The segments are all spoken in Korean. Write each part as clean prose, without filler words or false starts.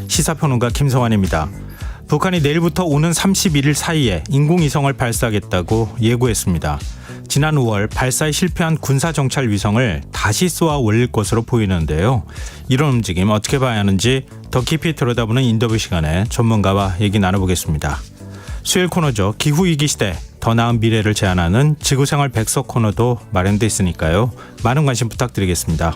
시사평론가 김성환입니다. 북한이 내일부터 오는 31일 사이에 인공위성을 발사하겠다고 예고했습니다. 지난 5월 발사에 실패한 군사정찰 위성을 다시 쏘아 올릴 것으로 보이는데요. 이런 움직임 어떻게 봐야 하는지 더 깊이 들여다보는 인터뷰 시간에 전문가와 얘기 나눠보겠습니다. 수요일 코너죠. 기후위기 시대 더 나은 미래를 제안하는 지구생활 백석 코너도 마련돼 있으니까요. 많은 관심 부탁드리겠습니다.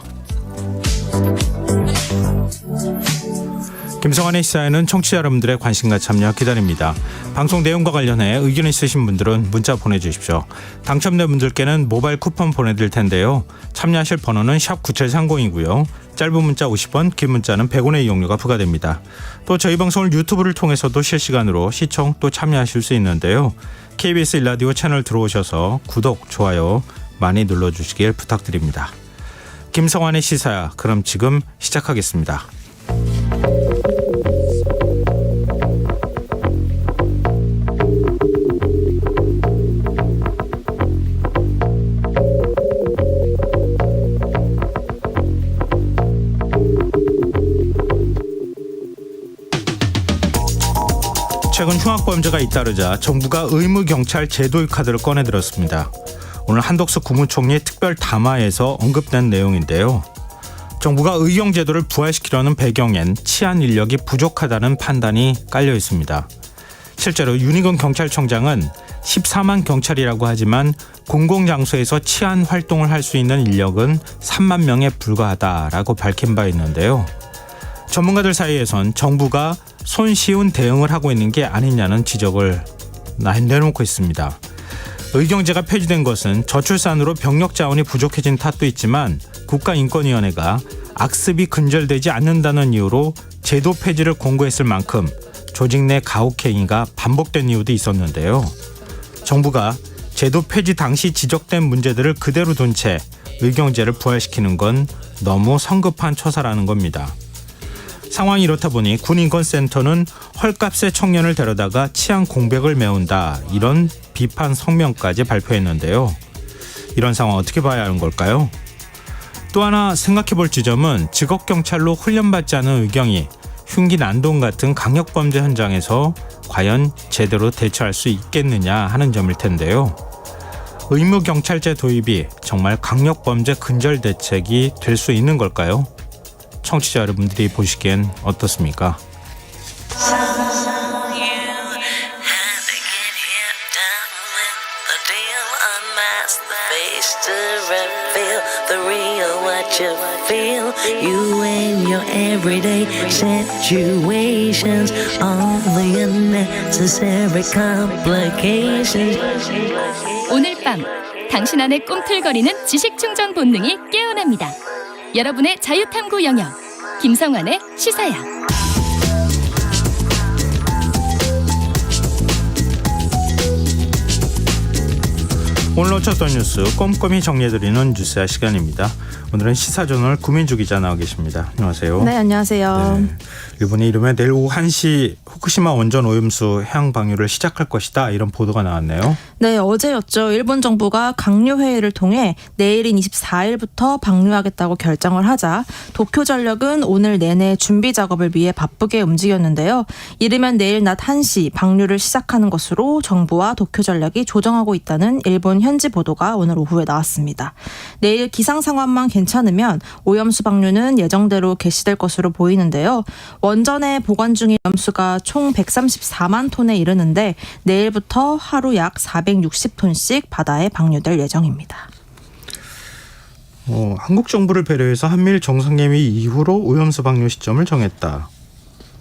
김성환의 시사에는 청취자 여러분들의 관심과 참여 기다립니다. 방송 내용과 관련해 의견 있으신 분들은 문자 보내주십시오. 당첨된 분들께는 모바일 쿠폰 보내드릴 텐데요. 참여하실 번호는 샵 9730이고요. 짧은 문자 50원, 긴 문자는 100원의 이용료가 부과됩니다. 또 저희 방송을 유튜브를 통해서도 실시간으로 시청 또 참여하실 수 있는데요. KBS 1라디오 채널 들어오셔서 구독, 좋아요 많이 눌러주시길 부탁드립니다. 김성환의 시사야, 그럼 지금 시작하겠습니다. 최근 흉악범죄가 잇따르자 정부가 의무경찰 제도의 카드를 꺼내들었습니다. 오늘 한덕수 국무총리 특별 담화에서 언급된 내용인데요. 정부가 의경제도를 부활시키려는 배경엔 치안 인력이 부족하다는 판단이 깔려 있습니다. 실제로 윤희근 경찰청장은 14만 경찰이라고 하지만 공공장소에서 치안 활동을 할 수 있는 인력은 3만 명에 불과하다라고 밝힌 바 있는데요. 전문가들 사이에선 정부가 손쉬운 대응을 하고 있는 게 아니냐는 지적을 내놓고 있습니다. 의경제가 폐지된 것은 저출산으로 병력 자원이 부족해진 탓도 있지만 국가인권위원회가 악습이 근절되지 않는다는 이유로 제도 폐지를 공고했을 만큼 조직 내 가혹행위가 반복된 이유도 있었는데요. 정부가 제도 폐지 당시 지적된 문제들을 그대로 둔 채 의경제를 부활시키는 건 너무 성급한 처사라는 겁니다. 상황이 이렇다 보니 군인권센터는 헐값에 청년을 데려다가 치안 공백을 메운다, 이런 비판 성명까지 발표했는데요. 이런 상황 어떻게 봐야 하는 걸까요? 또 하나 생각해볼 지점은 직업경찰로 훈련받지 않은 의경이 흉기 난동 같은 강력범죄 현장에서 과연 제대로 대처할 수 있겠느냐 하는 점일 텐데요. 의무경찰제 도입이 정말 강력범죄 근절 대책이 될 수 있는 걸까요? 청취자 여러분들이 보시기엔 어떻습니까? 오늘 밤 당신 안의 꿈틀거리는 지식 충전 본능이 깨어납니다. 여러분의 자유탐구 영역 김성환의 시사야. 오늘 놓쳤던 뉴스 꼼꼼히 정리해드리는 뉴스야 시간입니다. 오늘은 시사저널 구민주 기자 나와 계십니다. 안녕하세요. 네, 안녕하세요. 네, 일본이 이르면 내일 오후 1시 후쿠시마 원전 오염수 해양 방류를 시작할 것이다, 이런 보도가 나왔네요. 네, 어제였죠. 일본 정부가 강요회의를 통해 내일인 24일부터 방류하겠다고 결정을 하자 도쿄전력은 오늘 내내 준비 작업을 위해 바쁘게 움직였는데요. 이르면 내일 낮 1시 방류를 시작하는 것으로 정부와 도쿄전력이 조정하고 있다는 일본 현지 보도가 오늘 오후에 나왔습니다. 내일 기상 상황만 괜찮으면 오염수 방류는 예정대로 개시될 것으로 보이는데요. 원전에 보관 중인 오염수가 총 134만 톤에 이르는데 내일부터 하루 약 460톤씩 바다에 방류될 예정입니다. 한국 정부를 배려해서 한미일 정상회의 이후로 오염수 방류 시점을 정했다,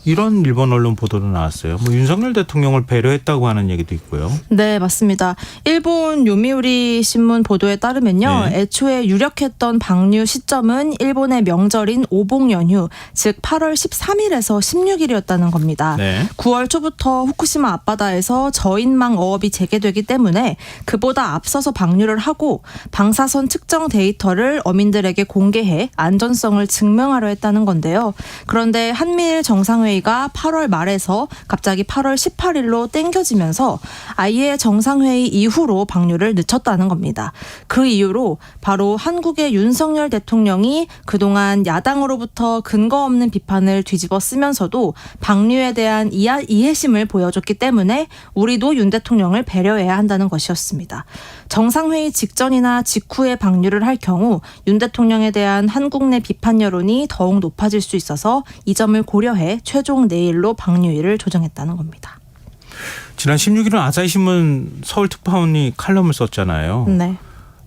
이런 일본 언론 보도도 나왔어요. 윤석열 대통령을 배려했다고 하는 얘기도 있고요. 네, 맞습니다. 일본 요미우리 신문 보도에 따르면요. 네. 애초에 유력했던 방류 시점은 일본의 명절인 오봉 연휴, 즉 8월 13일에서 16일이었다는 겁니다. 네. 9월 초부터 후쿠시마 앞바다에서 저인망 어업이 재개되기 때문에 그보다 앞서서 방류를 하고 방사선 측정 데이터를 어민들에게 공개해 안전성을 증명하려 했다는 건데요. 그런데 한미일 정상회의 정상회의가 8월 말에서 갑자기 8월 18일로 땡겨지면서 아예 정상회의 이후로 방류를 늦췄다는 겁니다. 그 이유로 바로 한국의 윤석열 대통령이 그동안 야당으로부터 근거 없는 비판을 뒤집어 쓰면서도 방류에 대한 이해심을 보여줬기 때문에 우리도 윤 대통령을 배려해야 한다는 것이었습니다. 정상회의 직전이나 직후에 방류를 할 경우 윤 대통령에 대한 한국 내 비판 여론이 더욱 높아질 수 있어서 이 점을 고려해 최종 내일로 방류일을 조정했다는 겁니다. 지난 16일은 아사히신문 서울특파원이 칼럼을 썼잖아요. 네.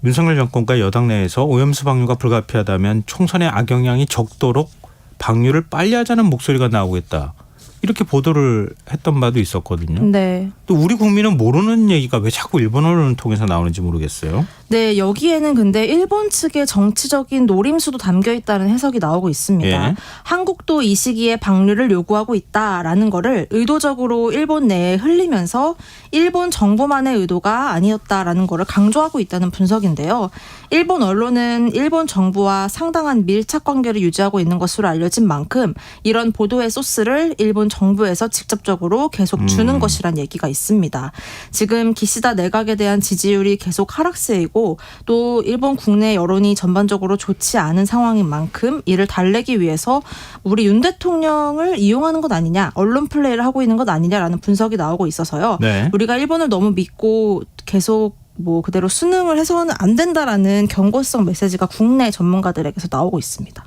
윤석열 정권과 여당 내에서 오염수 방류가 불가피하다면 총선의 악영향이 적도록 방류를 빨리 하자는 목소리가 나오고 있다. 이렇게 보도를 했던 바도 있었거든요. 네. 또 우리 국민은 모르는 얘기가 왜 자꾸 일본 언론을 통해서 나오는지 모르겠어요. 네, 여기에는 근데 일본 측의 정치적인 노림수도 담겨 있다는 해석이 나오고 있습니다. 예. 한국도 이 시기에 방류를 요구하고 있다라는 거를 의도적으로 일본 내에 흘리면서 일본 정부만의 의도가 아니었다라는 거를 강조하고 있다는 분석인데요. 일본 언론은 일본 정부와 상당한 밀착 관계를 유지하고 있는 것으로 알려진 만큼 이런 보도의 소스를 일본 정부에서 직접적으로 계속 주는 것이란 얘기가 있습니다. 지금 기시다 내각에 대한 지지율이 계속 하락세이고 또 일본 국내 여론이 전반적으로 좋지 않은 상황인 만큼 이를 달래기 위해서 우리 윤 대통령을 이용하는 것 아니냐, 언론 플레이를 하고 있는 것 아니냐라는 분석이 나오고 있어서요. 네. 우리가 일본을 너무 믿고 계속 그대로 순응을 해서는 안 된다라는 경고성 메시지가 국내 전문가들에게서 나오고 있습니다.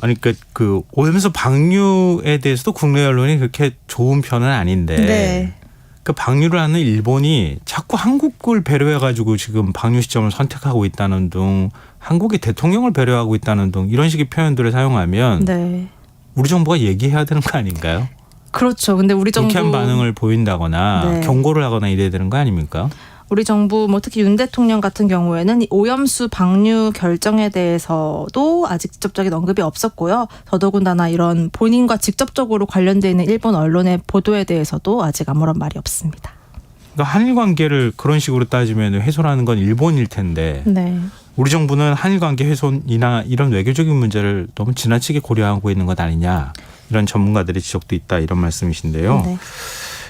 아니 그 오염수 방류에 대해서도 국내 언론이 그렇게 좋은 편은 아닌데 네. 그 방류를 하는 일본이 자꾸 한국을 배려해가지고 지금 방류 시점을 선택하고 있다는 등 한국의 대통령을 배려하고 있다는 등 이런 식의 표현들을 사용하면 네. 우리 정부가 얘기해야 되는 거 아닌가요? 그렇죠. 근데 우리 정부 불쾌한 반응을 보인다거나 네. 경고를 하거나 이래야 되는 거 아닙니까? 우리 정부 특히 윤 대통령 같은 경우에는 오염수 방류 결정에 대해서도 아직 직접적인 언급이 없었고요. 더더군다나 이런 본인과 직접적으로 관련되어 있는 일본 언론의 보도에 대해서도 아직 아무런 말이 없습니다. 그러니까 한일 관계를 그런 식으로 따지면 훼손하는 건 일본일 텐데 네. 우리 정부는 한일 관계 훼손이나 이런 외교적인 문제를 너무 지나치게 고려하고 있는 것 아니냐 이런 전문가들의 지적도 있다 이런 말씀이신데요. 네.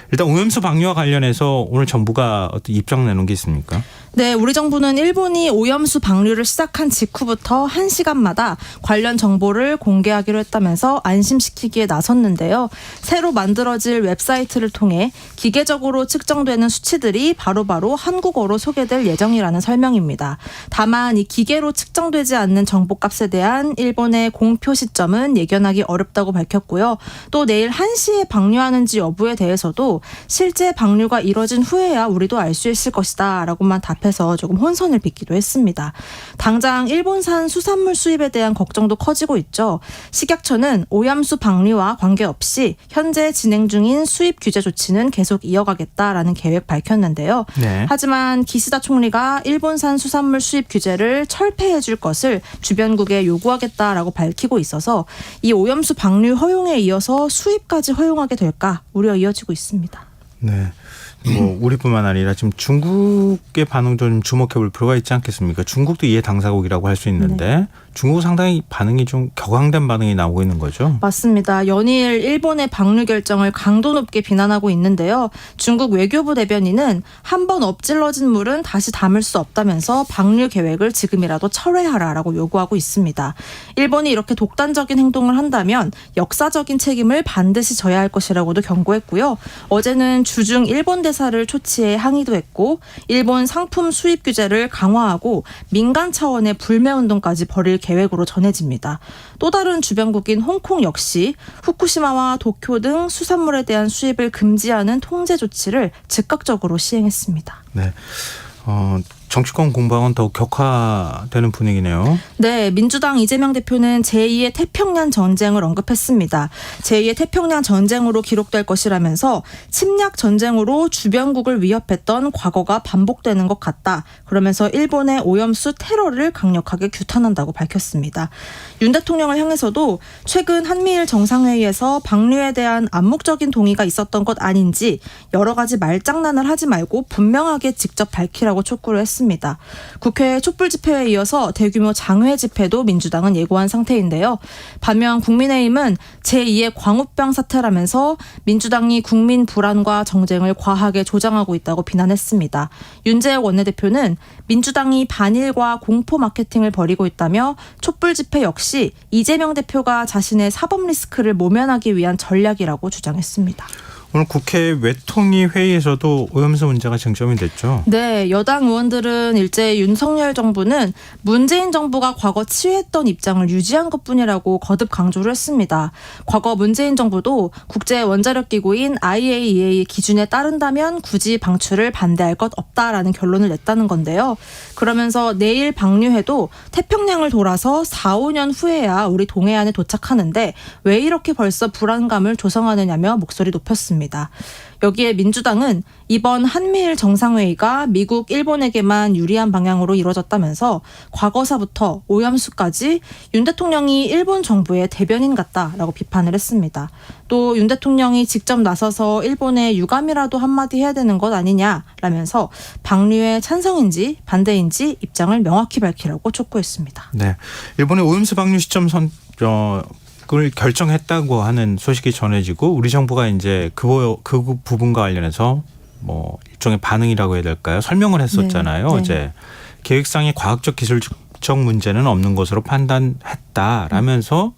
일단 오염수 방류와 관련해서 오늘 정부가 어떤 입장 내놓은 게 있습니까? 네, 우리 정부는 일본이 오염수 방류를 시작한 직후부터 1시간마다 관련 정보를 공개하기로 했다면서 안심시키기에 나섰는데요. 새로 만들어질 웹사이트를 통해 기계적으로 측정되는 수치들이 바로바로 한국어로 소개될 예정이라는 설명입니다. 다만 이 기계로 측정되지 않는 정보값에 대한 일본의 공표 시점은 예견하기 어렵다고 밝혔고요. 또 내일 1시에 방류하는지 여부에 대해서도 실제 방류가 이뤄진 후에야 우리도 알 수 있을 것이다 라고만 답해서 조금 혼선을 빚기도 했습니다. 당장 일본산 수산물 수입에 대한 걱정도 커지고 있죠. 식약처는 오염수 방류와 관계없이 현재 진행 중인 수입 규제 조치는 계속 이어가겠다라는 계획 밝혔는데요. 네. 하지만 기시다 총리가 일본산 수산물 수입 규제를 철폐해 줄 것을 주변국에 요구하겠다라고 밝히고 있어서 이 오염수 방류 허용에 이어서 수입까지 허용하게 될까 우려 이어지고 있습니다. 네. 우리뿐만 아니라 지금 중국의 반응도 좀 주목해 볼 필요가 있지 않겠습니까? 중국도 이해 당사국이라고 할 수 있는데 중국은 상당히 반응이 좀 격앙된 반응이 나오고 있는 거죠. 맞습니다. 연일 일본의 방류 결정을 강도 높게 비난하고 있는데요. 중국 외교부 대변인은 한 번 엎질러진 물은 다시 담을 수 없다면서 방류 계획을 지금이라도 철회하라라고 요구하고 있습니다. 일본이 이렇게 독단적인 행동을 한다면 역사적인 책임을 반드시 져야 할 것이라고도 경고했고요. 어제는 주중 일본 대사를 초치해 항의도 했고 일본 상품 수입 규제를 강화하고 민간 차원의 불매운동까지 벌일 계획으로 전해집니다. 또 다른 주변국인 홍콩 역시 후쿠시마와 도쿄 등 수산물에 대한 수입을 금지하는 통제 조치를 즉각적으로 시행했습니다. 네. 정치권 공방은 더욱 격화되는 분위기네요. 네, 민주당 이재명 대표는 제2의 태평양 전쟁을 언급했습니다. 제2의 태평양 전쟁으로 기록될 것이라면서 침략 전쟁으로 주변국을 위협했던 과거가 반복되는 것 같다. 그러면서 일본의 오염수 테러를 강력하게 규탄한다고 밝혔습니다. 윤 대통령을 향해서도 최근 한미일 정상회의에서 방류에 대한 암묵적인 동의가 있었던 것 아닌지 여러 가지 말장난을 하지 말고 분명하게 직접 밝히라고 촉구를 했습니다. 했습니다. 국회 촛불 집회에 이어서 대규모 장외 집회도 민주당은 예고한 상태인데요. 반면 국민의힘은 제2의 광우병 사태라면서 민주당이 국민 불안과 정쟁을 과하게 조장하고 있다고 비난했습니다. 윤재혁 원내대표는 민주당이 반일과 공포 마케팅을 벌이고 있다며 촛불 집회 역시 이재명 대표가 자신의 사법 리스크를 모면하기 위한 전략이라고 주장했습니다. 오늘 국회 외통위 회의에서도 오염수 문제가 쟁점이 됐죠. 네, 여당 의원들은 일제 윤석열 정부는 문재인 정부가 과거 취했던 입장을 유지한 것뿐이라고 거듭 강조를 했습니다. 과거 문재인 정부도 국제 원자력 기구인 IAEA 기준에 따른다면 굳이 방출을 반대할 것 없다라는 결론을 냈다는 건데요. 그러면서 내일 방류해도 태평양을 돌아서 4, 5년 후에야 우리 동해안에 도착하는데 왜 이렇게 벌써 불안감을 조성하느냐며 목소리 높였습니다. 여기에 민주당은 이번 한미일 정상회의가 미국, 일본에게만 유리한 방향으로 이루어졌다면서 과거사부터 오염수까지 윤 대통령이 일본 정부의 대변인 같다라고 비판을 했습니다. 또 윤 대통령이 직접 나서서 일본에 유감이라도 한마디 해야 되는 것 아니냐라면서 방류에 찬성인지 반대인지 입장을 명확히 밝히라고 촉구했습니다. 네, 일본의 오염수 방류 시점 그걸 결정했다고 하는 소식이 전해지고 우리 정부가 이제 그 부분과 관련해서 뭐 일종의 반응이라고 해야 될까요? 설명을 했었잖아요. 네. 어제 계획상의 과학적 기술적 문제는 없는 것으로 판단했다라면서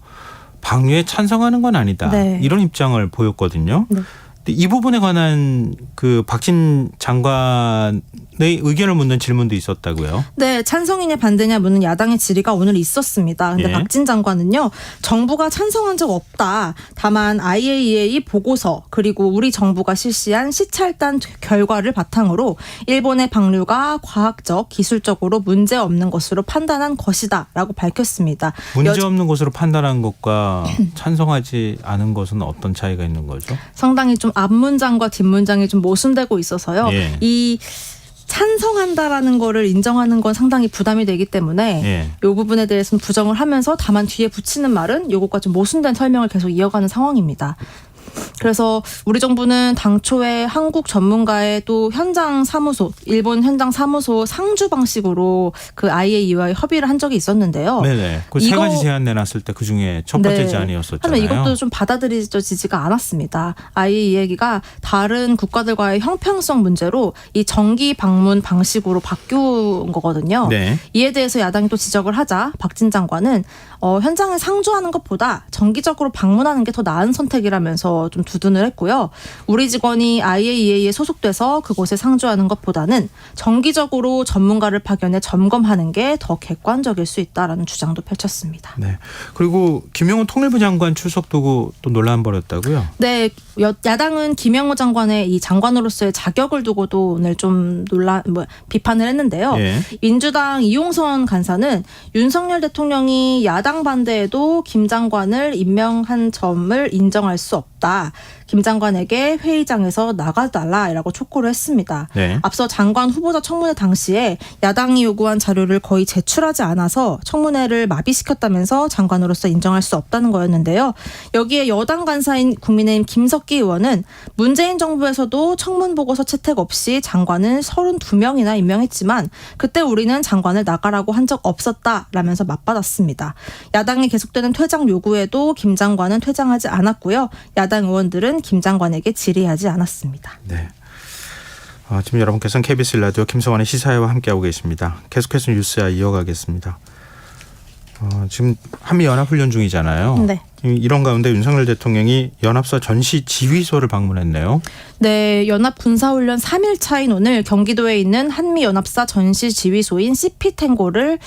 방류에 찬성하는 건 아니다. 네. 이런 입장을 보였거든요. 네. 이 부분에 관한 그 박진 장관의 의견을 묻는 질문도 있었다고요. 네, 찬성이냐 반대냐 묻는 야당의 질의가 오늘 있었습니다. 근데 예. 박진 장관은요, 정부가 찬성한 적 없다. 다만 IAEA 보고서 그리고 우리 정부가 실시한 시찰단 결과를 바탕으로 일본의 방류가 과학적, 기술적으로 문제 없는 것으로 판단한 것이다라고 밝혔습니다. 문제 없는 것으로 판단한 것과 찬성하지 않은 것은 어떤 차이가 있는 거죠? 상당히 좀 앞문장과 뒷문장이 좀 모순되고 있어서요. 예. 이 찬성한다라는 거를 인정하는 건 상당히 부담이 되기 때문에 예. 이 부분에 대해서는 부정을 하면서 다만 뒤에 붙이는 말은 이것과 좀 모순된 설명을 계속 이어가는 상황입니다. 그래서 우리 정부는 당초에 한국 전문가의 또 현장 사무소, 일본 현장 사무소 상주 방식으로 그 IAEA와 협의를 한 적이 있었는데요. 네네. 그 세 가지 제안 내놨을 때 그 중에 첫 번째 네. 제안이었었잖아요. 하지만 이것도 좀 받아들여지지가 않았습니다. IAEA가 다른 국가들과의 형평성 문제로 이 정기 방문 방식으로 바뀐 거거든요. 네. 이에 대해서 야당이 또 지적을 하자 박진 장관은 현장을 상주하는 것보다 정기적으로 방문하는 게 더 나은 선택이라면서 좀 두둔을 했고요. 우리 직원이 IAEA에 소속돼서 그곳에 상주하는 것보다는 정기적으로 전문가를 파견해 점검하는 게 더 객관적일 수 있다라는 주장도 펼쳤습니다. 네. 그리고 김영호 통일부 장관 출석 두고 또 논란 벌였다고요? 네, 야당은 김영호 장관의 이 장관으로서의 자격을 두고도 오늘 좀 비판을 했는데요. 예. 민주당 이용선 간사는 윤석열 대통령이 야당 반대에도 김 장관을 임명한 점을 인정할 수 없다. 김 장관에게 회의장에서 나가달라라고 촉구를 했습니다. 네. 앞서 장관 후보자 청문회 당시에 야당이 요구한 자료를 거의 제출하지 않아서 청문회를 마비시켰다면서 장관으로서 인정할 수 없다는 거였는데요. 여기에 여당 간사인 국민의힘 김석기 의원은 문재인 정부에서도 청문 보고서 채택 없이 장관을 32명이나 임명했지만 그때 우리는 장관을 나가라고 한 적 없었다라면서 맞받았습니다. 야당이 계속되는 퇴장 요구에도 김 장관은 퇴장하지 않았고요. 야당 의원들은 김 장관에게 질의하지 않았습니다. 네. 지금 여러분께서는 KBS 라디오 김성환의 시사회와 함께하고 계십니다. 계속해서 뉴스야 이어가겠습니다. 지금 한미연합훈련 중이잖아요. 네. 이런 가운데 윤석열 대통령이 연합사 전시 지휘소를 방문했네요. 네, 연합 군사훈련 3일 차인 오늘 경기도에 있는 한미연합사 전시 지휘소인 CP탱고를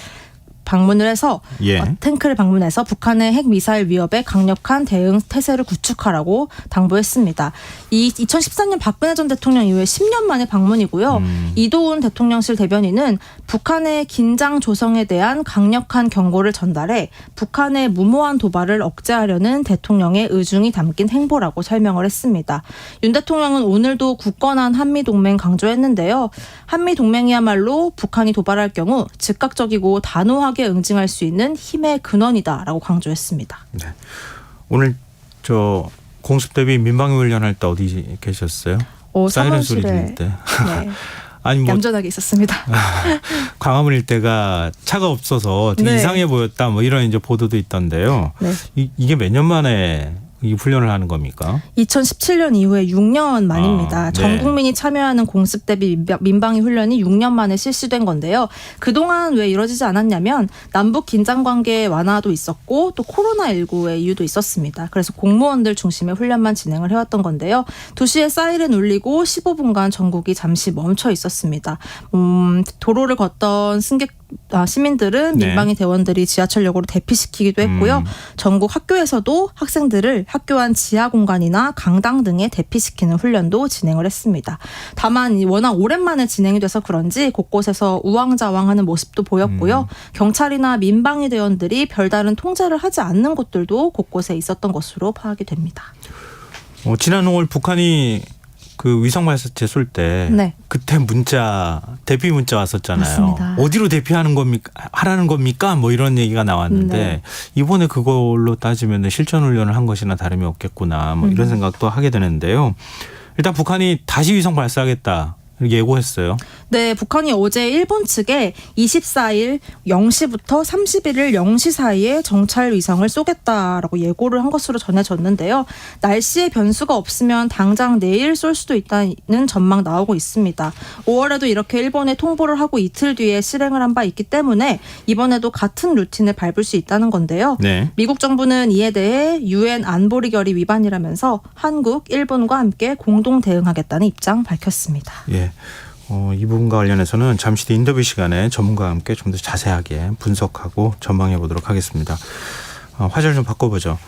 방문을 해서 예. 탱크를 방문해서 북한의 핵미사일 위협에 강력한 대응 태세를 구축하라고 당부했습니다. 이 2014년 박근혜 전 대통령 이후에 10년 만의 방문이고요. 이도훈 대통령실 대변인은 북한의 긴장 조성에 대한 강력한 경고를 전달해 북한의 무모한 도발을 억제하려는 대통령의 의중이 담긴 행보라고 설명을 했습니다. 윤 대통령은 오늘도 굳건한 한미동맹 강조했는데요. 한미동맹이야말로 북한이 도발할 경우 즉각적이고 단호하게 응징할 수 있는 힘의 근원이다라고 강조했습니다. 네. 오늘 공습 대비 민방위 훈련할 때 어디 계셨어요? 사이렌 소리 들릴 때. 네. 아니 뭐 얌전하게 있었습니다. 광화문 일대가 차가 없어서 되게 네. 이상해 보였다 뭐 이런 이제 보도도 있던데요. 네. 이게 몇 년 만에 이 훈련을 하는 겁니까? 2017년 이후에 6년 만입니다. 네. 전 국민이 참여하는 공습 대비 민방위 훈련이 6년 만에 실시된 건데요. 그동안 왜 이루어지지 않았냐면 남북 긴장 관계 완화도 있었고 또 코로나19의 이유도 있었습니다. 그래서 공무원들 중심의 훈련만 진행을 해왔던 건데요. 2시에 사이렌 울리고 15분간 전국이 잠시 멈춰 있었습니다. 도로를 걷던 시민들은 네. 민방위 대원들이 지하철역으로 대피시키기도 했고요. 전국 학교에서도 학생들을 학교 안 지하 공간이나 강당 등에 대피시키는 훈련도 진행을 했습니다. 다만 워낙 오랜만에 진행이 돼서 그런지 곳곳에서 우왕좌왕하는 모습도 보였고요. 경찰이나 민방위 대원들이 별다른 통제를 하지 않는 곳들도 곳곳에 있었던 것으로 파악이 됩니다. 지난 5월 북한이 그 위성 발사체 쏠 때 네. 그때 대피 문자 왔었잖아요. 맞습니다. 어디로 대피하는 겁니까? 하라는 겁니까? 뭐 이런 얘기가 나왔는데 네. 이번에 그걸로 따지면 실전 훈련을 한 것이나 다름이 없겠구나. 뭐 이런 생각도 하게 되는데요. 일단 북한이 다시 위성 발사하겠다. 예고했어요. 네, 북한이 어제 일본 측에 24일 0시부터 31일 0시 사이에 정찰 위성을 쏘겠다라고 예고를 한 것으로 전해졌는데요. 날씨에 변수가 없으면 당장 내일 쏠 수도 있다는 전망 나오고 있습니다. 5월에도 이렇게 일본에 통보를 하고 이틀 뒤에 실행을 한 바 있기 때문에 이번에도 같은 루틴을 밟을 수 있다는 건데요. 네. 미국 정부는 이에 대해 유엔 안보리 결의 위반이라면서 한국, 일본과 함께 공동 대응하겠다는 입장 밝혔습니다. 예. 이 부분과 관련해서는 잠시 뒤 인터뷰 시간에 전문가와 함께 좀 더 자세하게 분석하고 전망해 보도록 하겠습니다. 화제를 좀 바꿔보죠.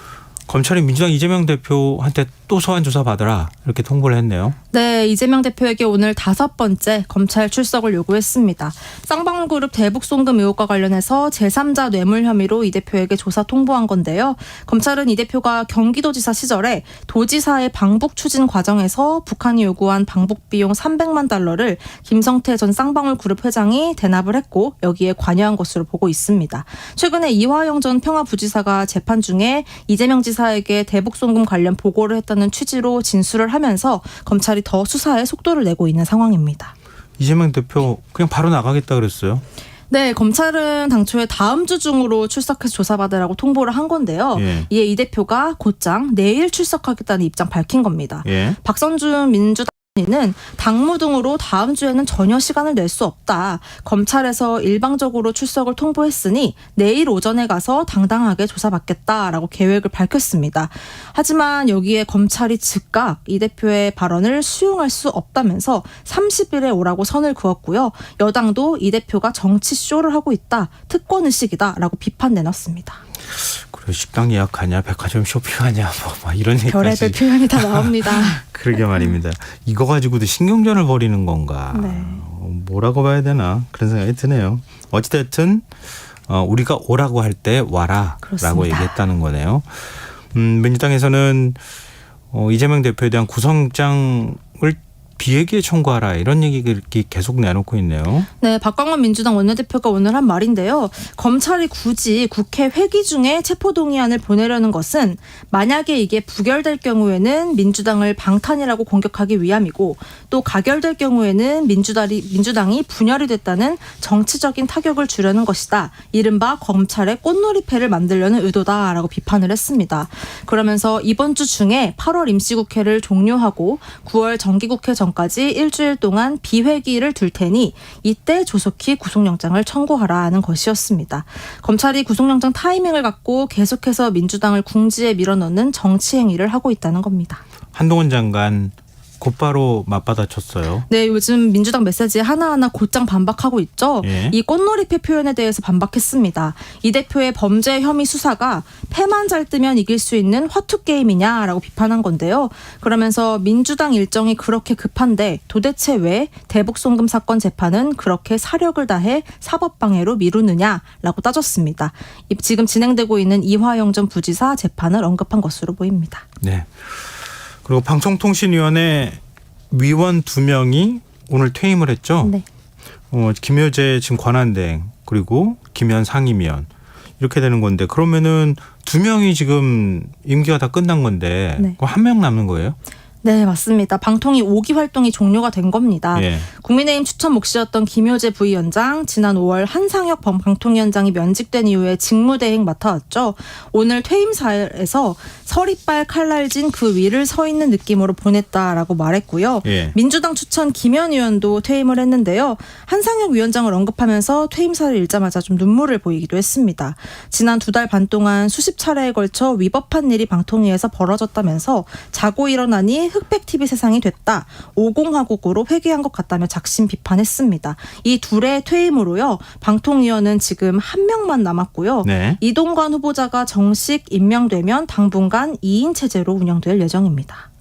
검찰이 민주당 이재명 대표한테 또 소환 조사 받으라 이렇게 통보를 했네요. 네, 이재명 대표에게 오늘 5번째 검찰 출석을 요구했습니다. 쌍방울그룹 대북송금 의혹과 관련해서 제3자 뇌물 혐의로 이 대표에게 조사 통보한 건데요. 검찰은 이 대표가 경기도지사 시절에 도지사의 방북 추진 과정에서 북한이 요구한 방북 비용 300만 달러를 김성태 전 쌍방울그룹 회장이 대납을 했고 여기에 관여한 것으로 보고 있습니다. 최근에 이화영 전 평화부지사가 재판 중에 이재명 지사에게 대북송금 관련 보고를 했다는 취지로 진술을 하면서 검찰이 더 수사에 속도를 내고 있는 상황입니다. 이재명 대표 그냥 바로 나가겠다 그랬어요. 네, 검찰은 당초에 다음 주 중으로 출석해서 조사받으라고 통보를 한 건데요. 예. 이에 이 대표가 곧장 내일 출석하겠다는 입장 밝힌 겁니다. 예. 박선준 민주당 는 당무 등으로 다음 주에는 전혀 시간을 낼 수 없다. 검찰에서 일방적으로 출석을 통보했으니 내일 오전에 가서 당당하게 조사받겠다라고 계획을 밝혔습니다. 하지만 여기에 검찰이 즉각 이 대표의 발언을 수용할 수 없다면서 30일에 오라고 선을 그었고요. 여당도 이 대표가 정치 쇼를 하고 있다. 특권의식이다라고 비판 내놨습니다. 그래 식당 예약하냐 백화점 쇼핑하냐 뭐 이런 얘기까지. 별의별 표현이 다 나옵니다. 그러게 말입니다. 이거 가지고도 신경전을 벌이는 건가. 네. 뭐라고 봐야 되나 그런 생각이 드네요. 어찌됐든 우리가 오라고 할 때 와라 그렇습니다. 라고 얘기했다는 거네요. 민주당에서는 이재명 대표에 대한 구속영장을 비회기에 청구하라 이런 얘기 계속 내놓고 있네요. 네, 박광원 민주당 원내대표가 오늘 한 말인데요. 검찰이 굳이 국회 회기 중에 체포동의안을 보내려는 것은 만약에 이게 부결될 경우에는 민주당을 방탄이라고 공격하기 위함이고 또 가결될 경우에는 민주당이 분열이 됐다는 정치적인 타격을 주려는 것이다. 이른바 검찰의 꽃놀이패를 만들려는 의도다라고 비판을 했습니다. 그러면서 이번 주 중에 8월 임시국회를 종료하고 9월 정기국회 전까지 일주일 동안 비회기를 둘 테니 이때 조속히 구속영장을 청구하라는 것이었습니다. 검찰이 구속영장 타이밍을 갖고 계속해서 민주당을 궁지에 밀어넣는 정치 행위를 하고 있다는 겁니다. 한동훈 장관 곧바로 맞받아쳤어요. 네, 요즘 민주당 메시지에 하나하나 곧장 반박하고 있죠. 예. 이 꽃놀이패 표현에 대해서 반박했습니다. 이 대표의 범죄 혐의 수사가 패만 잘 뜨면 이길 수 있는 화투 게임이냐라고 비판한 건데요. 그러면서 민주당 일정이 그렇게 급한데 도대체 왜 대북송금 사건 재판은 그렇게 사력을 다해 사법방해로 미루느냐라고 따졌습니다. 지금 진행되고 있는 이화영 전 부지사 재판을 언급한 것으로 보입니다. 네. 그리고 방송통신위원회 위원 2명이 오늘 퇴임을 했죠. 네. 김효재 지금 권한대행 그리고 김현 상임위원 이렇게 되는 건데 그러면은 2명이 지금 임기가 다 끝난 건데 네. 그럼 1명 남는 거예요? 네, 맞습니다. 방통위 5기 활동이 종료가 된 겁니다. 예. 국민의힘 추천 몫이었던 김효재 부위원장, 지난 5월 한상혁 방통위원장이 면직된 이후에 직무대행 맡아왔죠. 오늘 퇴임사에서 서리빨 칼날진 그 위를 서 있는 느낌으로 보냈다라고 말했고요. 예. 민주당 추천 김현 의원도 퇴임을 했는데요. 한상혁 위원장을 언급하면서 퇴임사를 읽자마자 좀 눈물을 보이기도 했습니다. 지난 2달 반 동안 수십 차례에 걸쳐 위법한 일이 방통위에서 벌어졌다면서 자고 일어나니 흑백TV 세상이 됐다. 오공화국으로 회귀한 것 같다며 작심 비판했습니다. 이 둘의 퇴임으로요. 방통위원은 지금 1명만 남았고요. 네. 이동관 후보자가 정식 임명되면 당분간 2인 체제로 운영될 예정입니다.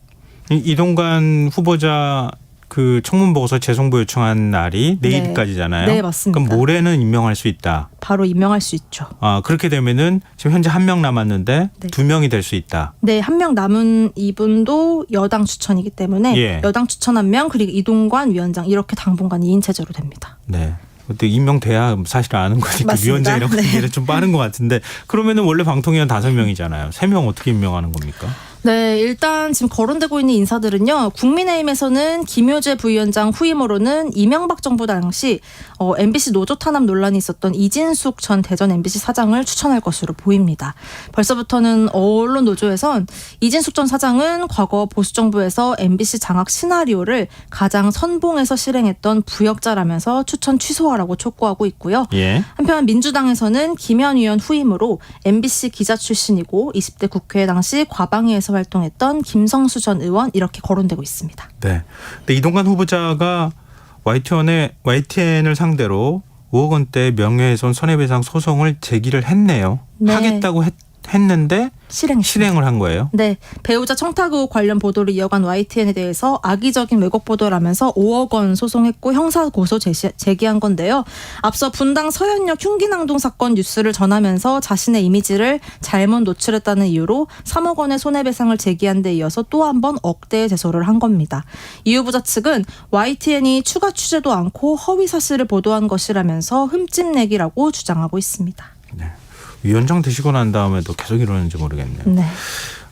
이동관 후보자 그 청문보고서 재송부 요청한 날이 내일까지잖아요. 네, 맞습니다. 그럼 모레는 임명할 수 있다. 바로 임명할 수 있죠. 아, 그렇게 되면은 지금 현재 1명 남았는데 네. 2명이 될 수 있다. 네, 1명 남은 이분도 여당 추천이기 때문에 예. 여당 추천 1명 그리고 이동관 위원장 이렇게 당분간 2인 체제로 됩니다. 네. 근데 임명돼야 사실 아는 거니까 맞습니다. 위원장이라고 네. 하기에는 좀 빠른 것 같은데 그러면은 원래 방통위원 5명이잖아요. 3명 어떻게 임명하는 겁니까? 네, 일단 지금 거론되고 있는 인사들은요. 국민의힘에서는 김효재 부위원장 후임으로는 이명박 정부 당시 MBC 노조 탄압 논란이 있었던 이진숙 전 대전 MBC 사장을 추천할 것으로 보입니다. 벌써부터는 언론 노조에선 이진숙 전 사장은 과거 보수정부에서 MBC 장악 시나리오를 가장 선봉에서 실행했던 부역자라면서 추천 취소하라고 촉구하고 있고요. 예. 한편 민주당에서는 김현 의원 후임으로 MBC 기자 출신이고 20대 국회 당시 과방위에서 활동했던 김성수 전 의원 이렇게 거론되고 있습니다. 네. 근데 이동관 후보자가 YTN을 상대로 5억 원대 명예훼손 손해배상 소송을 제기를 했네요. 네. 하겠다고 했는데 실행을 한 거예요. 네. 배우자 청탁 의혹 관련 보도를 이어간 YTN에 대해서 악의적인 왜곡 보도라면서 5억 원 소송했고 형사 고소 제기한 건데요. 앞서 분당 서현역 흉기낭동 사건 뉴스를 전하면서 자신의 이미지를 잘못 노출했다는 이유로 3억 원의 손해배상을 제기한 데 이어서 또 한 번 억대의 제소를 한 겁니다. 이 후보자 측은 YTN이 추가 취재도 않고 허위 사실을 보도한 것이라면서 흠집내기라고 주장하고 있습니다. 네. 위원장 되시고 난 다음에도 계속 이러는지 모르겠네요. 네.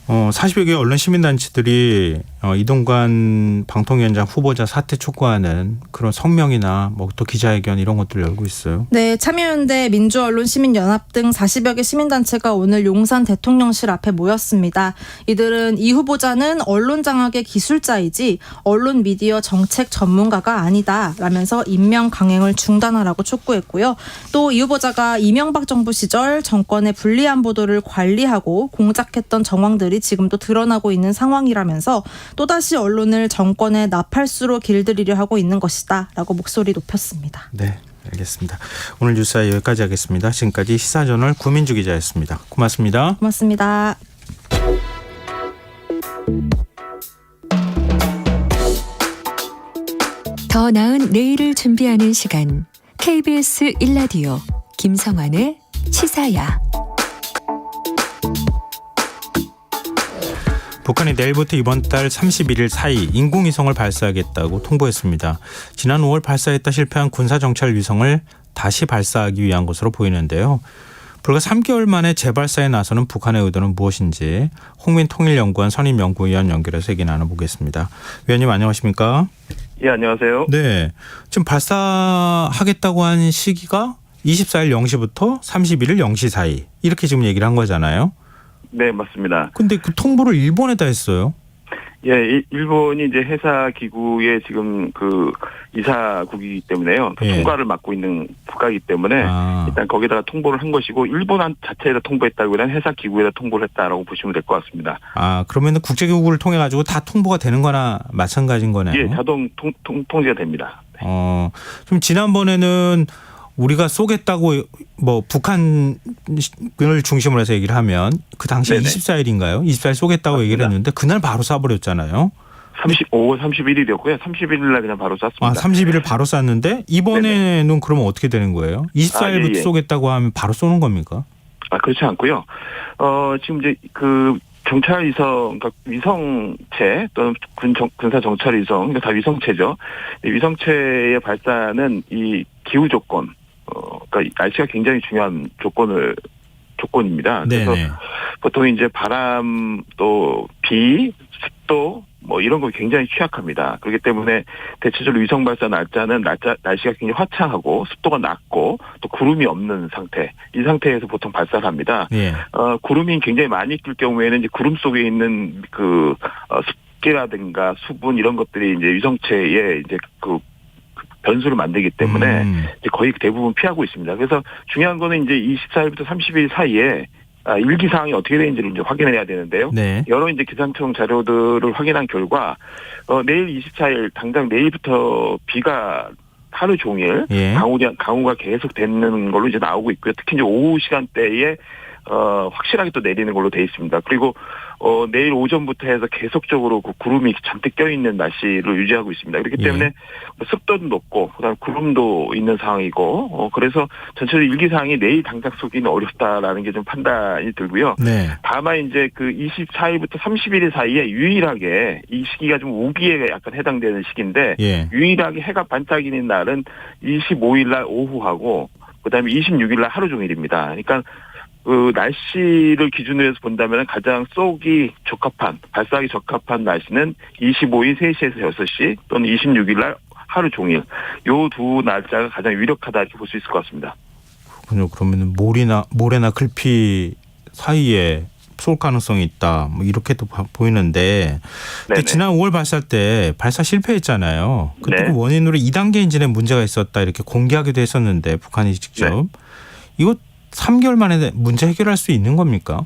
40여 개 언론 시민단체들이 이동관 방통위원장 후보자 사퇴 촉구하는 그런 성명이나 뭐 또 기자회견 이런 것들을 열고 있어요. 네, 참여연대, 민주언론시민연합 등 40여 개 시민단체가 오늘 용산 대통령실 앞에 모였습니다. 이들은 이 후보자는 언론 장악의 기술자이지 언론 미디어 정책 전문가가 아니다라면서 임명 강행을 중단하라고 촉구했고요. 또 이 후보자가 이명박 정부 시절 정권의 불리한 보도를 관리하고 공작했던 정황들이 지금도 드러나고 있는 상황이라면서 또다시 언론을 정권의 나팔수로 길들이려 하고 있는 것이다 라고 목소리 높였습니다. 네, 알겠습니다. 오늘 뉴스와 여기까지 하겠습니다. 지금까지 시사저널 구민주 기자였습니다. 고맙습니다. 고맙습니다. 더 나은 내일을 준비하는 시간 KBS 1라디오 김성환의 시사야. 북한이 내일부터 이번 달 31일 사이 인공위성을 발사하겠다고 통보했습니다. 지난 5월 발사했다 실패한 군사정찰 위성을 다시 발사하기 위한 것으로 보이는데요. 불과 3개월 만에 재발사에 나서는 북한의 의도는 무엇인지 홍민통일연구원 선임연구위원 연결해서 얘기 나눠보겠습니다. 위원님 안녕하십니까? 예, 안녕하세요. 네, 지금 발사하겠다고 한 시기가 24일 0시부터 31일 0시 사이 이렇게 지금 얘기를 한 거잖아요. 네, 맞습니다. 근데 그 통보를 일본에다 했어요. 예, 일본이 이제 해사 기구의 지금 그 이사국이기 때문에요. 예. 통과를 맡고 있는 국가이기 때문에 일단 거기다가 통보를 한 것이고 일본 자체에다 통보했다기보다는 해사 기구에다 통보를 했다라고 보시면 될 것 같습니다. 아, 그러면 국제기구를 통해 가지고 다 통보가 되는 거나 마찬가지인 거네요. 예, 자동 통제가 됩니다. 좀 지난번에는 우리가 쏘겠다고 뭐 북한을 중심으로 해서 얘기를 하면 그 당시 네네. 24일인가요? 24일 쏘겠다고 맞습니다. 얘기를 했는데 그날 바로 쏴버렸잖아요. 5월 31일이었고요. 31일 날 그냥 바로 쐈습니다. 아, 30일을 바로 쐈는데 이번에는 네네. 그러면 어떻게 되는 거예요? 24일부터 예. 쏘겠다고 하면 바로 쏘는 겁니까? 아, 그렇지 않고요. 지금 이제 그 정찰 위성, 그러니까 위성체 또는 군사 정찰 위성, 그러니까 다 위성체죠. 이 위성체의 발사는 이 기후 조건, 그러니까 날씨가 굉장히 중요한 조건입니다. 그래서 네네. 보통 이제 바람 또 비, 습도 뭐 이런 거 굉장히 취약합니다. 그렇기 때문에 대체적으로 위성 발사 날짜는 날씨가 굉장히 화창하고 습도가 낮고 또 구름이 없는 상태, 이 상태에서 보통 발사를 합니다. 예. 구름이 굉장히 많이 낄 경우에는 이제 구름 속에 있는 습기라든가 수분 이런 것들이 이제 위성체에 이제 그 변수를 만들기 때문에 이제 거의 대부분 피하고 있습니다. 그래서 중요한 거는 이제 24일부터 30일 사이에 일기 사항이 어떻게 되는지를 이제 확인해야 되는데요. 네. 여러 이제 기상청 자료들을 확인한 결과 내일 24일 당장 내일부터 비가 하루 종일 예. 강우가 계속 되는 걸로 이제 나오고 있고요. 특히 이제 오후 시간대에 확실하게 또 내리는 걸로 돼 있습니다. 그리고 내일 오전부터 해서 계속적으로 그 구름이 잔뜩 껴있는 날씨를 유지하고 있습니다. 그렇기 때문에 습도도 높고 그다음에 구름도 있는 상황이고 그래서 전체적으로 일기상이 내일 당장 쏘기는 어렵다라는 게 좀 판단이 들고요. 네. 다만 이제 그 24일부터 31일 사이에 유일하게 이 시기가 좀 우기에 약간 해당되는 시기인데 예. 유일하게 해가 반짝이는 날은 25일 날 오후하고 그다음에 26일 날 하루 종일입니다. 그러니까 그 날씨를 기준으로 해서 본다면 가장 발사하기 적합한 날씨는 25일 3시에서 6시 또는 26일 날 하루 종일 요 두 날짜가 가장 유력하다 이렇게 볼 수 있을 것 같습니다. 그러면 모레나 글피 사이에 쏠 가능성이 있다. 뭐 이렇게도 보이는데 근데 지난 5월 발사 때 발사 실패했잖아요. 그때 그 원인으로 2단계 엔진에 문제가 있었다 이렇게 공개하기도 했었는데 북한이 직접 이거 3개월 만에 문제 해결할 수 있는 겁니까?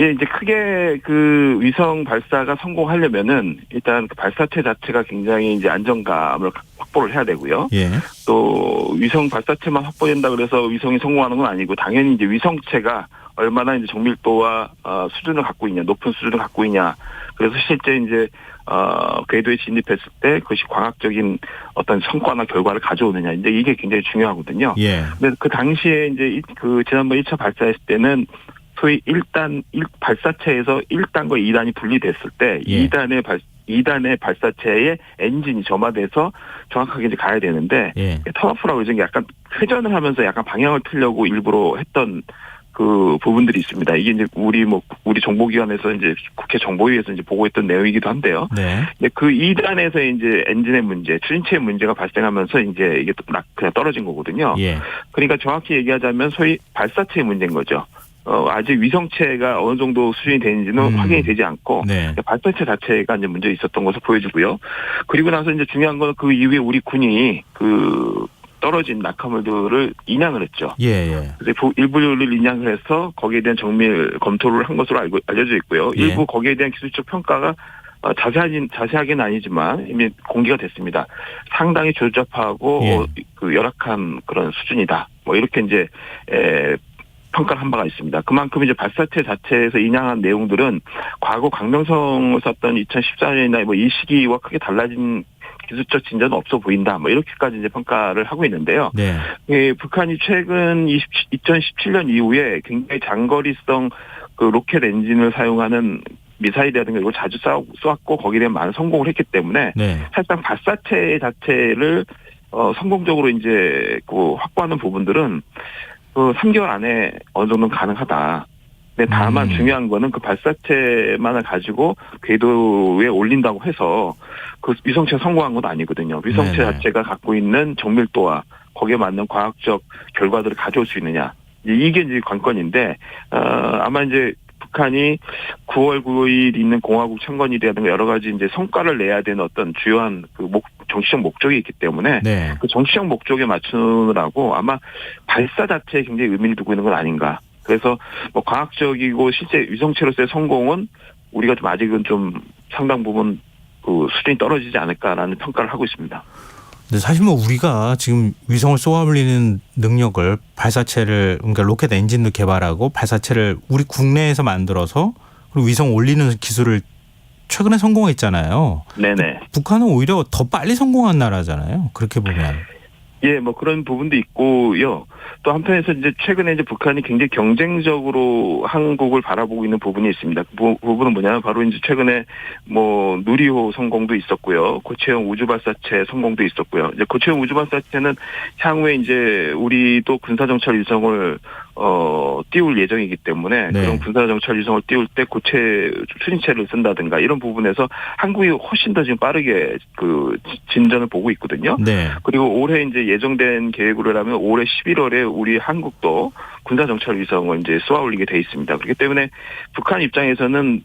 예, 이제 크게 그 위성 발사가 성공하려면은 일단 그 발사체 자체가 굉장히 이제 안정감을 확보를 해야 되고요. 예. 또 위성 발사체만 확보된다 그래서 위성이 성공하는 건 아니고 당연히 이제 위성체가 얼마나 이제 정밀도와 수준을 갖고 있냐, 높은 수준을 갖고 있냐. 그래서 실제 이제 궤도에 진입했을 때 그것이 과학적인 어떤 성과나 결과를 가져오느냐. 이제 이게 굉장히 중요하거든요. 예. 근데 그 당시에 이제 그 지난번 1차 발사했을 때는 소위 발사체에서 1단과 2단이 분리됐을 때 2단의 발사체의 엔진이 점화돼서 정확하게 이제 가야 되는데 턴오프라고 이제 약간 회전을 하면서 약간 방향을 틀려고 일부러 했던 그 부분들이 있습니다. 이게 이제 우리 정보기관에서 이제 국회 정보위에서 이제 보고했던 내용이기도 한데요. 네. 근데 그 2단에서 이제 엔진의 문제, 추진체의 문제가 발생하면서 이제 이게 그냥 떨어진 거거든요. 예. 그러니까 정확히 얘기하자면 소위 발사체의 문제인 거죠. 아직 위성체가 어느 정도 수준이 되는지는 확인이 되지 않고 발사체 자체가 이제 문제 있었던 것을 보여주고요. 그리고 나서 이제 중요한 건 그 이후에 우리 군이 그 떨어진 낙하물들을 인양을 했죠. 예. 그래서 일부를 인양을 해서 거기에 대한 정밀 검토를 한 것으로 알려져 있고요. 일부 거기에 대한 기술적 평가가 자세하게는 아니지만 이미 공개가 됐습니다. 상당히 조잡하고 그 열악한 그런 수준이다. 뭐 이렇게 이제 평가를 한 바가 있습니다. 그만큼 이제 발사체 자체에서 인양한 내용들은 과거 강명성을 썼던 2014년이나 뭐 이 시기와 크게 달라진 기술적 진전은 없어 보인다. 뭐 이렇게까지 이제 평가를 하고 있는데요. 북한이 최근 2017년 이후에 굉장히 장거리성 그 로켓 엔진을 사용하는 미사일이라든가 이걸 자주 쏘았고 거기에 대한 많은 성공을 했기 때문에 사실상 발사체 자체를 성공적으로 이제 그 확보하는 부분들은 그 3개월 안에 어느 정도는 가능하다. 근데 다만 중요한 거는 그 발사체만을 가지고 궤도에 올린다고 해서 그 위성체가 성공한 건 아니거든요. 위성체 자체가 갖고 있는 정밀도와 거기에 맞는 과학적 결과들을 가져올 수 있느냐. 이게 이제 관건인데, 아마 이제 북한이 9월 9일 있는 공화국 창건일이라든가 여러 가지 이제 성과를 내야 되는 어떤 주요한 그 정치적 목적이 있기 때문에 그 정치적 목적에 맞추느라고 아마 발사 자체에 굉장히 의미를 두고 있는 건 아닌가. 그래서 뭐 과학적이고 실제 위성체로서의 성공은 우리가 좀 아직은 좀 상당 부분 그 수준이 떨어지지 않을까라는 평가를 하고 있습니다. 근데 사실 뭐 우리가 지금 위성을 쏘아올리는 능력을 그러니까 로켓 엔진도 개발하고 발사체를 우리 국내에서 만들어서 그리고 위성 올리는 기술을 최근에 성공했잖아요. 네네. 북한은 오히려 더 빨리 성공한 나라잖아요. 그렇게 보면. 예, 뭐 그런 부분도 있고요. 또 한편에서 이제 최근에 이제 북한이 굉장히 경쟁적으로 한국을 바라보고 있는 부분이 있습니다. 그 부분은 뭐냐면 바로 이제 최근에 뭐 누리호 성공도 있었고요. 고체형 우주 발사체 성공도 있었고요. 이제 고체형 우주 발사체는 향후에 이제 우리도 군사정찰 위성을 띄울 예정이기 때문에 네. 그런 군사 정찰 위성을 띄울 때 고체 추진체를 쓴다든가 이런 부분에서 한국이 훨씬 더 지금 빠르게 그 진전을 보고 있거든요. 네. 그리고 올해 이제 예정된 계획으로라면 올해 11월에 우리 한국도 군사 정찰 위성을 이제 쏘아 올리게 돼 있습니다. 그렇기 때문에 북한 입장에서는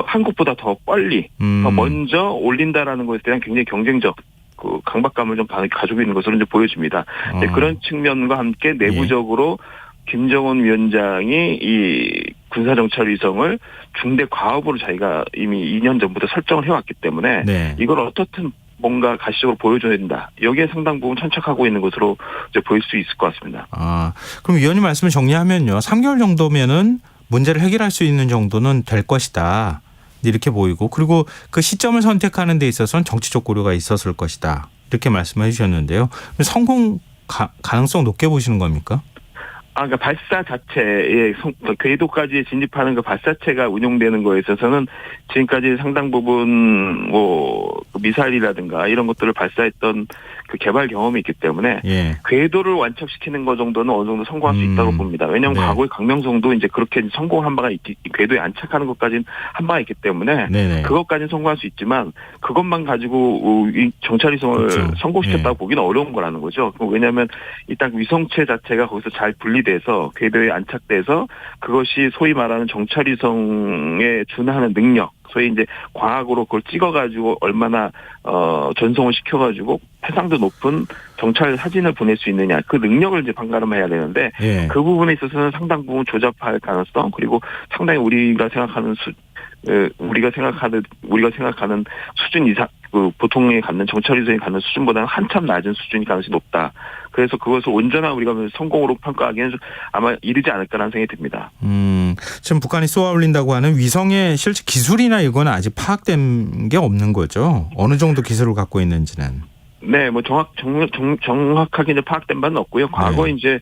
한국보다 더 빨리, 더 먼저 올린다라는 것에 대한 굉장히 경쟁적 그 강박감을 좀 가지고 있는 것으로 이제 보여집니다. 그런 측면과 함께 내부적으로 김정은 위원장이 이 군사 정찰 위성을 중대 과업으로 자기가 이미 2년 전부터 설정을 해왔기 때문에 네. 이걸 어떻든 뭔가 가시적으로 보여줘야 된다. 여기에 상당 부분 천착하고 있는 것으로 이제 보일 수 있을 것 같습니다. 그럼 위원님 말씀을 정리하면요. 3개월 정도면은 문제를 해결할 수 있는 정도는 될 것이다. 이렇게 보이고 그리고 그 시점을 선택하는 데 있어서는 정치적 고려가 있었을 것이다. 이렇게 말씀해 주셨는데요. 성공 가능성 높게 보시는 겁니까? 그러니까 발사 자체의 궤도까지 진입하는 그 발사체가 운용되는 거에 있어서는 지금까지 상당 부분 뭐 미사일이라든가 이런 것들을 발사했던 그 개발 경험이 있기 때문에 궤도를 완착시키는 것 정도는 어느 정도 성공할 수 있다고 봅니다. 왜냐하면 과거에 강명성도 이제 그렇게 성공한 바가 궤도에 안착하는 것까지는 한 바가 있기 때문에 그것까지는 성공할 수 있지만 그것만 가지고 이 정찰위성을 성공시켰다고 보기는 어려운 거라는 거죠. 왜냐하면 일단 위성체 자체가 거기서 잘 분리돼서 궤도에 안착돼서 그것이 소위 말하는 정찰위성에 준하는 능력, 소위 이제 과학으로 그걸 찍어가지고 얼마나 전송을 시켜가지고 해상도 높은 정찰 사진을 보낼 수 있느냐 그 능력을 이제 판가름해야 되는데 그 부분에 있어서는 상당 부분 조잡할 가능성 그리고 상당히 우리가 생각하는 수준 이상 그 보통에 갖는 정찰위성이 갖는 수준보다는 한참 낮은 수준이 가능성이 높다. 그래서 그것을 온전한 우리가 성공으로 평가하기에는 아마 이르지 않을까라는 생각이 듭니다. 지금 북한이 쏘아 올린다고 하는 위성의 실제 기술이나 이거는 아직 파악된 게 없는 거죠. 어느 정도 기술을 갖고 있는지는. 네, 뭐 정확하게 이제 파악된 바는 없고요. 과거 이제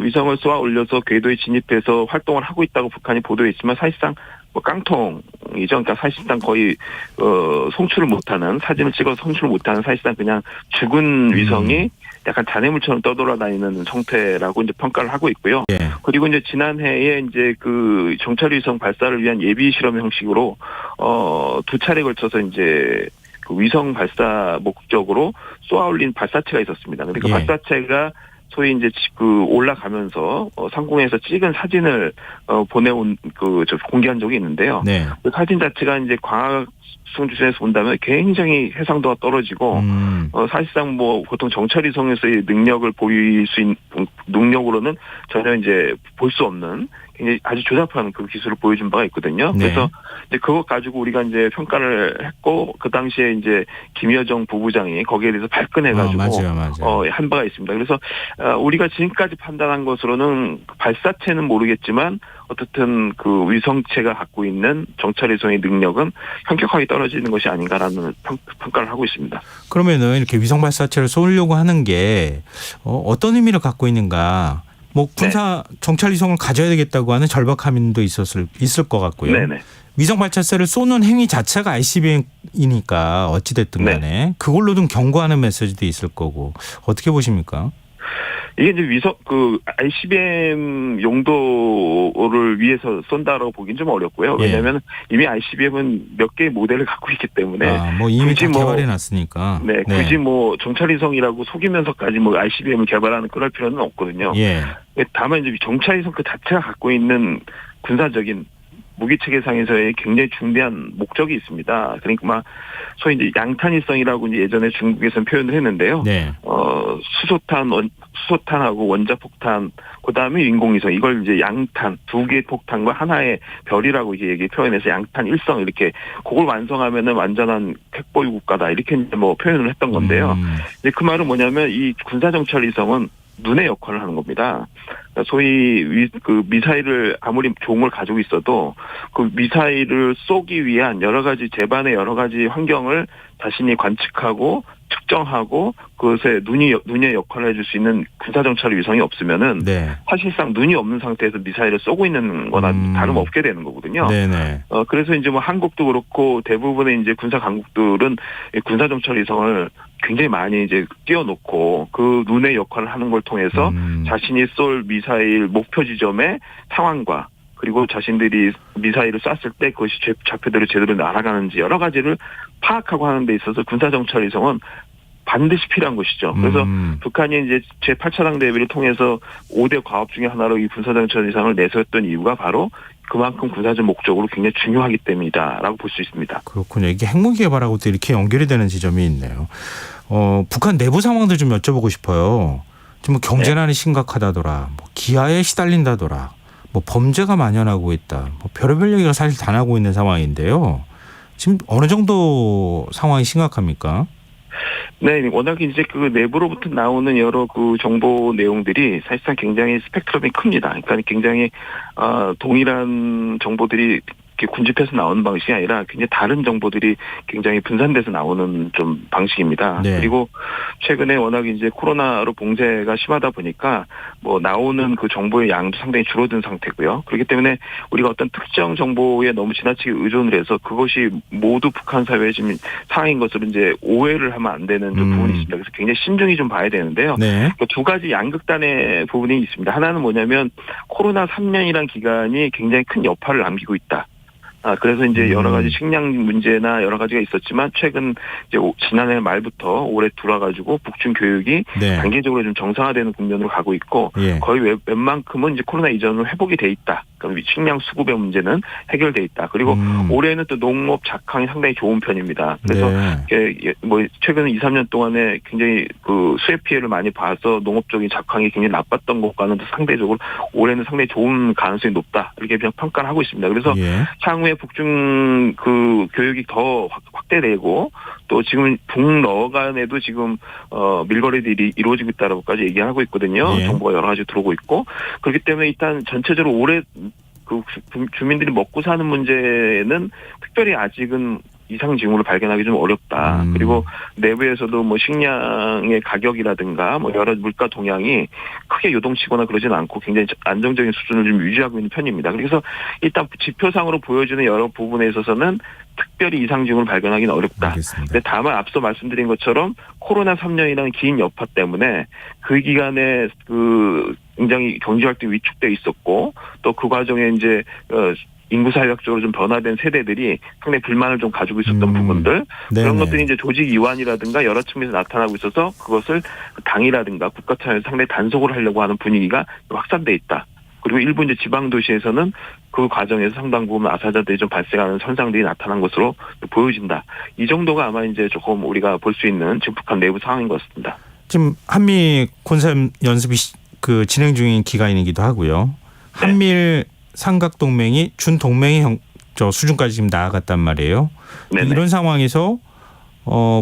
위성을 쏘아 올려서 궤도에 진입해서 활동을 하고 있다고 북한이 보도했지만 사실상 뭐 깡통이죠. 그러니까 사실상 거의 송출을 못하는 사진을 찍어서 송출을 못하는 사실상 그냥 죽은 위성이 약간 잔해물처럼 떠돌아다니는 형태라고 이제 평가를 하고 있고요. 그리고 이제 지난해에 이제 그 정찰위성 발사를 위한 예비 실험 형식으로 2차례에 걸쳐서 이제 그 위성 발사 목적으로 쏘아올린 발사체가 있었습니다. 근데 그 발사체가 소위 이제 그 올라가면서 상공에서 찍은 사진을 보내온 공개한 적이 있는데요. 그 사진 자체가 이제 과학성 주제에서 본다면 굉장히 해상도가 떨어지고 사실상 뭐 보통 정찰위성에서의 능력을 보일 수 있는 능력으로는 전혀 이제 볼 수 없는 굉장히 아주 조잡한 그 기술을 보여준 바가 있거든요. 그래서 이제 그것 가지고 우리가 이제 평가를 했고 그 당시에 이제 김여정 부부장이 거기에 대해서 발끈해가지고 한 바가 있습니다. 그래서 우리가 지금까지 판단한 것으로는 발사체는 모르겠지만 어떻든 그 위성체가 갖고 있는 정찰위성의 능력은 현격하게 떨어지는 것이 아닌가라는 평가를 하고 있습니다. 그러면은 이렇게 위성 발사체를 쏘려고 하는 게 어떤 의미를 갖고 있는가? 뭐 군사 정찰위성을 가져야 되겠다고 하는 절박함도 있을 것 같고요. 위성 발사체를 쏘는 행위 자체가 ICBM이니까 어찌됐든 간에 그걸로 좀 경고하는 메시지도 있을 거고 어떻게 보십니까? 이게 이제 ICBM 용도를 위해서 쏜다라고 보기는 좀 어렵고요. 왜냐하면 이미 ICBM은 몇 개의 모델을 갖고 있기 때문에. 뭐 이미 다 개발해 놨으니까. 굳이 뭐 정찰위성이라고 속이면서까지 뭐 ICBM을 개발하는 그럴 필요는 없거든요. 다만 이제 정찰위성 그 자체가 갖고 있는 군사적인 무기체계상에서의 굉장히 중대한 목적이 있습니다. 그러니까 소위 이제 양탄일성이라고 이제 예전에 중국에서는 표현을 했는데요. 수소탄하고 원자폭탄, 그 다음에 인공위성, 이걸 이제 양탄, 2개의 폭탄과 하나의 별이라고 이제 표현해서 양탄 일성 이렇게 그걸 완성하면은 완전한 핵보유 국가다 이렇게 뭐 표현을 했던 건데요. 이제 그 말은 뭐냐면 이 군사정찰위성은 눈의 역할을 하는 겁니다. 소위 그 미사일을 아무리 종을 가지고 있어도 그 미사일을 쏘기 위한 여러 가지 제반의 여러 가지 환경을 자신이 관측하고 측정하고 그것에 눈의 역할을 해줄 수 있는 군사정찰 위성이 없으면은 사실상 눈이 없는 상태에서 미사일을 쏘고 있는 거나 다름없게 되는 거거든요. 그래서 이제 뭐 한국도 그렇고 대부분의 이제 군사 강국들은 군사정찰 위성을 굉장히 많이 이제 띄워놓고 그 눈의 역할을 하는 걸 통해서 자신이 쏠 미사일 목표 지점의 상황과 그리고 자신들이 미사일을 쐈을 때 그것이 좌표대로 제대로 날아가는지 여러 가지를 파악하고 하는 데 있어서 군사정찰위성은 반드시 필요한 것이죠. 그래서 북한이 이제 제8차당 대비를 통해서 5대 과업 중에 하나로 이 군사정찰위성을 내세웠던 이유가 바로 그만큼 군사적 목적으로 굉장히 중요하기 때문이다라고 볼 수 있습니다. 그렇군요. 이게 핵무기 개발하고도 이렇게 연결이 되는 지점이 있네요. 북한 내부 상황도 좀 여쭤보고 싶어요. 지금 뭐 경제난이 심각하다더라, 뭐 기아에 시달린다더라, 뭐 범죄가 만연하고 있다, 뭐 별의별 얘기가 사실 다 나고 있는 상황인데요. 지금 어느 정도 상황이 심각합니까? 네, 워낙 이제 그 내부로부터 나오는 여러 그 정보 내용들이 사실상 굉장히 스펙트럼이 큽니다. 그러니까 굉장히 동일한 정보들이 이렇게 군집해서 나오는 방식이 아니라 굉장히 다른 정보들이 굉장히 분산돼서 나오는 좀 방식입니다. 네. 그리고 최근에 워낙 이제 코로나로 봉쇄가 심하다 보니까 뭐 나오는 그 정보의 양도 상당히 줄어든 상태고요. 그렇기 때문에 우리가 어떤 특정 정보에 너무 지나치게 의존을 해서 그것이 모두 북한 사회의 지금 상황인 것으로 이제 오해를 하면 안 되는 좀 부분이 있습니다. 그래서 굉장히 신중히 좀 봐야 되는데요. 네. 두 가지 양극단의 부분이 있습니다. 하나는 뭐냐면 코로나 3년이라는 기간이 굉장히 큰 여파를 남기고 있다. 그래서 이제 여러 가지 식량 문제나 여러 가지가 있었지만 최근 이제 지난해 말부터 올해 들어와가지고 북중 교육이 네. 단계적으로 좀 정상화되는 국면으로 가고 있고 예. 거의 웬만큼은 이제 코로나 이전으로 회복이 돼 있다. 그럼 식량 수급의 문제는 해결돼 있다. 그리고 올해는 또 농업 작황이 상당히 좋은 편입니다. 그래서 네. 뭐 최근 2, 3년 동안에 굉장히 그 수해 피해를 많이 봐서 농업적인 작황이 굉장히 나빴던 것과는 상대적으로 올해는 상당히 좋은 가능성이 높다. 이렇게 그냥 평가를 하고 있습니다. 그래서 예. 향후에 북중 그 교육이 더 확대되고 또 지금 북러 간에도 지금 밀거래들이 이루어지고 있다라고까지 얘기하고 있거든요. 예. 정보가 여러 가지 들어오고 있고 그렇기 때문에 일단 전체적으로 올해 그 주민들이 먹고 사는 문제는 특별히 아직은 이상 징후를 발견하기 좀 어렵다. 그리고 내부에서도 뭐 식량의 가격이라든가 뭐 여러 물가 동향이 크게 요동치거나 그러지는 않고 굉장히 안정적인 수준을 좀 유지하고 있는 편입니다. 그래서 일단 지표상으로 보여주는 여러 부분에 있어서는 특별히 이상 징후를 발견하기는 어렵다. 알겠습니다. 근데 다만 앞서 말씀드린 것처럼 코로나 3년이라는 긴 여파 때문에 그 기간에 그 굉장히 경제활동이 위축돼 있었고 또 그 과정에 이제 인구사회학적으로 좀 변화된 세대들이 상당히 불만을 좀 가지고 있었던 부분들 네네. 그런 것들이 이제 조직 이완이라든가 여러 측면에서 나타나고 있어서 그것을 당이라든가 국가 차원에서 상당히 단속을 하려고 하는 분위기가 확산돼 있다. 그리고 일부 이제 지방 도시에서는 그 과정에서 상당 부분 아사자들이 좀 발생하는 현상들이 나타난 것으로 보여진다. 이 정도가 아마 이제 조금 우리가 볼 수 있는 지금 북한 내부 상황인 것 같습니다. 지금 한미 군사연 연습이 그 진행 중인 기간이기도 하고요. 한미일 삼각 동맹이 준 동맹의 수준까지 지금 나아갔단 말이에요. 네네. 이런 상황에서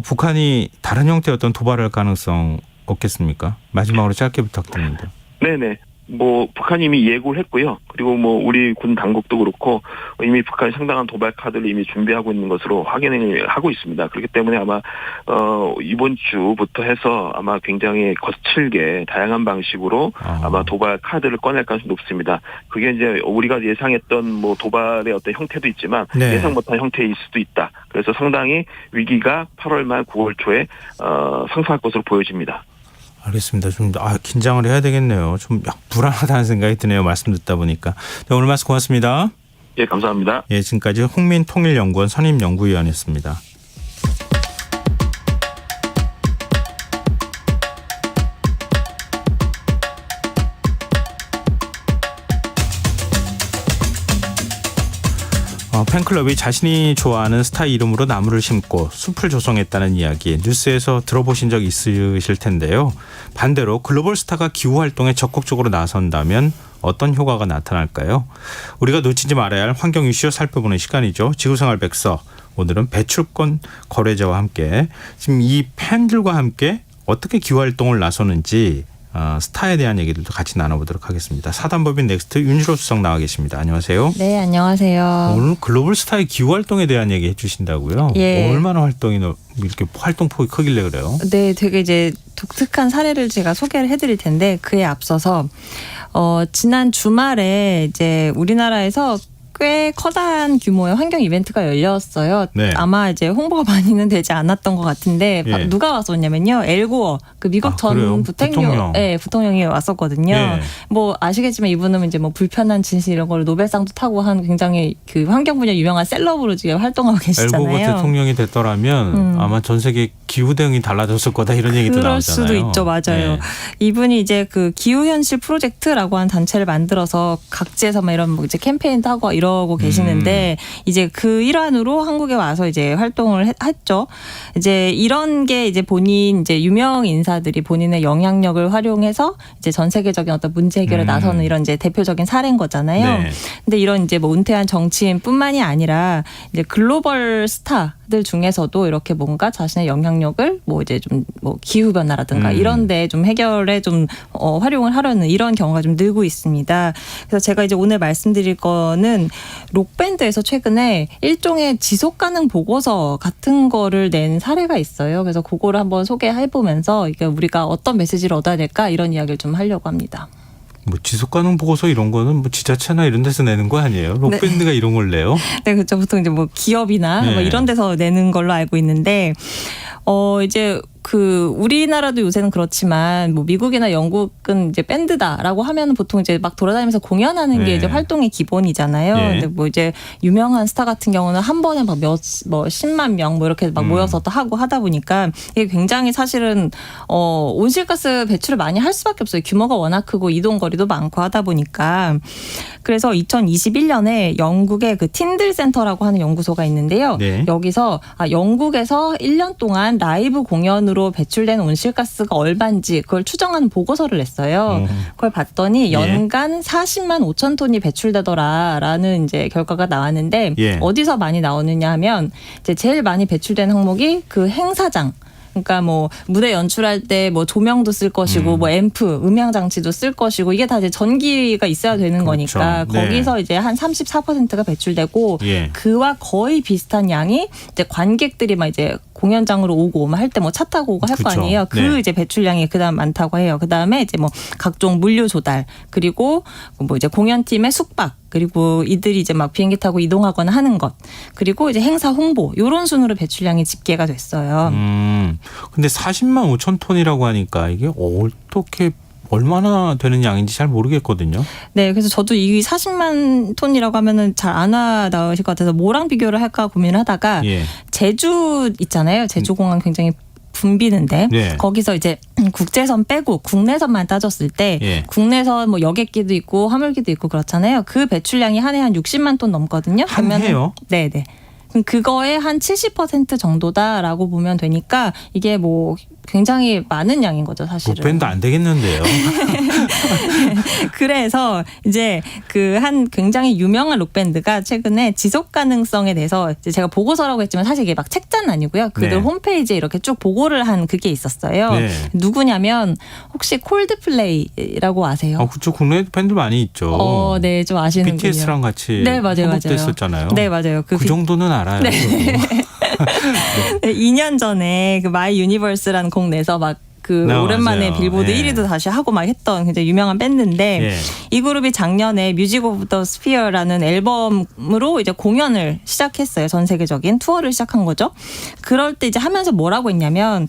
북한이 다른 형태의 어떤 도발할 가능성 없겠습니까? 마지막으로 짧게 부탁드립니다. 네네. 뭐 북한이 이미 예고를 했고요. 그리고 뭐 우리 군 당국도 그렇고 이미 북한이 상당한 도발 카드를 이미 준비하고 있는 것으로 확인을 하고 있습니다. 그렇기 때문에 아마 이번 주부터 해서 아마 굉장히 거칠게 다양한 방식으로 아마 도발 카드를 꺼낼 가능성이 높습니다. 그게 이제 우리가 예상했던 뭐 도발의 어떤 형태도 있지만 네. 예상 못한 형태일 수도 있다. 그래서 상당히 위기가 8월 말 9월 초에 상승할 것으로 보여집니다. 알겠습니다. 좀 긴장을 해야 되겠네요. 좀 불안하다는 생각이 드네요. 말씀 듣다 보니까. 자, 오늘 말씀 고맙습니다. 예, 감사합니다. 예, 지금까지 홍민통일연구원 선임연구위원이었습니다. 팬클럽이 자신이 좋아하는 스타 이름으로 나무를 심고 숲을 조성했다는 이야기 뉴스에서 들어보신 적 있으실 텐데요. 반대로 글로벌 스타가 기후활동에 적극적으로 나선다면 어떤 효과가 나타날까요? 우리가 놓치지 말아야 할 환경 이슈 살펴보는 시간이죠. 지구생활 백서. 오늘은 배출권 거래자와 함께 지금 이 팬들과 함께 어떻게 기후활동을 나서는지 스타에 대한 얘기들도 같이 나눠보도록 하겠습니다. 사단법인 넥스트 윤주로 수석 나와 계십니다. 안녕하세요. 네, 안녕하세요. 오늘 글로벌 스타의 기후활동에 대한 얘기 해주신다고요? 예. 얼마나 활동이 이렇게 활동폭이 크길래 그래요? 네, 되게 이제 독특한 사례를 제가 소개를 해드릴 텐데 그에 앞서서 지난 주말에 이제 우리나라에서 꽤 커다란 규모의 환경 이벤트가 열렸어요. 네. 아마 이제 홍보가 많이는 되지 않았던 것 같은데 예. 누가 왔었냐면요. 엘고어 그 미국 전 그래요? 부통령, 네, 부통령이 왔었거든요. 예. 뭐 아시겠지만 이분은 이제 뭐 불편한 진실 이런 걸 노벨상도 타고 한 굉장히 그 환경 분야 유명한 셀럽으로 지금 활동하고 계시잖아요. 엘고가 대통령이 됐더라면 아마 전 세계 기후 대응이 달라졌을 거다 이런 얘기도 그럴 나오잖아요. 수도 있죠. 맞아요. 예. 이분이 이제 그 기후현실 프로젝트라고 하는 단체를 만들어서 각지에서 막 이런 뭐 이제 캠페인도 하고 이러고 계시는데 이제 그 일환으로 한국에 와서 이제 활동을 했죠. 이제 이런 게 이제 본인 이제 유명 인사들이 본인의 영향력을 활용해서 이제 전 세계적인 어떤 문제 해결에 나서는 이런 이제 대표적인 사례인 거잖아요. 네. 근데 이런 이제 뭐 은퇴한 정치인뿐만이 아니라 이제 글로벌 스타들 중에서도 이렇게 뭔가 자신의 영향력을 뭐 이제 좀 뭐 기후 변화라든가 이런데 좀 해결에 좀 활용을 하려는 이런 경우가 좀 늘고 있습니다. 그래서 제가 이제 오늘 말씀드릴 거는 록밴드에서 최근에 일종의 지속 가능 보고서 같은 거를 낸 사례가 있어요. 그래서 그거를 한번 소개해 보면서 이게 우리가 어떤 메시지를 얻어야 될까 이런 이야기를 좀 하려고 합니다. 뭐 지속 가능 보고서 이런 거는 뭐 지자체나 이런 데서 내는 거 아니에요? 록밴드가 이런 걸 내요? 네, 그렇죠. 보통 이제 뭐 기업이나 네. 뭐 이런 데서 내는 걸로 알고 있는데, 이제 그 우리나라도 요새는 그렇지만 뭐 미국이나 영국은 이제 밴드다라고 하면 보통 이제 막 돌아다니면서 공연하는 게 네. 이제 활동의 기본이잖아요. 예. 근데 뭐 이제 유명한 스타 같은 경우는 한 번에 막 뭐 10만 명 뭐 이렇게 막 모여서 또 하고 하다 보니까 이게 굉장히 사실은 온실가스 배출을 많이 할 수밖에 없어요. 규모가 워낙 크고 이동 거리도 많고 하다 보니까. 그래서 2021년에 영국의 그 틴들 센터라고 하는 연구소가 있는데요. 네. 여기서 영국에서 1년 동안 라이브 공연으로 배출된 온실가스가 얼마인지 그걸 추정하는 보고서를 냈어요. 그걸 봤더니 연간 40만 5천 톤이 배출되더라라는 이제 결과가 나왔는데 예. 어디서 많이 나오느냐 하면 이제 제일 많이 배출된 항목이 그 행사장. 그러니까 뭐 무대 연출할 때 뭐 조명도 쓸 것이고 뭐 앰프, 음향 장치도 쓸 것이고 이게 다 이제 전기가 있어야 되는 그렇죠. 거니까 네. 거기서 이제 한 34%가 배출되고 예. 그와 거의 비슷한 양이 이제 관객들이 막 이제 공연장으로 오고 할 때 뭐 차 타고 오고 할 거 그쵸. 아니에요. 그 네. 이제 배출량이 그다음 많다고 해요. 그다음에 이제 뭐 각종 물류 조달 그리고 뭐 이제 공연팀의 숙박 그리고 이들이 이제 막 비행기 타고 이동하거나 하는 것 그리고 이제 행사 홍보 요런 순으로 배출량이 집계가 됐어요. 근데 40만 5천 톤이라고 하니까 이게 어떻게 얼마나 되는 양인지 잘 모르겠거든요. 네, 그래서 저도 이 40만 톤이라고 하면은 잘 안 와닿으실 것 같아서 뭐랑 비교를 할까 고민을 하다가 예. 제주 있잖아요. 제주공항 굉장히 붐비는데 네. 거기서 이제 국제선 빼고 국내선만 따졌을 때 예. 국내선 뭐 여객기도 있고 화물기도 있고 그렇잖아요. 그 배출량이 한 해 한 60만 톤 넘거든요. 한 해요? 네, 네. 그럼 그거의 한 70% 정도다라고 보면 되니까 이게 뭐 굉장히 많은 양인 거죠, 사실은. 록밴드 안 되겠는데요. 그래서 이제 그 한 굉장히 유명한 록밴드가 최근에 지속 가능성에 대해서 이제 제가 보고서라고 했지만 사실 이게 막 책자는 아니고요. 그들 네. 홈페이지에 이렇게 쭉 보고를 한 그게 있었어요. 네. 누구냐면 혹시 콜드플레이라고 아세요? 그쪽 국내 밴드 많이 있죠. 네, 좀 아시는군요. BTS랑 같이 네, 맞아요, 협업도 맞아요. 했었잖아요. 네, 맞아요. 그 정도는 알아요. 저도. 네, 2년 전에 그 마이 유니버스라는 곡 내서 막 그 오랜만에 맞아요. 빌보드 예. 1위도 다시 하고 막 했던 굉장히 유명한 밴드인데 예. 이 그룹이 작년에 뮤직 오브 더 스피어라는 앨범으로 이제 공연을 시작했어요. 전 세계적인 투어를 시작한 거죠. 그럴 때 이제 하면서 뭐라고 했냐면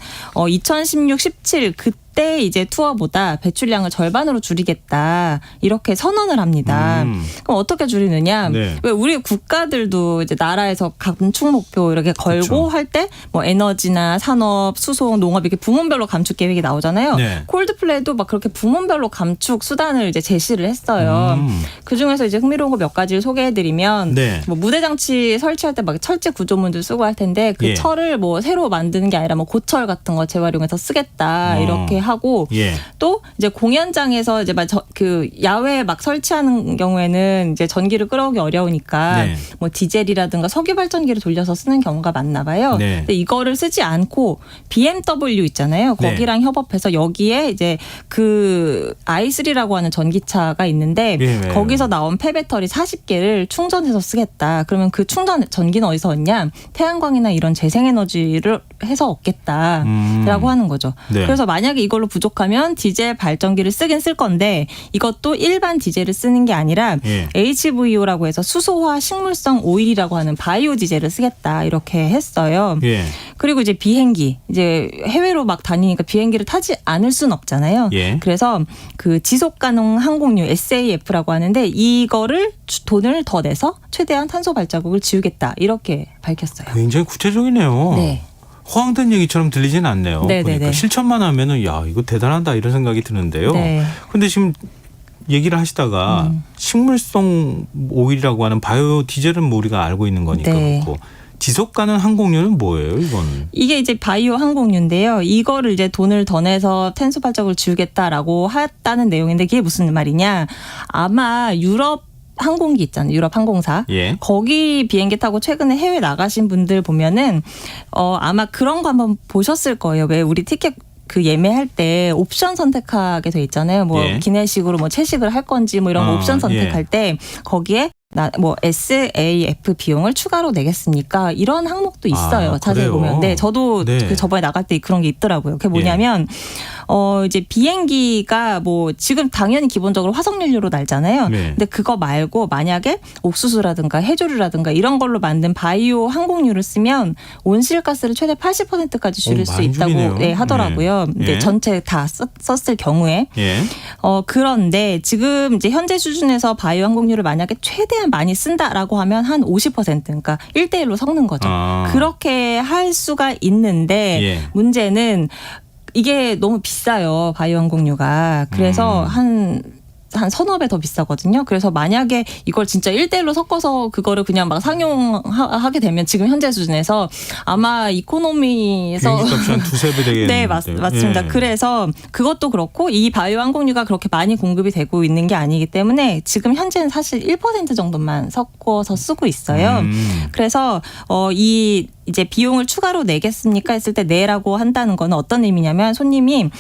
2016, 17 그때 이제 투어보다 배출량을 절반으로 줄이겠다 이렇게 선언을 합니다. 그럼 어떻게 줄이느냐? 네. 왜 우리 국가들도 이제 나라에서 감축 목표 이렇게 걸고 그쵸. 할 때 뭐 에너지나 산업, 수송, 농업 이렇게 부문별로 감축 계획이 나오잖아요. 네. 콜드플레이도 막 그렇게 부문별로 감축 수단을 이제 제시를 했어요. 그 중에서 이제 흥미로운 거 몇 가지를 소개해드리면 네. 뭐 무대 장치 설치할 때 막 철제 구조물들 쓰고 할 텐데 그 예. 철을 뭐 새로 만드는 게 아니라 뭐 고철 같은 거 재활용해서 쓰겠다 이렇게 하고 예. 또 이제 공연장에서 이제 막 그 야외 막 설치하는 경우에는 이제 전기를 끌어오기 어려우니까 네. 뭐 디젤이라든가 석유 발전기를 돌려서 쓰는 경우가 많나 봐요. 네. 근데 이거를 쓰지 않고 BMW 있잖아요. 네. 거기랑 협업해서 여기에 이제 그 i3라고 하는 전기차가 있는데 예, 네. 거기서 나온 폐배터리 40개를 충전해서 쓰겠다. 그러면 그 충전 전기는 어디서 얻냐? 태양광이나 이런 재생에너지를 해서 얻겠다라고 하는 거죠. 네. 그래서 만약에 이걸 이걸로 부족하면 디젤 발전기를 쓰긴 쓸 건데 이것도 일반 디젤을 쓰는 게 아니라 예. HVO라고 해서 수소화 식물성 오일이라고 하는 바이오 디젤을 쓰겠다 이렇게 했어요. 예. 그리고 이제 비행기 이제 해외로 막 다니니까 비행기를 타지 않을 수는 없잖아요. 예. 그래서 그 지속 가능 항공유 SAF라고 하는데 이거를 돈을 더 내서 최대한 탄소 발자국을 지우겠다 이렇게 밝혔어요. 굉장히 구체적이네요. 네. 허황된 얘기처럼 들리지는 않네요. 네, 보니까 네, 네. 실천만 하면은 야 이거 대단하다 이런 생각이 드는데요. 네. 근데 지금 얘기를 하시다가 식물성 오일이라고 하는 바이오 디젤은 뭐 우리가 알고 있는 거니까 네. 그렇고 지속 가능 항공유는 뭐예요, 이거는? 이게 이제 바이오 항공유인데요. 이거를 이제 돈을 더 내서 탄소 발자국을 지우겠다라고 했다는 내용인데 그게 무슨 말이냐? 아마 유럽 항공기 있잖아요. 유럽 항공사. 예. 거기 비행기 타고 최근에 해외 나가신 분들 보면은 아마 그런 거 한번 보셨을 거예요. 왜 우리 티켓 그 예매할 때 옵션 선택하게 돼 있잖아요. 뭐 예. 기내식으로 뭐 채식을 할 건지 뭐 이런 거 옵션 선택할 때 거기에 SAF 비용을 추가로 내겠습니까? 이런 항목도 있어요. 아, 자세히 그래요? 보면. 네, 저도 네. 그 저번에 나갈 때 그런 게 있더라고요. 그게 뭐냐면 이제 비행기가 뭐 지금 당연히 기본적으로 화석연료로 날잖아요. 네. 근데 그거 말고 만약에 옥수수라든가 해조류라든가 이런 걸로 만든 바이오 항공유를 쓰면 온실가스를 최대 80%까지 줄일 수 많이 있다고 줄이네요. 네, 하더라고요. 네. 근데 예. 전체 다 썼을 경우에. 예. 그런데 지금 이제 현재 수준에서 바이오 항공유를 만약에 최대한 많이 쓴다라고 하면 한 50% 그러니까 1대1로 섞는 거죠. 아. 그렇게 할 수가 있는데 예. 문제는 이게 너무 비싸요. 바이오 항공유가. 그래서 한 서너 배 더 비싸거든요. 그래서 만약에 이걸 진짜 1대1로 섞어서 그거를 그냥 막 상용하게 되면 지금 현재 수준에서 아마 이코노미에서 비행기 값이 한 두세 배 되겠는데. 네, 맞습니다. 예. 그래서 그것도 그렇고 이 바이오 항공유가 그렇게 많이 공급이 되고 있는 게 아니기 때문에 지금 현재는 사실 1% 정도만 섞어서 쓰고 있어요. 그래서 이 이제 비용을 추가로 내겠습니까 했을 때 내라고 한다는 거는 어떤 의미냐면 손님이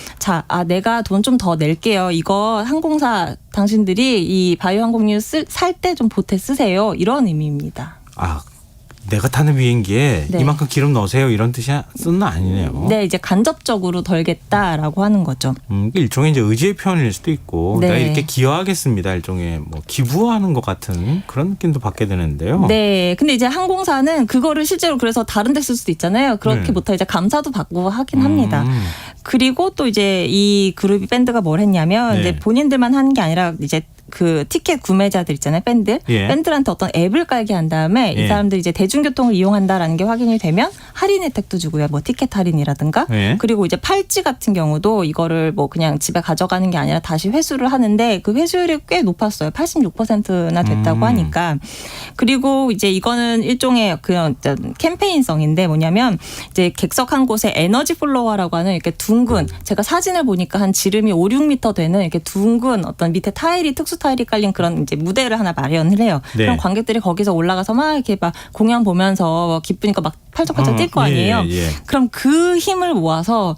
내가 돈 좀 더 낼게요. 이거 항공사 당신들이 이 바이오 항공유 살 때 좀 보태 쓰세요. 이런 의미입니다. 아, 내가 타는 비행기에 네. 이만큼 기름 넣으세요 이런 뜻이 쓰는 아니네요. 네, 이제 간접적으로 덜겠다라고 하는 거죠. 일종의 이제 의지의 표현일 수도 있고 네. 내가 이렇게 기여하겠습니다. 일종의 뭐 기부하는 것 같은 그런 느낌도 받게 되는데요. 네, 근데 이제 항공사는 그거를 실제로 그래서 다른 데 쓸 수도 있잖아요. 그렇게 네. 못하 이제 감사도 받고 하긴 합니다. 그리고 또 이제 이 그룹이 밴드가 뭘 했냐면 네. 이제 본인들만 하는 게 아니라 이제 그 티켓 구매자들 있잖아요, 밴드. 예. 밴드한테 어떤 앱을 깔게 한 다음에 예. 이 사람들이 이제 대중교통을 이용한다라는 게 확인이 되면 할인 혜택도 주고요, 뭐 티켓 할인이라든가. 예. 그리고 이제 팔찌 같은 경우도 이거를 뭐 그냥 집에 가져가는 게 아니라 다시 회수를 하는데 그 회수율이 꽤 높았어요, 86%나 됐다고 하니까. 그리고 이제 이거는 일종의 그런 캠페인성인데 뭐냐면 이제 객석한 곳에 에너지 플로어라고 하는 이렇게 둥근 제가 사진을 보니까 한 지름이 5, 6m 되는 이렇게 둥근 어떤 밑에 타일이 특수 타일이 깔린 그런 이제 무대를 하나 마련을 해요. 네. 그럼 관객들이 거기서 올라가서 막 이렇게 막 공연 보면서 기쁘니까 막 팔짝팔짝 뛸 거 아니에요. 예. 그럼 그 힘을 모아서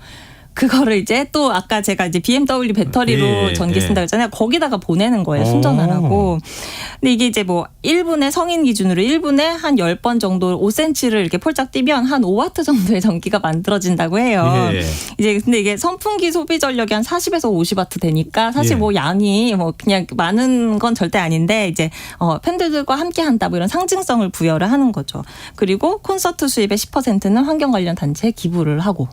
그거를 이제 또 아까 제가 이제 BMW 배터리로 예, 전기 쓴다 그랬잖아요. 거기다가 보내는 거예요. 순전하라고. 근데 이게 이제 뭐 1분에 성인 기준으로 1분에 한 10번 정도 5cm를 이렇게 폴짝 뛰면 한 5와트 정도의 전기가 만들어진다고 해요. 예. 이제 근데 이게 선풍기 소비 전력이 한 40에서 50와트 되니까 사실 예. 뭐 양이 뭐 그냥 많은 건 절대 아닌데 이제 팬들과 함께 한다 뭐 이런 상징성을 부여를 하는 거죠. 그리고 콘서트 수입의 10%는 환경 관련 단체에 기부를 하고.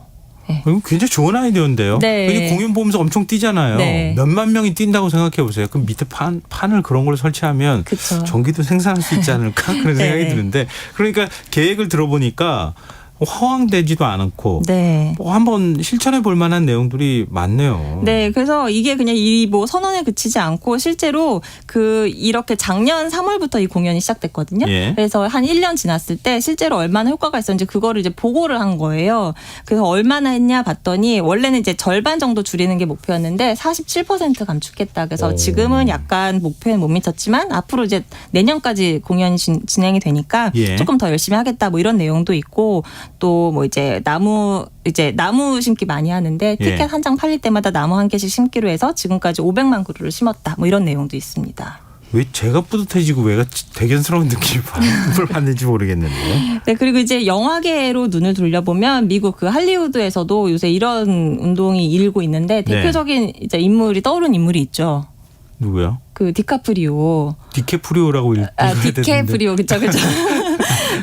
이거 굉장히 좋은 아이디어인데요. 네. 이게 공연 보면서 엄청 뛰잖아요. 네. 몇만 명이 뛴다고 생각해 보세요. 그럼 밑에 판을 그런 걸 설치하면 그쵸. 전기도 생산할 수 있지 않을까 그런 생각이 네. 드는데 그러니까 계획을 들어보니까 허황되지도 않고 네. 뭐 한번 실천해 볼 만한 내용들이 많네요. 네, 그래서 이게 그냥 이 뭐 선언에 그치지 않고 실제로 이렇게 작년 3월부터 이 공연이 시작됐거든요. 예. 그래서 한 1년 지났을 때 실제로 얼마나 효과가 있었는지 그거를 이제 보고를 한 거예요. 그래서 얼마나 했냐 봤더니 원래는 이제 절반 정도 줄이는 게 목표였는데 47% 감축했다. 그래서 지금은 약간 목표에 못 미쳤지만 앞으로 이제 내년까지 공연이 진행이 되니까 예. 조금 더 열심히 하겠다. 뭐 이런 내용도 있고 또 뭐 이제 나무 심기 많이 하는데 티켓 예. 한 장 팔릴 때마다 나무 한 개씩 심기로 해서 지금까지 500만 그루를 심었다. 뭐 이런 내용도 있습니다. 왜 제가 뿌듯해지고 왜가 대견스러운 느낌을 받는지 모르겠는데. 네, 그리고 이제 영화계로 눈을 돌려보면 미국 그 할리우드에서도 요새 이런 운동이 일고 있는데 대표적인 이제 인물이 떠오르는 인물이 있죠. 누구요? 그 디카프리오. 디케프리오라고 디케프리오, 그쵸.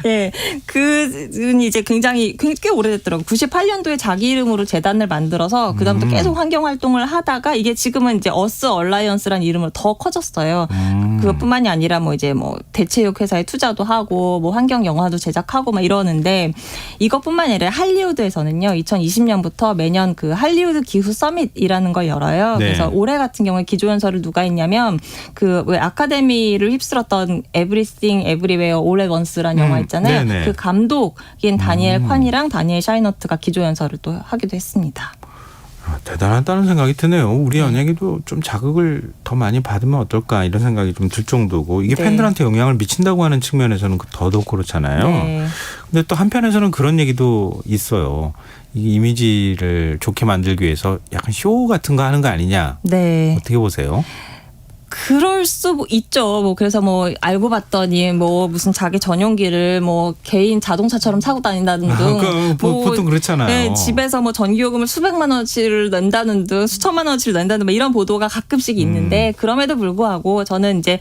예, 그는 이제 굉장히 꽤 오래됐더라고요. 98년도에 자기 이름으로 재단을 만들어서 그다음부터 계속 환경 활동을 하다가 이게 지금은 이제 어스 얼라이언스라는 이름으로 더 커졌어요. 그것뿐만이 아니라 뭐 이제 뭐 대체육 회사에 투자도 하고 뭐 환경 영화도 제작하고 막 이러는데 이것뿐만이 아니라 할리우드에서는요. 2020년부터 매년 그 할리우드 기후 서밋이라는 걸 열어요. 네. 그래서 올해 같은 경우에 기조연설을 누가 했냐면 그 왜 아카데미를 휩쓸었던 에브리띵 에브리웨어 올 앳 원스라는 영화 있잖아요. 네네. 그 감독인 다니엘 콴이랑 다니엘 샤이너트가 기조연설을 또 하기도 했습니다. 대단하다는 생각이 드네요. 우리 연예계도 좀 자극을 더 많이 받으면 어떨까 이런 생각이 좀 들 정도고 이게 네. 팬들한테 영향을 미친다고 하는 측면에서는 더더욱 그렇잖아요. 네. 근데 또 한편에서는 그런 얘기도 있어요. 이 이미지를 좋게 만들기 위해서 약간 쇼 같은 거 하는 거 아니냐. 네. 어떻게 보세요? 그럴 수 있죠. 뭐 그래서 뭐 알고 봤더니 뭐 무슨 자기 전용기를 뭐 개인 자동차처럼 사고 다닌다는 등 보통 그렇잖아요. 네, 집에서 뭐 전기요금을 수백만 원어치를 낸다는 등 수천만 원어치를 낸다는 뭐 이런 보도가 가끔씩 있는데 그럼에도 불구하고 저는 이제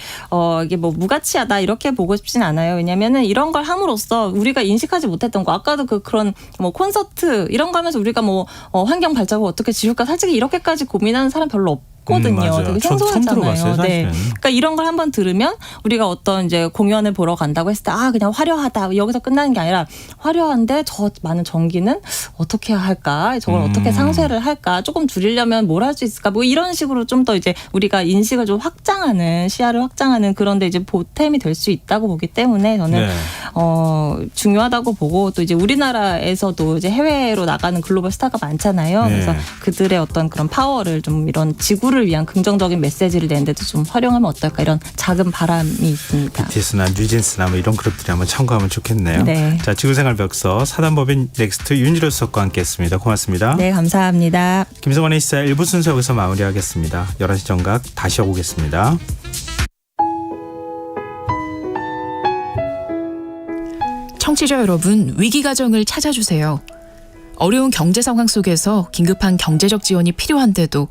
이게 뭐 무가치하다 이렇게 보고 싶진 않아요. 왜냐면은 이런 걸 함으로써 우리가 인식하지 못했던 거 아까도 그런 뭐 콘서트 이런 거 하면서 우리가 뭐 환경 발자국 어떻게 지울까 솔직히 이렇게까지 고민하는 사람 별로 없거든요. 맞아요. 되게 처음 들어봤어요, 생소하잖아요. 네. 사실은. 그러니까 이런 걸 한번 들으면 우리가 어떤 이제 공연을 보러 간다고 했을 때 그냥 화려하다 여기서 끝나는 게 아니라 화려한데 저 많은 전기는 어떻게 할까? 저걸 어떻게 상쇄를 할까? 조금 줄이려면 뭘 할 수 있을까? 뭐 이런 식으로 좀 더 이제 우리가 인식을 좀 확장하는 시야를 확장하는 그런데 이제 보탬이 될 수 있다고 보기 때문에 저는 네. 중요하다고 보고 또 이제 우리나라에서도 이제 해외로 나가는 글로벌 스타가 많잖아요. 네. 그래서 그들의 어떤 그런 파워를 좀 이런 지구를 위한 긍정적인 메시지를 내는데도 좀 활용하면 어떨까 이런 작은 바람이 있습니다. BTS나 뉴진스나 뭐 이런 그룹들이 한번 참고하면 좋겠네요. 네. 자, 지구생활 벽서 사단법인 넥스트 윤지로 수석과 함께했습니다. 고맙습니다. 네, 감사합니다. 김성환의 시사 1부 순서 여기서 마무리하겠습니다. 11시 정각 다시 오겠습니다. 청취자 여러분, 위기가정을 찾아주세요. 어려운 경제 상황 속에서 긴급한 경제적 지원이 필요한데도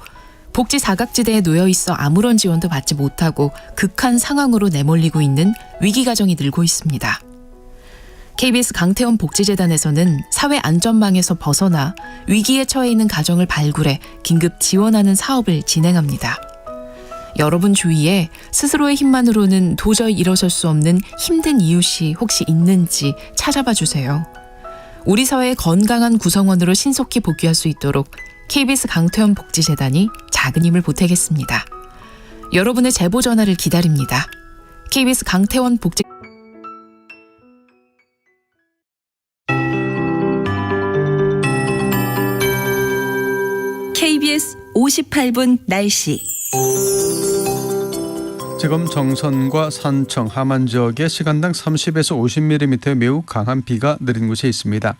복지 사각지대에 놓여 있어 아무런 지원도 받지 못하고 극한 상황으로 내몰리고 있는 위기가정이 늘고 있습니다. KBS 강태원 복지재단에서는 사회안전망에서 벗어나 위기에 처해 있는 가정을 발굴해 긴급 지원하는 사업을 진행합니다. 여러분 주위에 스스로의 힘만으로는 도저히 일어설 수 없는 힘든 이웃이 혹시 있는지 찾아봐 주세요. 우리 사회의 건강한 구성원으로 신속히 복귀할 수 있도록 KBS 강태원 복지재단이 작은 힘을 보태겠습니다. 여러분의 제보 전화를 기다립니다. KBS 강태원 복지 KBS 58분 날씨. 지금 정선과 산청, 함안 지역에 시간당 30에서 50mm의 매우 강한 비가 내린 곳이 있습니다.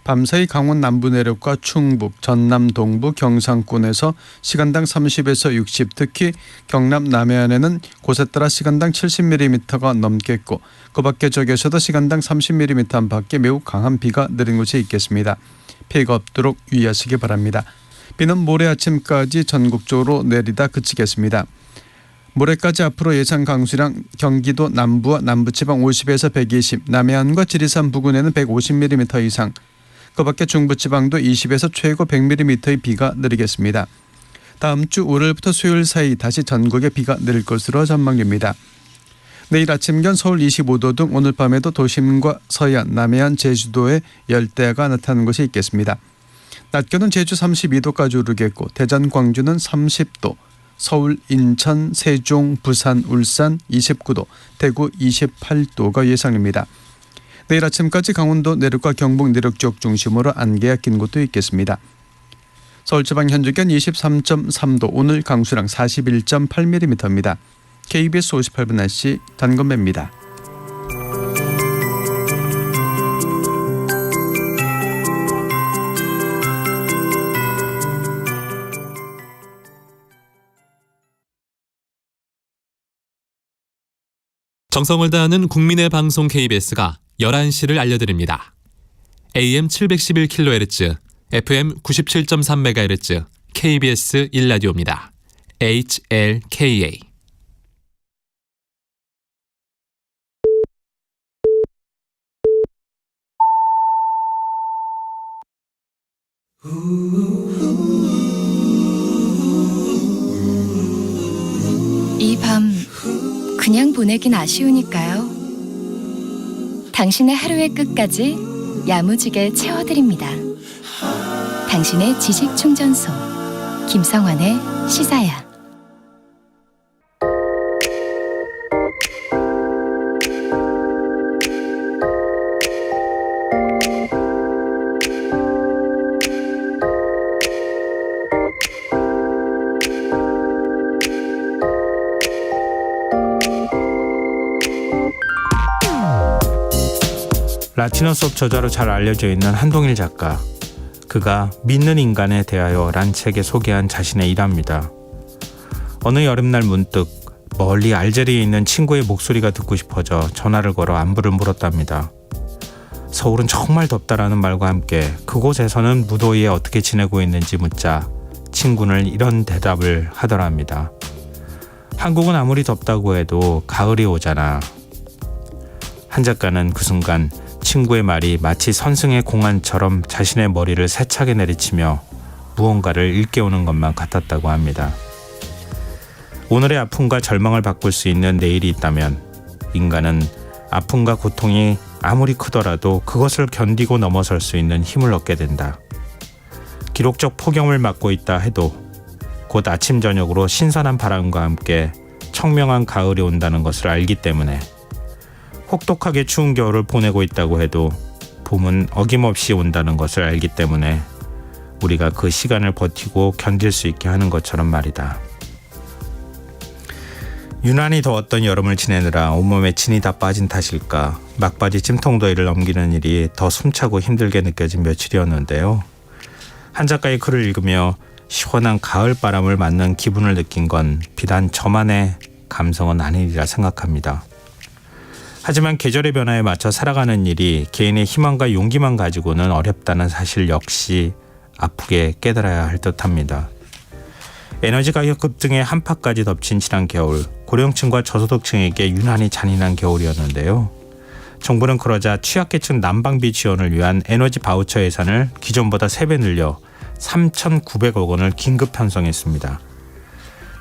밤사이 강원 남부 내륙과 충북, 전남 동부, 경상권에서 시간당 30에서 60, 특히 경남 남해안에는 곳에 따라 시간당 70mm가 넘겠고 그 밖의 지역에서도 시간당 30mm 안팎의 매우 강한 비가 내린 곳이 있겠습니다. 피해가 없도록 유의하시기 바랍니다. 비는 모레 아침까지 전국적으로 내리다 그치겠습니다. 모레까지 앞으로 예상 강수량 경기도 남부와 남부지방 50에서 120, 남해안과 지리산 부근에는 150mm 이상, 그 밖에 중부지방도 20에서 최고 100mm의 비가 내리겠습니다. 다음 주 월요일부터 수요일 사이 다시 전국에 비가 내릴 것으로 전망됩니다. 내일 아침경 서울 25도 등 오늘 밤에도 도심과 서해안, 남해안, 제주도에 열대야가 나타나는 곳이 있겠습니다. 낮 기온은 제주 32도까지 오르겠고 대전, 광주는 30도, 서울, 인천, 세종, 부산, 울산 29도, 대구 28도가 예상됩니다. 내일 아침까지 강원도 내륙과 경북 내륙 지역 중심으로 안개가 낀 곳도 있겠습니다. 서울지방 현재 기온 23.3도, 오늘 강수량 41.8mm입니다. KBS 58분 날씨 단건배입니다. 정성을 다하는 국민의 방송 KBS가 11시를 알려드립니다. AM 711kHz, FM 97.3MHz, KBS 1라디오입니다. HLKA. 이 밤 그냥 보내긴 아쉬우니까요. 당신의 하루의 끝까지 야무지게 채워드립니다. 당신의 지식 충전소 김성환의 시사야. 라틴어 수업 저자로 잘 알려져 있는 한동일 작가. 그가 믿는 인간에 대하여란 책에 소개한 자신의 일화입니다. 어느 여름날 문득 멀리 알제리에 있는 친구의 목소리가 듣고 싶어져 전화를 걸어 안부를 물었답니다. 서울은 정말 덥다라는 말과 함께 그곳에서는 무더위에 어떻게 지내고 있는지 묻자 친구는 이런 대답을 하더랍니다. 한국은 아무리 덥다고 해도 가을이 오잖아. 한 작가는 그 순간 친구의 말이 마치 선승의 공안처럼 자신의 머리를 세차게 내리치며 무언가를 일깨우는 것만 같았다고 합니다. 오늘의 아픔과 절망을 바꿀 수 있는 내일이 있다면 인간은 아픔과 고통이 아무리 크더라도 그것을 견디고 넘어설 수 있는 힘을 얻게 된다. 기록적 폭염을 맞고 있다 해도 곧 아침 저녁으로 신선한 바람과 함께 청명한 가을이 온다는 것을 알기 때문에 혹독하게 추운 겨울을 보내고 있다고 해도 봄은 어김없이 온다는 것을 알기 때문에 우리가 그 시간을 버티고 견딜 수 있게 하는 것처럼 말이다. 유난히 더웠던 여름을 지내느라 온몸에 진이 다 빠진 탓일까 막바지 찜통더위를 넘기는 일이 더 숨차고 힘들게 느껴진 며칠이었는데요. 한 작가의 글을 읽으며 시원한 가을 바람을 맞는 기분을 느낀 건 비단 저만의 감성은 아니리라 생각합니다. 하지만 계절의 변화에 맞춰 살아가는 일이 개인의 희망과 용기만 가지고는 어렵다는 사실 역시 아프게 깨달아야 할 듯합니다. 에너지 가격 급등에 한파까지 덮친 지난 겨울, 고령층과 저소득층에게 유난히 잔인한 겨울이었는데요. 정부는 그러자 취약계층 난방비 지원을 위한 에너지 바우처 예산을 기존보다 3배 늘려 3,900억 원을 긴급 편성했습니다.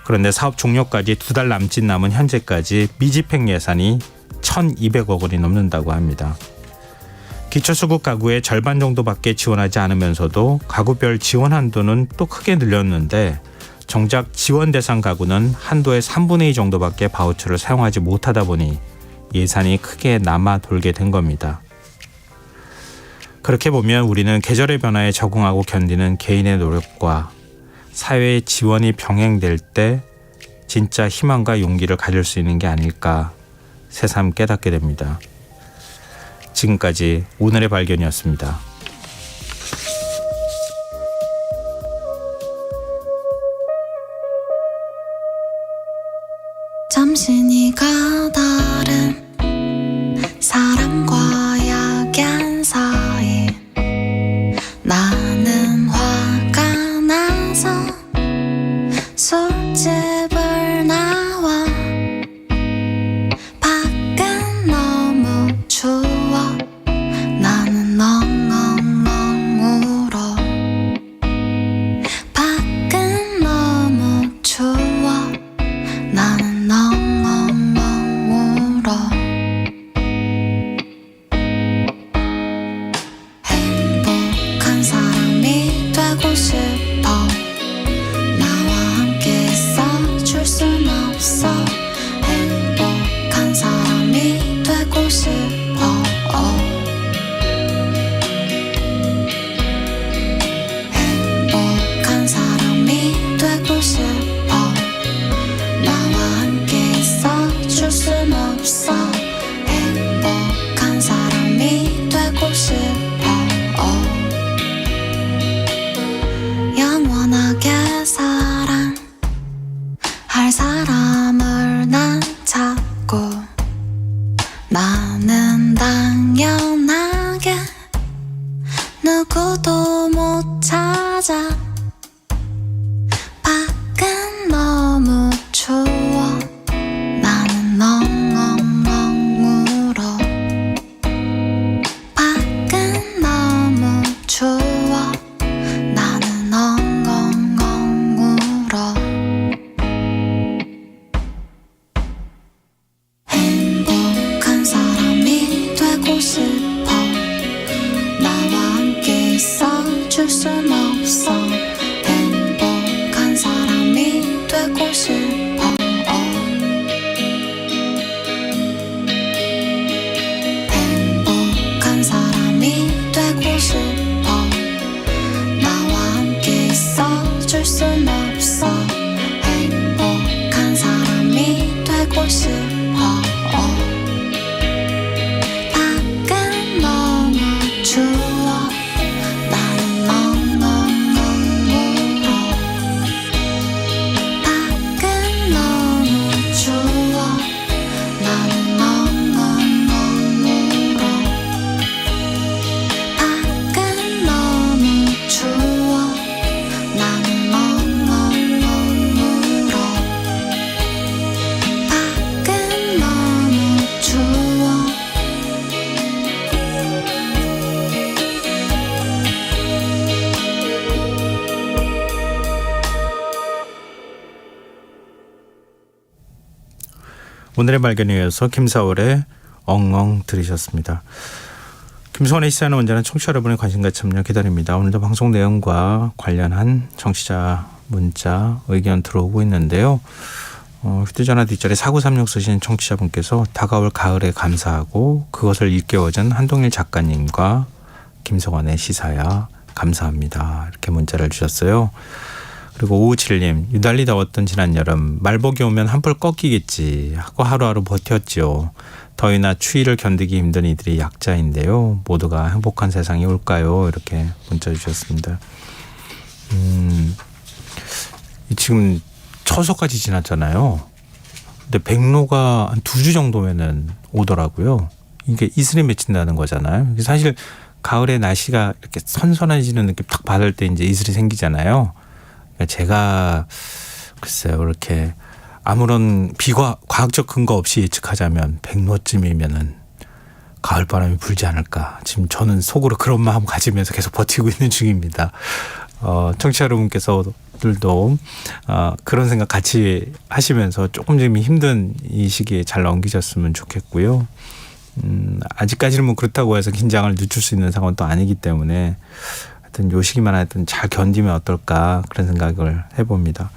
그런데 사업 종료까지 2달 남짓 남은 현재까지 미집행 예산이 1,200억 원이 넘는다고 합니다. 기초수급 가구의 절반 정도밖에 지원하지 않으면서도 가구별 지원 한도는 또 크게 늘렸는데 정작 지원 대상 가구는 한도의 3분의 2 정도밖에 바우처를 사용하지 못하다 보니 예산이 크게 남아 돌게 된 겁니다. 그렇게 보면 우리는 계절의 변화에 적응하고 견디는 개인의 노력과 사회의 지원이 병행될 때 진짜 희망과 용기를 가질 수 있는 게 아닐까 새삼 깨닫게 됩니다. 지금까지 오늘의 발견이었습니다. 잠시 네가 다른 사람과 약연 사이 나는 화가 나서 술집을 나와 밖은 너무 추워 나는 엉엉엉 울어 밖은 너무 추워 나는 엉엉엉 울어 행복한 사람 못 찾아 밖은 너무 추워 나는 엉엉엉 울어 밖은 너무 추워 나는 엉엉엉 울어 행복한 사람이 되고 싶어 나와 함께 있어줄 순 없어 행복한 사람이 되고 싶어 행복한 사람이 되고 싶어 나와 함께 있어줄 순 없어 행복한 사람이 되고 싶어 밖은 너무 추워 나는 엉엉엉 울어 밖은 너무 추워 나는 엉엉엉 울어 밖은 너무 추워 나는 엉엉엉 울어 밖은 너무 추워 오늘의 발견에 이어서 김사월의 엉엉 들으셨습니다. 김성원의 시사는 언제나 청취자 여러분의 관심과 참여 기다립니다. 오늘도 방송 내용과 관련한 청취자 문자 의견 들어오고 있는데요. 휴대전화 뒷자리 4936 쓰신 청취자분께서 다가올 가을에 감사하고 그것을 일깨워준 한동일 작가님과 김성원의 시사야 감사합니다. 이렇게 문자를 주셨어요. 그리고 5571님 유달리 더웠던 지난 여름 말복이 오면 한풀 꺾이겠지 하고 하루하루 버텼지요. 더위나 추위를 견디기 힘든 이들이 약자인데요. 모두가 행복한 세상이 올까요? 이렇게 문자 주셨습니다. 지금 처서까지 지났잖아요. 근데 백로가 한 2주 정도면은 오더라고요. 이게 이슬이 맺힌다는 거잖아요. 사실 가을에 날씨가 이렇게 선선해지는 느낌 딱 받을 때 이제 이슬이 생기잖아요. 제가 글쎄요 이렇게 아무런 과학적 근거 없이 예측하자면 백로쯤이면은 가을바람이 불지 않을까. 지금 저는 속으로 그런 마음 가지면서 계속 버티고 있는 중입니다. 청취자 여러분께서들도 그런 생각 같이 하시면서 조금 좀 힘든 이 시기에 잘 넘기셨으면 좋겠고요. 아직까지는 뭐 그렇다고 해서 긴장을 늦출 수 있는 상황은 또 아니기 때문에 하여튼 요 시기만 하여튼 잘 견디면 어떨까 그런 생각을 해봅니다.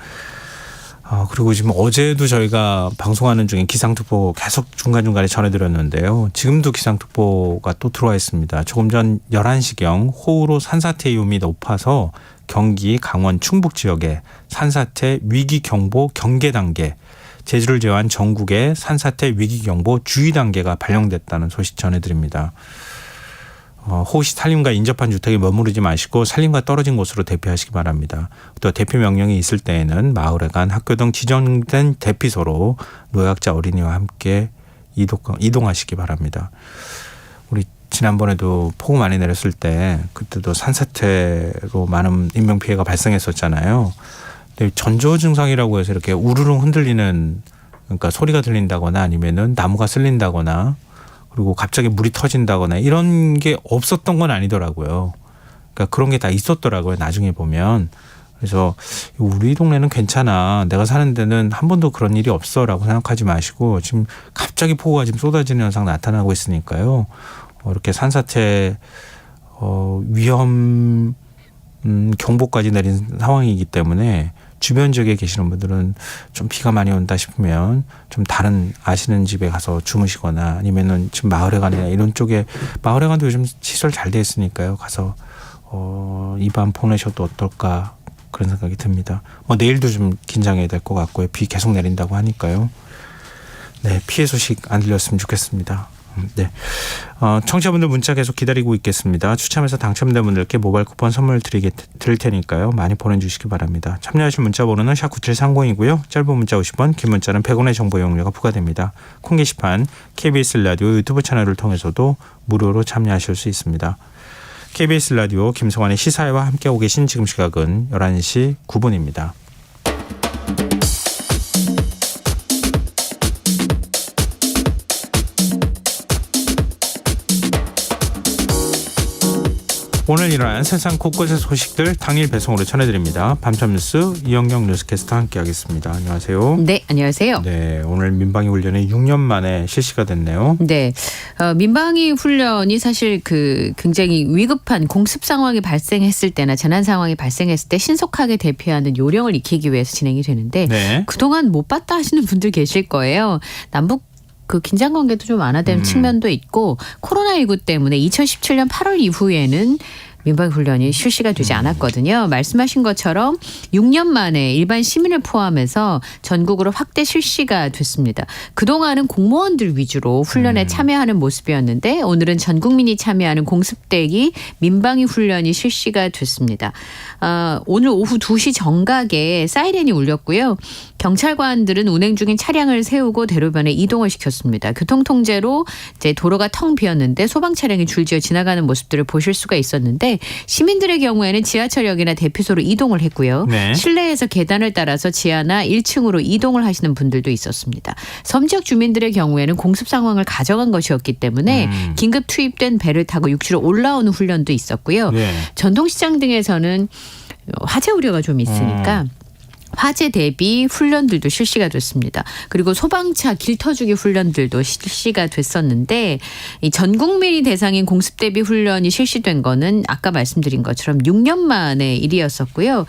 그리고 지금 어제도 저희가 방송하는 중에 기상특보 계속 중간중간에 전해드렸는데요. 지금도 기상특보가 또 들어와 있습니다. 조금 전 11시경 호우로 산사태 위험이 높아서 경기, 강원, 충북 지역에 산사태 위기경보 경계 단계, 제주를 제외한 전국에 산사태 위기경보 주의 단계가 발령됐다는 소식 전해드립니다. 호시 산림과 인접한 주택에 머무르지 마시고 산림과 떨어진 곳으로 대피하시기 바랍니다. 또 대피 명령이 있을 때에는 마을회관, 학교 등 지정된 대피소로 노약자 어린이와 함께 이동하시기 바랍니다. 우리 지난번에도 폭우 많이 내렸을 때 그때도 산사태로 많은 인명피해가 발생했었잖아요. 근데 전조 증상이라고 해서 이렇게 우르릉 흔들리는 그러니까 소리가 들린다거나 아니면은 나무가 쓸린다거나 그리고 갑자기 물이 터진다거나 이런 게 없었던 건 아니더라고요. 그러니까 그런 게 다 있었더라고요. 나중에 보면. 그래서 우리 동네는 괜찮아. 내가 사는 데는 한 번도 그런 일이 없어라고 생각하지 마시고 지금 갑자기 폭우가 지금 쏟아지는 현상 나타나고 있으니까요. 이렇게 산사태 위험 경보까지 내린 상황이기 때문에 주변 지역에 계시는 분들은 좀 비가 많이 온다 싶으면 좀 다른 아시는 집에 가서 주무시거나 아니면은 지금 마을회관이나 이런 쪽에 마을회관도 요즘 시설 잘 돼 있으니까요. 가서 이 밤 보내셔도 어떨까 그런 생각이 듭니다. 내일도 좀 긴장해야 될 것 같고요. 비 계속 내린다고 하니까요. 네, 피해 소식 안 들렸으면 좋겠습니다. 네, 청취자분들 문자 계속 기다리고 있겠습니다. 추첨해서 당첨된 분들께 모바일 쿠폰 선물 드릴 테니까요. 많이 보내주시기 바랍니다. 참여하실 문자 번호는 샵9730이고요. 짧은 문자 50원, 긴 문자는 100원의 정보 이용료가 부과됩니다. 콩 게시판 KBS 라디오 유튜브 채널을 통해서도 무료로 참여하실 수 있습니다. KBS 라디오 김성환의 시사회와 함께하고 계신 지금 시각은 11시 9분입니다. 오늘 일어난 세상 곳곳의 소식들 당일 배송으로 전해드립니다. 밤참 뉴스 이영경 뉴스캐스터 함께하겠습니다. 안녕하세요. 네, 안녕하세요. 네, 오늘 민방위 훈련이 6년 만에 실시가 됐네요. 네, 민방위 훈련이 사실 굉장히 위급한 공습 상황이 발생했을 때나 재난 상황이 발생했을 때 신속하게 대피하는 요령을 익히기 위해서 진행이 되는데 네. 그동안 못 봤다 하시는 분들 계실 거예요. 남북 긴장 관계도 좀 완화된 측면도 있고 코로나19 때문에 2017년 8월 이후에는 민방위 훈련이 실시가 되지 않았거든요. 말씀하신 것처럼 6년 만에 일반 시민을 포함해서 전국으로 확대 실시가 됐습니다. 그동안은 공무원들 위주로 훈련에 참여하는 모습이었는데 오늘은 전 국민이 참여하는 공습대기 민방위 훈련이 실시가 됐습니다. 오늘 오후 2시 정각에 사이렌이 울렸고요. 경찰관들은 운행 중인 차량을 세우고 대로변에 이동을 시켰습니다. 교통통제로 이제 도로가 텅 비었는데 소방 차량이 줄지어 지나가는 모습들을 보실 수가 있었는데 시민들의 경우에는 지하철역이나 대피소로 이동을 했고요. 네. 실내에서 계단을 따라서 지하나 1층으로 이동을 하시는 분들도 있었습니다. 섬지역 주민들의 경우에는 공습 상황을 가정한 것이었기 때문에 긴급 투입된 배를 타고 육지로 올라오는 훈련도 있었고요. 네. 전통시장 등에서는 화재 우려가 좀 있으니까 화재 대비 훈련들도 실시가 됐습니다. 그리고 소방차 길터주기 훈련들도 실시가 됐었는데 이 전 국민이 대상인 공습 대비 훈련이 실시된 거는 아까 말씀드린 것처럼 6년 만의 일이었었고요.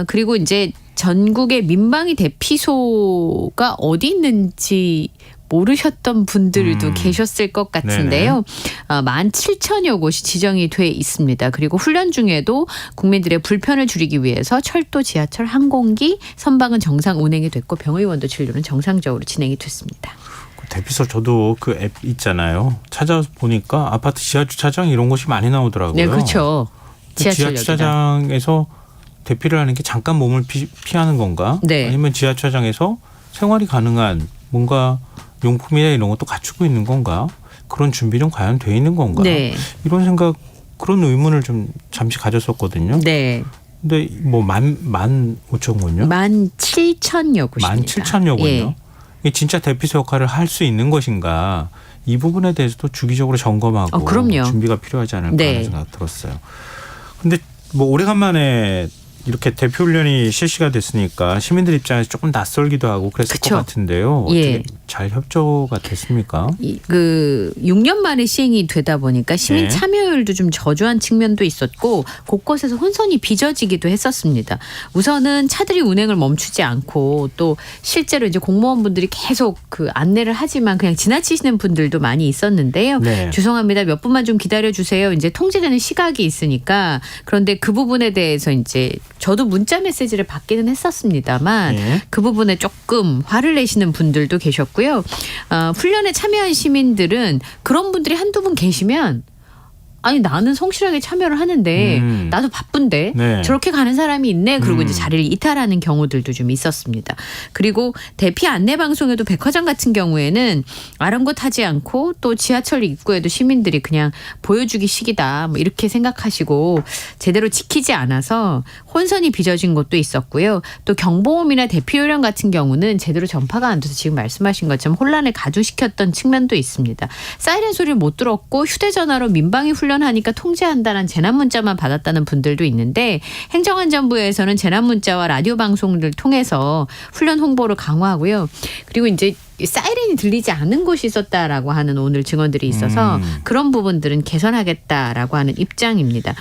그리고 이제 전국의 민방위 대피소가 어디 있는지 모르셨던 분들도 계셨을 것 같은데요. 17,000여 곳이 지정이 돼 있습니다. 그리고 훈련 중에도 국민들의 불편을 줄이기 위해서 철도, 지하철, 항공기, 선박은 정상 운행이 됐고 병의원도 진료는 정상적으로 진행이 됐습니다. 대피소 저도 그 앱 있잖아요. 찾아보니까 아파트 지하주차장 이런 곳이 많이 나오더라고요. 네, 그렇죠. 지하주차장에서 대피를 하는 게 잠깐 몸을 피하는 건가? 네. 아니면 지하주차장에서 생활이 가능한 뭔가 용품이나 이런 것도 갖추고 있는 건가? 그런 준비는 과연 돼 있는 건가? 네. 이런 생각, 그런 의문을 좀 잠시 가졌었거든요. 네. 근데 뭐 15,000군요? 17,000여 곳입니다. 17,000여 군요? 예. 이게 진짜 대피소 역할을 할 수 있는 것인가? 이 부분에 대해서도 주기적으로 점검하고 그럼요. 준비가 필요하지 않을까 네. 하는 생각 들었어요. 근데 뭐 오래간만에 이렇게 대피 훈련이 실시가 됐으니까 시민들 입장에서 조금 낯설기도 하고 그랬을 그쵸. 것 같은데요. 예. 어떻게 잘 협조가 됐습니까? 6년 만에 시행이 되다 보니까 시민 네. 참여율도 좀 저조한 측면도 있었고 곳곳에서 혼선이 빚어지기도 했었습니다. 우선은 차들이 운행을 멈추지 않고 또 실제로 이제 공무원분들이 계속 안내를 하지만 그냥 지나치시는 분들도 많이 있었는데요. 네. 죄송합니다. 몇 분만 좀 기다려 주세요. 이제 통제되는 시각이 있으니까. 그런데 그 부분에 대해서 이제 저도 문자 메시지를 받기는 했었습니다만 네. 그 부분에 조금 화를 내시는 분들도 계셨고요. 훈련에 참여한 시민들은 그런 분들이 한두 분 계시면 아니 나는 성실하게 참여를 하는데 나도 바쁜데 네. 저렇게 가는 사람이 있네. 그리고 이제 자리를 이탈하는 경우들도 좀 있었습니다. 그리고 대피 안내 방송에도 백화점 같은 경우에는 아랑곳하지 않고 또 지하철 입구에도 시민들이 그냥 보여주기식이다 뭐 이렇게 생각하시고 제대로 지키지 않아서 혼선이 빚어진 것도 있었고요. 또 경보음이나 대피 요령 같은 경우는 제대로 전파가 안 돼서 지금 말씀하신 것처럼 혼란을 가중시켰던 측면도 있습니다. 사이렌 소리를 못 들었고 휴대전화로 민방위 훈련하니까 통제한다는 재난 문자만 받았다는 분들도 있는데 행정안전부에서는 재난 문자와 라디오 방송을 통해서 훈련 홍보를 강화하고요. 그리고 이제 사이렌이 들리지 않은 곳이 있었다라고 하는 오늘 증언들이 있어서 그런 부분들은 개선하겠다라고 하는 입장입니다.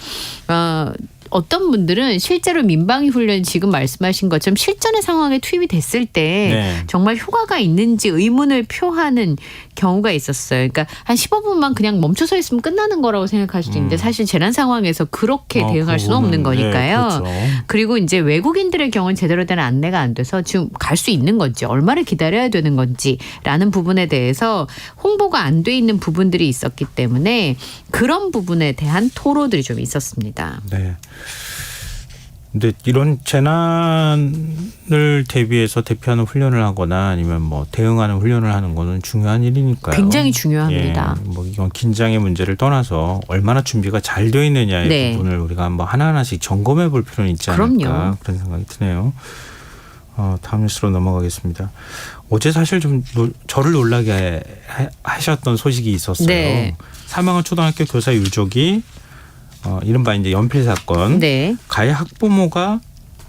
어떤 분들은 실제로 민방위 훈련 지금 말씀하신 것처럼 실전의 상황에 투입이 됐을 때 네. 정말 효과가 있는지 의문을 표하는 경우가 있었어요. 그러니까 한 15분만 그냥 멈춰서 있으면 끝나는 거라고 생각할 수도 있는데 사실 재난 상황에서 그렇게 대응할 수는 없는 거니까요. 네, 그렇죠. 그리고 이제 외국인들의 경우는 제대로 된 안내가 안 돼서 지금 갈 수 있는 건지 얼마를 기다려야 되는 건지라는 부분에 대해서 홍보가 안 돼 있는 부분들이 있었기 때문에 그런 부분에 대한 토로들이 좀 있었습니다. 네. 근데 이런 재난을 대비해서 대피하는 훈련을 하거나 아니면 뭐 대응하는 훈련을 하는 거는 중요한 일이니까요. 굉장히 중요합니다. 예, 뭐 이건 긴장의 문제를 떠나서 얼마나 준비가 잘 되어 있느냐의 네. 부분을 우리가 한번 하나하나씩 점검해 볼 필요는 있지 않을까 그럼요. 그런 생각이 드네요. 다음 뉴스로 넘어가겠습니다. 어제 사실 좀 저를 놀라게 하셨던 소식이 있었어요. 네. 사망한 초등학교 교사 유족이 이른바 이제 연필 사건. 네. 가해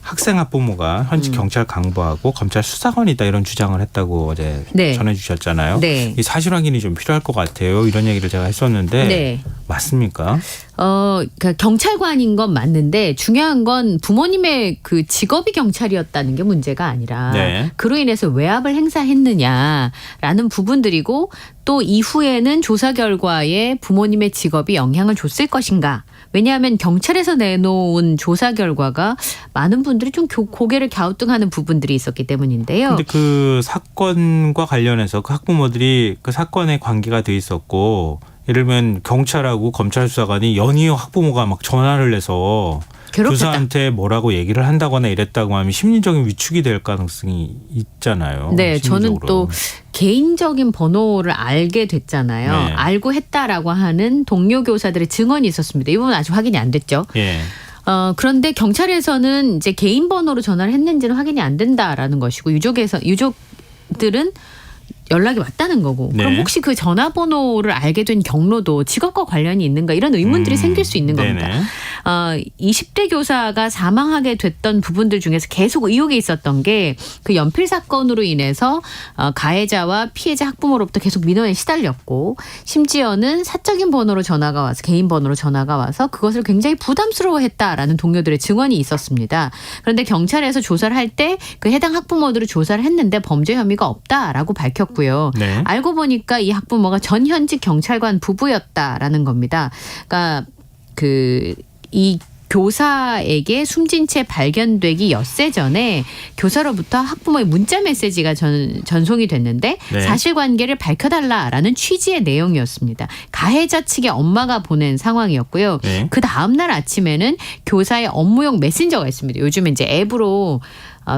학생 학부모가 현직 경찰 강부하고 검찰 수사관이다 이런 주장을 했다고 어제 네. 전해주셨잖아요. 네. 이 사실 확인이 좀 필요할 것 같아요. 이런 얘기를 제가 했었는데 네. 맞습니까? 그러니까 경찰관인 건 맞는데 중요한 건 부모님의 그 직업이 경찰이었다는 게 문제가 아니라 네. 그로 인해서 외압을 행사했느냐라는 부분들이고 또 이후에는 조사 결과에 부모님의 직업이 영향을 줬을 것인가. 왜냐하면 경찰에서 내놓은 조사 결과가 많은 분들이 좀 고개를 갸우뚱하는 부분들이 있었기 때문인데요. 근데 그 사건과 관련해서 그 학부모들이 그 사건에 관계가 돼 있었고 예를 들면 경찰하고 검찰 수사관이 연이어 학부모가 막 전화를 해서 괴롭혔다. 교사한테 뭐라고 얘기를 한다거나 이랬다고 하면 심리적인 위축이 될 가능성이 있잖아요. 네, 저는 심리적으로. 또 개인적인 번호를 알게 됐잖아요. 네. 알고 했다라고 하는 동료 교사들의 증언이 있었습니다. 이 부분은 아직 확인이 안 됐죠. 예. 그런데 경찰에서는 이제 개인 번호로 전화를 했는지는 확인이 안 된다라는 것이고 유족들은 연락이 왔다는 거고 네. 그럼 혹시 그 전화번호를 알게 된 경로도 직업과 관련이 있는가 이런 의문들이 생길 수 있는 겁니다. 네네. 20대 교사가 사망하게 됐던 부분들 중에서 계속 의혹이 있었던 게 그 연필 사건으로 인해서 가해자와 피해자 학부모로부터 계속 민원에 시달렸고 심지어는 사적인 번호로 전화가 와서 개인 번호로 전화가 와서 그것을 굉장히 부담스러워했다라는 동료들의 증언이 있었습니다. 그런데 경찰에서 조사를 할 때 그 해당 학부모들을 조사를 했는데 범죄 혐의가 없다라고 밝혔고요. 네. 알고 보니까 이 학부모가 전현직 경찰관 부부였다라는 겁니다. 그러니까 이 교사에게 숨진 채 발견되기 엿새 전에 교사로부터 학부모의 문자 메시지가 전송이 됐는데 네. 사실관계를 밝혀달라라는 취지의 내용이었습니다. 가해자 측의 엄마가 보낸 상황이었고요. 네. 그 다음 날 아침에는 교사의 업무용 메신저가 있습니다. 요즘에 이제 앱으로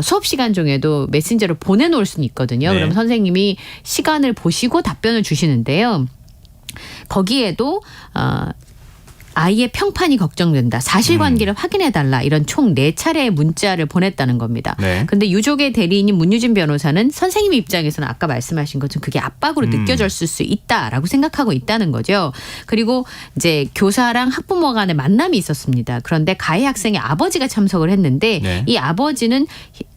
수업 시간 중에도 메신저를 보내놓을 수는 있거든요. 네. 그럼 선생님이 시간을 보시고 답변을 주시는데요. 거기에도 아이의 평판이 걱정된다. 사실관계를 확인해달라. 이런 총 4차례의 문자를 보냈다는 겁니다. 그런데 네. 유족의 대리인인 문유진 변호사는 선생님 입장에서는 아까 말씀하신 것처럼 그게 압박으로 느껴졌을 수 있다라고 생각하고 있다는 거죠. 그리고 이제 교사랑 학부모 간의 만남이 있었습니다. 그런데 가해 학생의 아버지가 참석을 했는데 네. 이 아버지는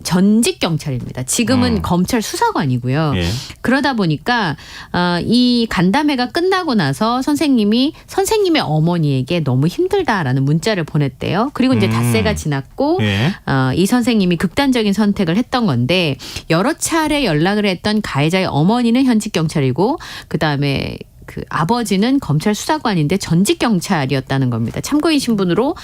전직 경찰입니다. 지금은 검찰 수사관이고요. 예. 그러다 보니까 이 간담회가 끝나고 나서 선생님의 어머니에게 너무 힘들다라는 문자를 보냈대요. 그리고 이제 닷새가 지났고 예. 이 선생님이 극단적인 선택을 했던 건데 여러 차례 연락을 했던 가해자의 어머니는 현직 경찰이고 그다음에 그 아버지는 검찰 수사관인데 전직 경찰이었다는 겁니다. 참고인 신분으로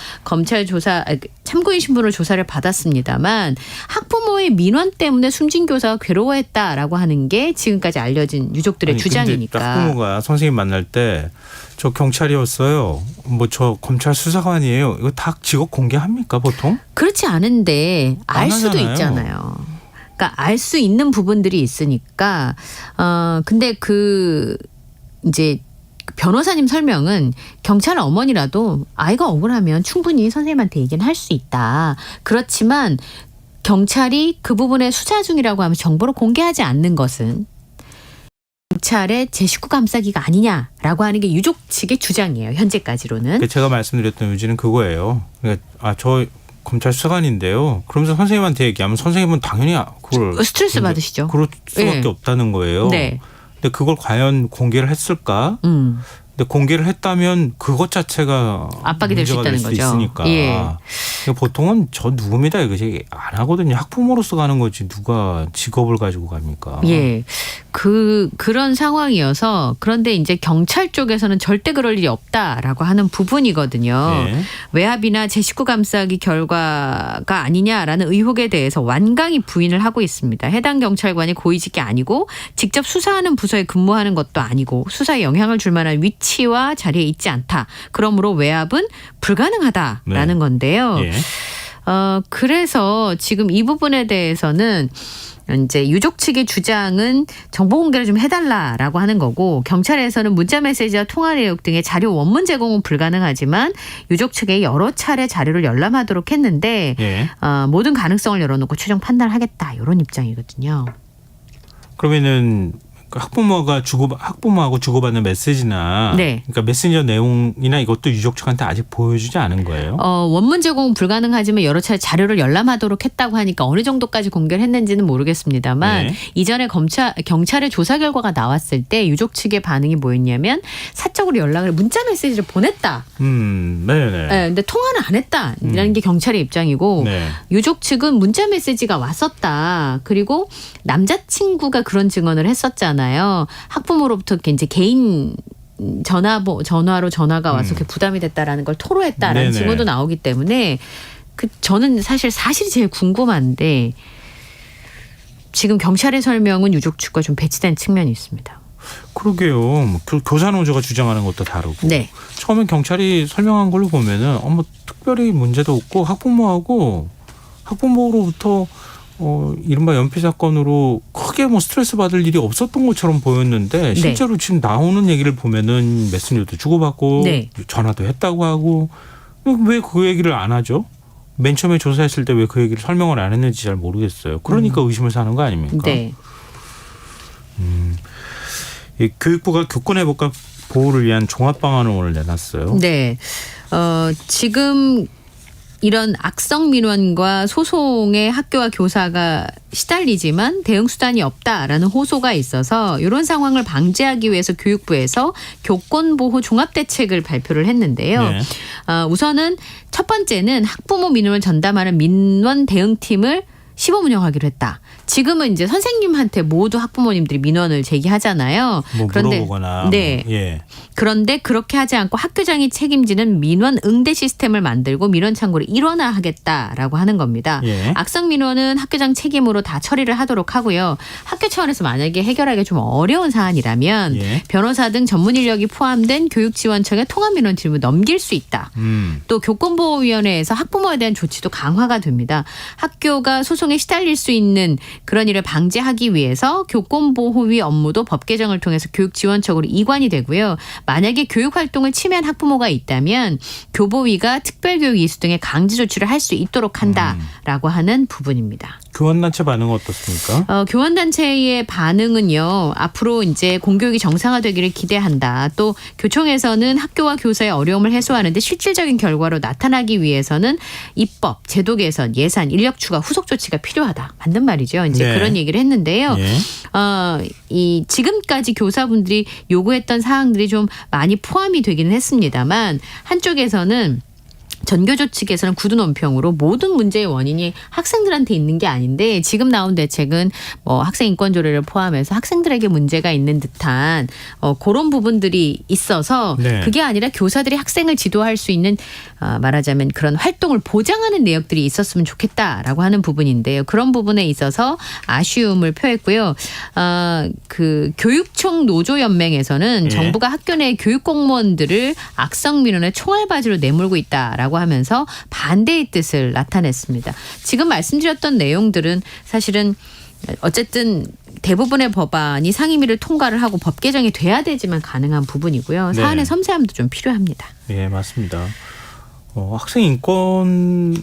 참고인 신분으로 조사를 받았습니다만 학부모의 민원 때문에 숨진 교사가 괴로워했다라고 하는 게 지금까지 알려진 유족들의 주장이니까. 근데 학부모가 선생님 만날 때 저 경찰이었어요. 뭐 저 검찰 수사관이에요. 이거 다 직업 공개합니까 보통? 그렇지 않은데 알 안 수도 하잖아요. 있잖아요. 그러니까 알 수 있는 부분들이 있으니까. 근데 이제 변호사님 설명은 경찰 어머니라도 아이가 억울하면 충분히 선생님한테 얘기는 할 수 있다. 그렇지만 경찰이 그 부분에 수사 중이라고 하면 정보를 공개하지 않는 것은 경찰의 제 식구 감싸기가 아니냐라고 하는 게 유족 측의 주장이에요. 현재까지로는. 제가 말씀드렸던 요지는 그거예요. 그러니까 저 검찰 수사관인데요. 그러면서 선생님한테 얘기하면 선생님은 당연히 그걸 스트레스 받으시죠. 그럴 수밖에 네. 없다는 거예요. 네. 근데 그걸 과연 공개를 했을까? 근데 공개를 했다면 그것 자체가 압박이 될 수 문제가 있다는 거죠. 있으니까. 예. 보통은 저 누굽니다. 이거 안 하거든요. 학부모로서 가는 거지 누가 직업을 가지고 갑니까? 예. 그런 상황이어서 그런데 이제 경찰 쪽에서는 절대 그럴 일이 없다라고 하는 부분이거든요. 네. 외압이나 제 식구 감싸기 결과가 아니냐라는 의혹에 대해서 완강히 부인을 하고 있습니다. 해당 경찰관이 고위직이 아니고 직접 수사하는 부서에 근무하는 것도 아니고 수사에 영향을 줄 만한 위치와 자리에 있지 않다. 그러므로 외압은 불가능하다라는 네. 건데요. 예. 그래서 지금 이 부분에 대해서는 이제 유족 측의 주장은 정보 공개를 좀 해달라라고 하는 거고, 경찰에서는 문자 메시지와 통화 내역 등의 자료 원문 제공은 불가능하지만 유족 측에 여러 차례 자료를 열람하도록 했는데 예. 모든 가능성을 열어놓고 최종 판단하겠다 이런 입장이거든요. 그러면은 학부모하고 주고받는 메시지나 네. 그러니까 메신저 내용이나 이것도 유족 측한테 아직 보여주지 않은 거예요? 원문 제공은 불가능하지만 여러 차례 자료를 열람하도록 했다고 하니까 어느 정도까지 공개를 했는지는 모르겠습니다만 네. 이전에 경찰의 조사 결과가 나왔을 때 유족 측의 반응이 뭐였냐면 사적으로 연락을 문자 메시지를 보냈다. 네네. 네, 근데 통화는 안 했다라는 게 경찰의 입장이고 네. 유족 측은 문자 메시지가 왔었다. 그리고 남자친구가 그런 증언을 했었잖아요. 학부모로부터 이제 개인 전화로 전화가 와서 그렇게 부담이 됐다라는 걸 토로했다라는 네네. 증언도 나오기 때문에 저는 사실이 제일 궁금한데 지금 경찰의 설명은 유족 측과 좀 배치된 측면이 있습니다. 그러게요. 뭐 교사 노조가 주장하는 것도 다르고. 네. 처음엔 경찰이 설명한 걸로 보면은 뭐 특별히 문제도 없고 학부모로부터 이른바 연필 사건으로 크게 뭐 스트레스 받을 일이 없었던 것처럼 보였는데 실제로 지금 나오는 얘기를 보면은 메신저도 주고받고 네. 전화도 했다고 하고 왜 그 얘기를 안 하죠? 맨 처음에 조사했을 때 왜 그 얘기를 설명을 안 했는지 잘 모르겠어요. 그러니까 의심을 사는 거 아닙니까? 네. 이 교육부가 교권회복과 보호를 위한 종합 방안을 오늘 내놨어요. 네. 지금 이런 악성 민원과 소송에 학교와 교사가 시달리지만 대응 수단이 없다라는 호소가 있어서 이런 상황을 방지하기 위해서 교육부에서 교권보호 종합대책을 발표를 했는데요. 네. 우선은 첫 번째는 학부모 민원을 전담하는 민원 대응팀을 시범 운영하기로 했다. 지금은 이제 선생님한테 모두 학부모님들이 민원을 제기하잖아요. 뭐 그런데 물어보거나. 네. 예. 그런데 그렇게 하지 않고 학교장이 책임지는 민원 응대 시스템을 만들고 민원 창구를 일원화하겠다라고 하는 겁니다. 예. 악성 민원은 학교장 책임으로 다 처리를 하도록 하고요. 학교 차원에서 만약에 해결하기 좀 어려운 사안이라면 예. 변호사 등 전문 인력이 포함된 교육지원청에 통합 민원 질문 넘길 수 있다. 또 교권보호위원회에서 학부모에 대한 조치도 강화가 됩니다. 학교가 소송에 시달릴 수 있는 그런 일을 방지하기 위해서 교권보호위 업무도 법 개정을 통해서 교육지원청으로 이관이 되고요. 만약에 교육활동을 침해한 학부모가 있다면 교보위가 특별교육 이수 등의 강제 조치를 할 수 있도록 한다라고 하는 부분입니다. 교원단체 반응은 어떻습니까? 교원단체의 반응은요. 앞으로 이제 공교육이 정상화되기를 기대한다. 또 교총에서는 학교와 교사의 어려움을 해소하는데 실질적인 결과로 나타나기 위해서는 입법, 제도 개선, 예산, 인력 추가, 후속 조치가 필요하다. 맞는 말이죠. 이제 네. 그런 얘기를 했는데요. 예. 이 지금까지 교사분들이 요구했던 사항들이 좀 많이 포함이 되기는 했습니다만 한쪽에서는 전교조 측에서는 구두 논평으로 모든 문제의 원인이 학생들한테 있는 게 아닌데 지금 나온 대책은 뭐 학생 인권 조례를 포함해서 학생들에게 문제가 있는 듯한 그런 부분들이 있어서 네. 그게 아니라 교사들이 학생을 지도할 수 있는 말하자면 그런 활동을 보장하는 내역들이 있었으면 좋겠다라고 하는 부분인데요. 그런 부분에 있어서 아쉬움을 표했고요. 그 교육청 노조연맹에서는 예. 정부가 학교 내 교육 공무원들을 악성 민원의 총알바지로 내몰고 있다라고 하면서 반대의 뜻을 나타냈습니다. 지금 말씀드렸던 내용들은 사실은 어쨌든 대부분의 법안이 상임위를 통과를 하고 법 개정이 돼야 되지만 가능한 부분이고요. 네. 사안의 섬세함도 좀 필요합니다. 예, 맞습니다. 학생 인권이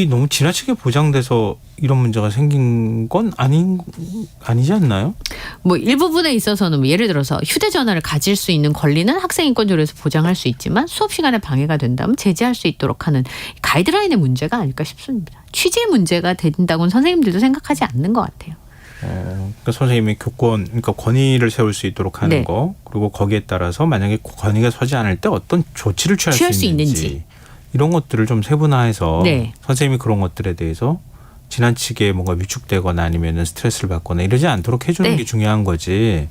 너무 지나치게 보장돼서 이런 문제가 생긴 건 아니지 않나요? 뭐 일부분에 있어서는 뭐 예를 들어서 휴대전화를 가질 수 있는 권리는 학생인권조례에서 보장할 수 있지만 수업 시간에 방해가 된다면 제재할 수 있도록 하는 가이드라인의 문제가 아닐까 싶습니다. 취지 문제가 된다고는 선생님들도 생각하지 않는 것 같아요. 그러니까 선생님이 그러니까 권위를 세울 수 있도록 하는 네. 거, 그리고 거기에 따라서 만약에 권위가 서지 않을 때 어떤 조치를 취할 수 있는지 이런 것들을 좀 세분화해서 네. 선생님이 그런 것들에 대해서 지나치게 뭔가 위축되거나 아니면 스트레스를 받거나 이러지 않도록 해주는 네. 게 중요한 거지.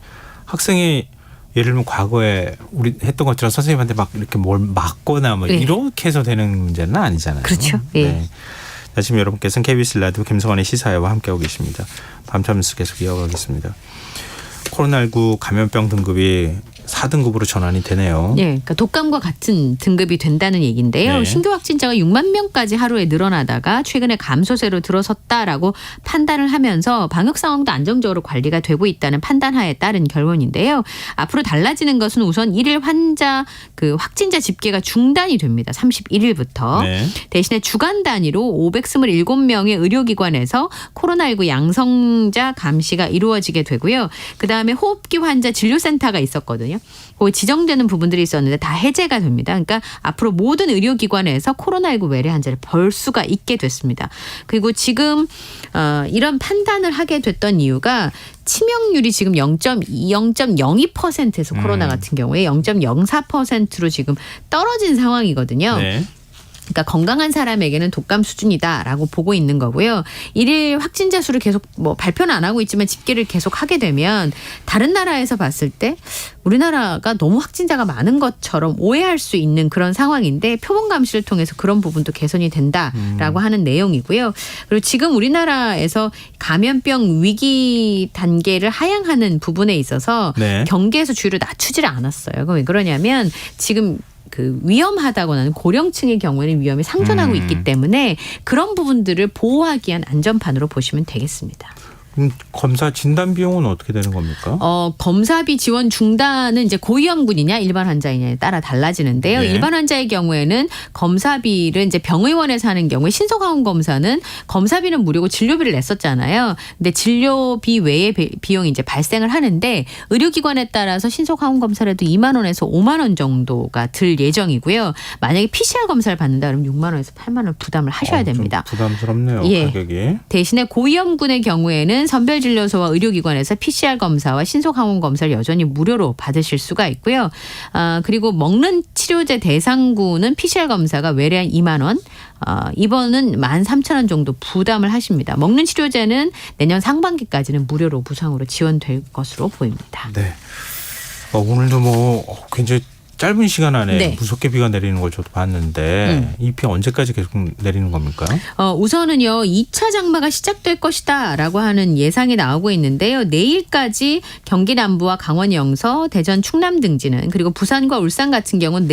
학생이 예를 들면 과거에 우리 했던 것처럼 선생님한테 막 이렇게 뭘 맞거나 뭐 네. 이렇게 해서 되는 문제는 아니잖아요. 그렇죠. 예. 네. 자, 지금 여러분께서는 KBS 라디오 김성환의 시사회와 함께하고 계십니다. 밤참스 계속 이어가겠습니다. 코로나19 감염병 등급이 4등급으로 전환이 되네요. 네, 그러니까 독감과 같은 등급이 된다는 얘기인데요. 네. 신규 확진자가 6만 명까지 하루에 늘어나다가 최근에 감소세로 들어섰다라고 판단을 하면서 방역 상황도 안정적으로 관리가 되고 있다는 판단하에 따른 결론인데요. 앞으로 달라지는 것은 우선 일일 환자 확진자 집계가 중단이 됩니다. 31일부터. 네. 대신에 주간 단위로 527명의 의료기관에서 코로나19 양성자 감시가 이루어지게 되고요. 그다음에 호흡기 환자 진료센터가 있었거든요. 그 지정되는 부분들이 있었는데 다 해제가 됩니다. 그러니까 앞으로 모든 의료기관에서 코로나19 외래 환자를 벌 수가 있게 됐습니다. 그리고 지금 이런 판단을 하게 됐던 이유가 치명률이 지금 0.02%에서 코로나 같은 경우에 0.04%로 지금 떨어진 상황이거든요. 네. 그러니까 건강한 사람에게는 독감 수준이다라고 보고 있는 거고요. 일일 확진자 수를 계속 발표는 안 하고 있지만 집계를 계속 하게 되면 다른 나라에서 봤을 때 우리나라가 너무 확진자가 많은 것처럼 오해할 수 있는 그런 상황인데 표본 감시를 통해서 그런 부분도 개선이 된다라고 하는 내용이고요. 그리고 지금 우리나라에서 감염병 위기 단계를 하향하는 부분에 있어서 네. 경계에서 주의를 낮추지를 않았어요. 왜 그러냐면 지금 위험하다고 하는 고령층의 경우에는 위험이 상존하고 있기 때문에 그런 부분들을 보호하기 위한 안전판으로 보시면 되겠습니다. 검사 진단 비용은 어떻게 되는 겁니까? 검사비 지원 중단은 이제 고위험군이냐 일반 환자이냐에 따라 달라지는데요. 네. 일반 환자의 경우에는 검사비를 이제 병의원에서 하는 경우에 신속항원 검사는 검사비는 무료고 진료비를 냈었잖아요. 근데 진료비 외에 비용이 이제 발생을 하는데 의료기관에 따라서 신속항원 검사를 해도 2만 원에서 5만 원 정도가 들 예정이고요. 만약에 PCR 검사를 받는다 그러면 6만 원에서 8만 원 부담을 하셔야 됩니다. 좀 부담스럽네요. 예. 가격이. 대신에 고위험군의 경우에는 선별진료소와 의료기관에서 PCR 검사와 신속항원 검사를 여전히 무료로 받으실 수가 있고요. 그리고 먹는 치료제 대상군은 PCR 검사가 외래 2만 원, 입원은 13,000원 정도 부담을 하십니다. 먹는 치료제는 내년 상반기까지는 무료로 무상으로 지원될 것으로 보입니다. 네. 오늘도 굉장히 짧은 시간 안에 네. 무섭게 비가 내리는 걸 저도 봤는데 이 비 언제까지 계속 내리는 겁니까? 우선은요 2차 장마가 시작될 것이다라고 하는 예상이 나오고 있는데요. 내일까지 경기 남부와 강원 영서, 대전 충남 등지는 그리고 부산과 울산 같은 경우는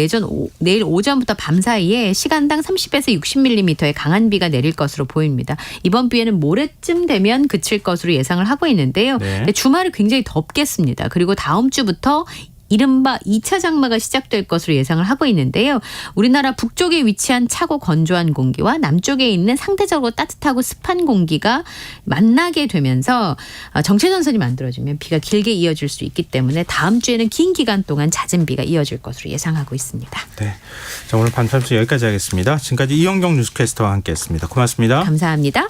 내일 오전부터 밤 사이에 시간당 30에서 60mm의 강한 비가 내릴 것으로 보입니다. 이번 비에는 모레쯤 되면 그칠 것으로 예상을 하고 있는데요. 네. 근데 주말을 굉장히 덥겠습니다. 그리고 다음 주부터 이른바 2차 장마가 시작될 것으로 예상을 하고 있는데요. 우리나라 북쪽에 위치한 차고 건조한 공기와 남쪽에 있는 상대적으로 따뜻하고 습한 공기가 만나게 되면서 정체전선이 만들어지면 비가 길게 이어질 수 있기 때문에 다음 주에는 긴 기간 동안 잦은 비가 이어질 것으로 예상하고 있습니다. 네. 자, 오늘 밤참수 여기까지 하겠습니다. 지금까지 이영경 뉴스캐스터와 함께했습니다. 고맙습니다. 감사합니다.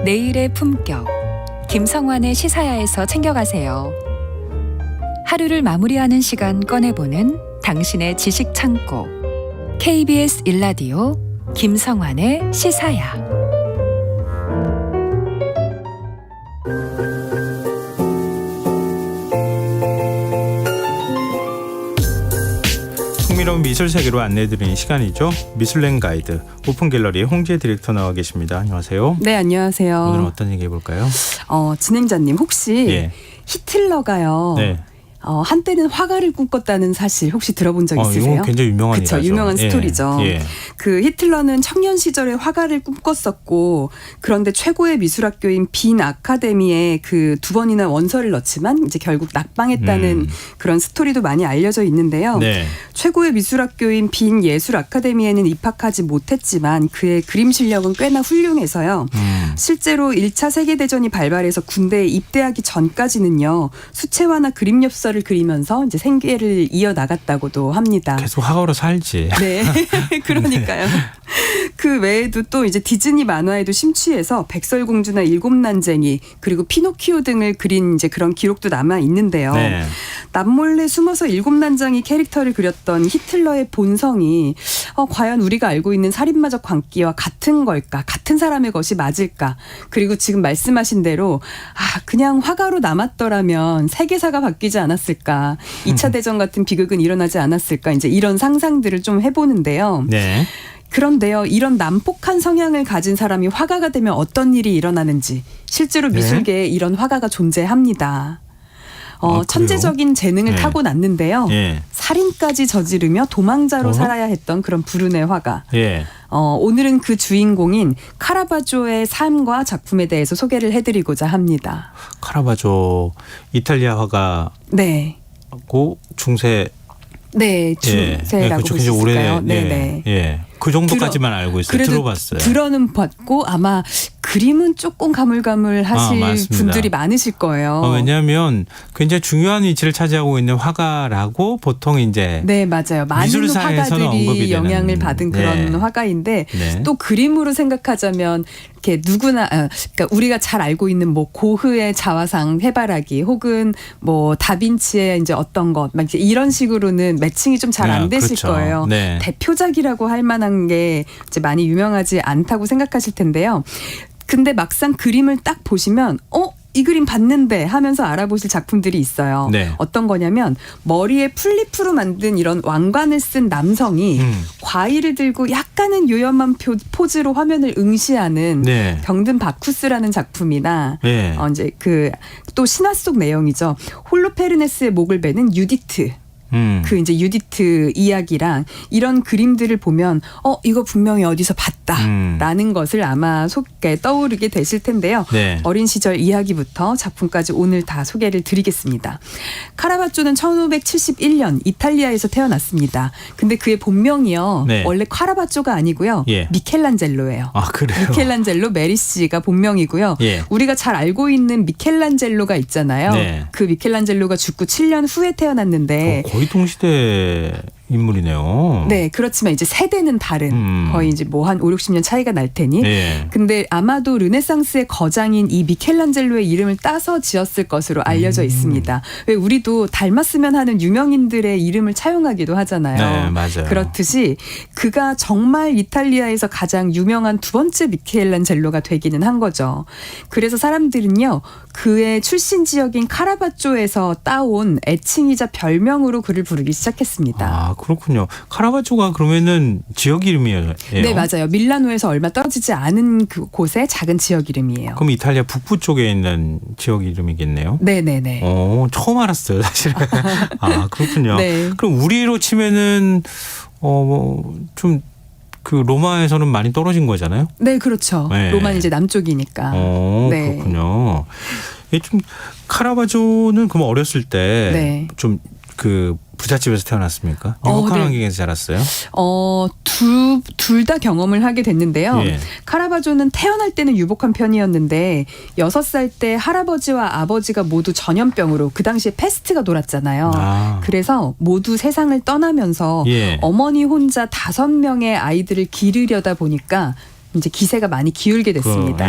내일의 품격, 김성환의 시사야에서 챙겨가세요. 하루를 마무리하는 시간 꺼내보는 당신의 지식 창고. KBS 1라디오 김성환의 시사야. 흥미로운 미술 세계로 안내해드리는 시간이죠. 미술랭 가이드 오픈 갤러리의 홍지혜 디렉터 나와 계십니다. 안녕하세요. 네, 안녕하세요. 오늘은 어떤 얘기 해볼까요? 진행자님 혹시 예. 히틀러가요. 네. 한때는 화가를 꿈꿨다는 사실 혹시 들어본 적 있으세요? 이건 굉장히 유명한 일이죠. 그렇죠. 유명한 스토리죠. 예. 그 히틀러는 청년 시절에 화가를 꿈꿨었고 그런데 최고의 미술학교인 빈 아카데미에 그 2번이나 원서를 넣지만 이제 결국 낙방했다는 그런 스토리도 많이 알려져 있는데요. 네. 최고의 미술학교인 빈 예술 아카데미에는 입학하지 못했지만 그의 그림 실력은 꽤나 훌륭해서요. 실제로 1차 세계대전이 발발해서 군대에 입대하기 전까지는요. 수채화나 그림 엽서를 그리면서 이제 생계를 이어나갔다고 합니다. 계속 화가로 살지. 네. 그러니까요. 그 외에도 또 이제 디즈니 만화에도 심취해서 백설공주나 일곱난쟁이 그리고 피노키오 등을 그린 이제 그런 기록도 남아 있는데요. 네. 남몰래 숨어서 일곱난쟁이 캐릭터를 그렸던 히틀러의 본성이 과연 우리가 알고 있는 살인마적 광기와 같은 걸까? 같은 사람의 것이 맞을까? 그리고 지금 말씀하신 대로 그냥 화가로 남았더라면 세계사가 바뀌지 않았을까? 2차 대전 같은 비극은 일어나지 않았을까? 이제 이런 상상들을 좀 해보는데요. 네. 그런데요, 이런 난폭한 성향을 가진 사람이 화가가 되면 어떤 일이 일어나는지 실제로 미술계에 이런 화가가 존재합니다. 천재적인 재능을 타고났는데요. 살인까지 저지르며 도망자로 살아야 했던 그런 불운의 화가. 오늘은 그 주인공인 카라바조의 삶과 작품에 대해서 소개를 해드리고자 합니다. 카라바조 이탈리아 화가고 네. 중세. 네, 중세라고 볼 수 있을까요? 네. 그 정도까지만 알고 있어요. 들어봤어요. 들어는 봤고 아마 그림은 조금 가물가물하실 분들이 많으실 거예요. 왜냐하면 굉장히 중요한 위치를 차지하고 있는 화가라고 보통 이제 네, 맞아요. 많은 화가들이 영향을 받은 그런 화가인데 또 그림으로 생각하자면 이렇게 누구나 그러니까 우리가 잘 알고 있는 뭐 고흐의 자화상 해바라기 혹은 뭐 다빈치의 이제 어떤 것 막 이제 이런 식으로는 매칭이 좀 잘 안 되실 거예요. 대표작이라고 할 만한 게 이제 많이 유명하지 않다고 생각하실 텐데요. 근데 막상 그림을 딱 보시면 이 그림 봤는데 하면서 알아보실 작품들이 있어요. 어떤 거냐면 머리에 풀잎으로 만든 이런 왕관을 쓴 남성이 과일을 들고 약간은 요염한 포즈로 화면을 응시하는 병든 바쿠스라는 작품이나 이제 또 신화 속 내용이죠. 홀로페르네스의 목을 베는 유디트. 그 이제 유디트 이야기랑 이런 그림들을 보면 이거 분명히 어디서 봤다라는 것을 아마 떠오르게 되실 텐데요. 어린 시절 이야기부터 작품까지 오늘 다 소개를 드리겠습니다. 카라바조는 1571년 이탈리아에서 태어났습니다. 근데 그의 본명이요. 원래 카라바조가 아니고요. 미켈란젤로예요. 아, 그래요? 미켈란젤로 메리시가 본명이고요. 우리가 잘 알고 있는 미켈란젤로가 있잖아요. 그 미켈란젤로가 죽고 7년 후에 태어났는데 거의 동시대 인물이네요. 네, 그렇지만 이제 세대는 다른 거의 이제 뭐 한 5, 60년 차이가 날 테니. 근데 아마도 르네상스의 거장인 이 미켈란젤로의 이름을 따서 지었을 것으로 알려져 있습니다. 왜 우리도 닮았으면 하는 유명인들의 이름을 차용하기도 하잖아요. 네, 맞아요. 그렇듯이 그가 정말 이탈리아에서 가장 유명한 두 번째 미켈란젤로가 되기는 한 거죠. 그래서 사람들은요, 그의 출신 지역인 카라바조에서 따온 애칭이자 별명으로 그를 부르기 시작했습니다. 아, 그렇군요. 카라바조가 그러면은 지역 이름이에요? 네, 맞아요. 밀라노에서 얼마 떨어지지 않은 그 곳의 작은 지역 이름이에요. 그럼 이탈리아 북부 쪽에 있는 지역 이름이겠네요? 네네네. 처음 알았어요, 사실은. 아, 그렇군요. 그럼 우리로 치면은 좀 그 로마에서는 많이 떨어진 거잖아요? 네, 그렇죠. 로마는 이제 남쪽이니까. 그렇군요. 좀 카라바조는 그럼 어렸을 때 좀 그 부잣집에서 태어났습니까? 유복한 환경에서 자랐어요? 둘 다 경험을 하게 됐는데요. 카라바조는 태어날 때는 유복한 편이었는데 6살 때 할아버지와 아버지가 모두 전염병으로 그 당시에 패스트가 돌았잖아요. 그래서 모두 세상을 떠나면서 어머니 혼자 5명의 아이들을 기르려다 보니까 이제 기세가 많이 기울게 됐습니다.